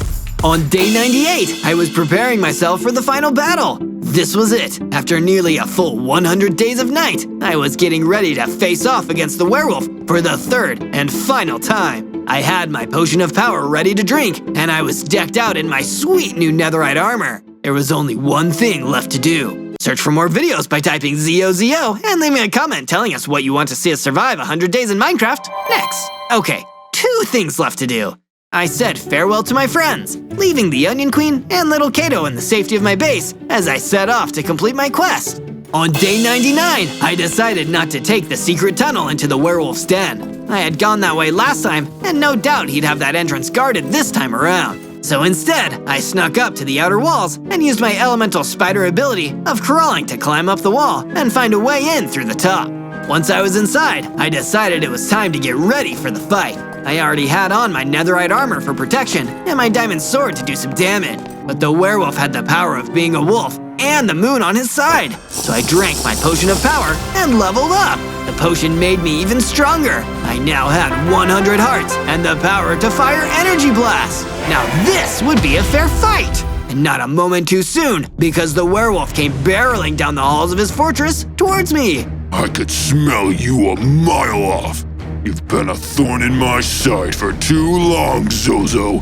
On day 98, I was preparing myself for the final battle. This was it. After nearly a full 100 days of night, I was getting ready to face off against the werewolf for the third and final time. I had my potion of power ready to drink, and I was decked out in my sweet new netherite armor. There was only one thing left to do. Search for more videos by typing ZOZO and leave me a comment telling us what you want to see us survive 100 days in Minecraft next. Okay, 2 things left to do. I said farewell to my friends, leaving the Onion Queen and little Kato in the safety of my base as I set off to complete my quest. On day 99, I decided not to take the secret tunnel into the werewolf's den. I had gone that way last time, and no doubt he'd have that entrance guarded this time around. So instead, I snuck up to the outer walls and used my elemental spider ability of crawling to climb up the wall and find a way in through the top. Once I was inside, I decided it was time to get ready for the fight. I already had on my netherite armor for protection and my diamond sword to do some damage. But the werewolf had the power of being a wolf and the moon on his side. So I drank my potion of power and leveled up. The potion made me even stronger. I now had 100 hearts and the power to fire energy blasts. Now this would be a fair fight. And not a moment too soon, because the werewolf came barreling down the halls of his fortress towards me. I could smell you a mile off. You've been a thorn in my side for too long, Zozo.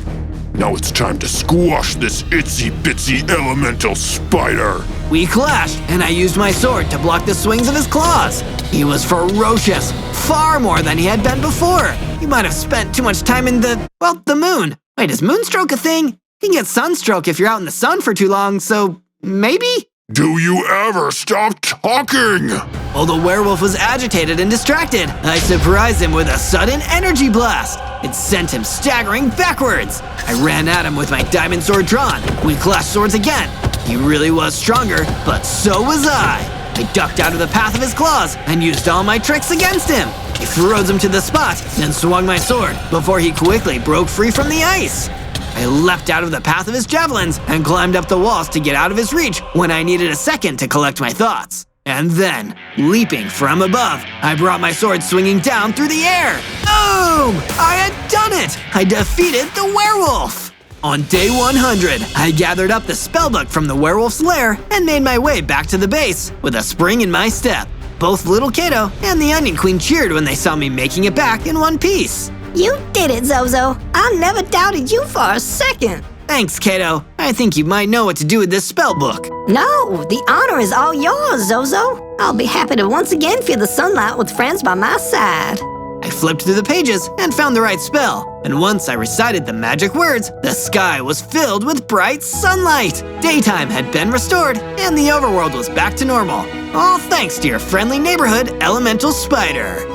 Now it's time to squash this itsy-bitsy elemental spider. We clashed, and I used my sword to block the swings of his claws. He was ferocious, far more than he had been before. He might have spent too much time in the moon. Wait, is moonstroke a thing? You can get sunstroke if you're out in the sun for too long, so maybe? Do you ever stop talking? While the werewolf was agitated and distracted, I surprised him with a sudden energy blast. It sent him staggering backwards. I ran at him with my diamond sword drawn. We clashed swords again. He really was stronger, but so was I. I ducked out of the path of his claws and used all my tricks against him. I froze him to the spot, then swung my sword before he quickly broke free from the ice. I leapt out of the path of his javelins and climbed up the walls to get out of his reach when I needed a second to collect my thoughts. And then, leaping from above, I brought my sword swinging down through the air. Boom! I had done it! I defeated the werewolf! On day 100, I gathered up the spellbook from the werewolf's lair and made my way back to the base with a spring in my step. Both little Kato and the Onion Queen cheered when they saw me making it back in one piece. You did it, Zozo. I never doubted you for a second. Thanks, Kato. I think you might know what to do with this spellbook. No, the honor is all yours, Zozo. I'll be happy to once again feel the sunlight with friends by my side. I flipped through the pages and found the right spell. And once I recited the magic words, the sky was filled with bright sunlight. Daytime had been restored, and the overworld was back to normal. All thanks to your friendly neighborhood elemental spider.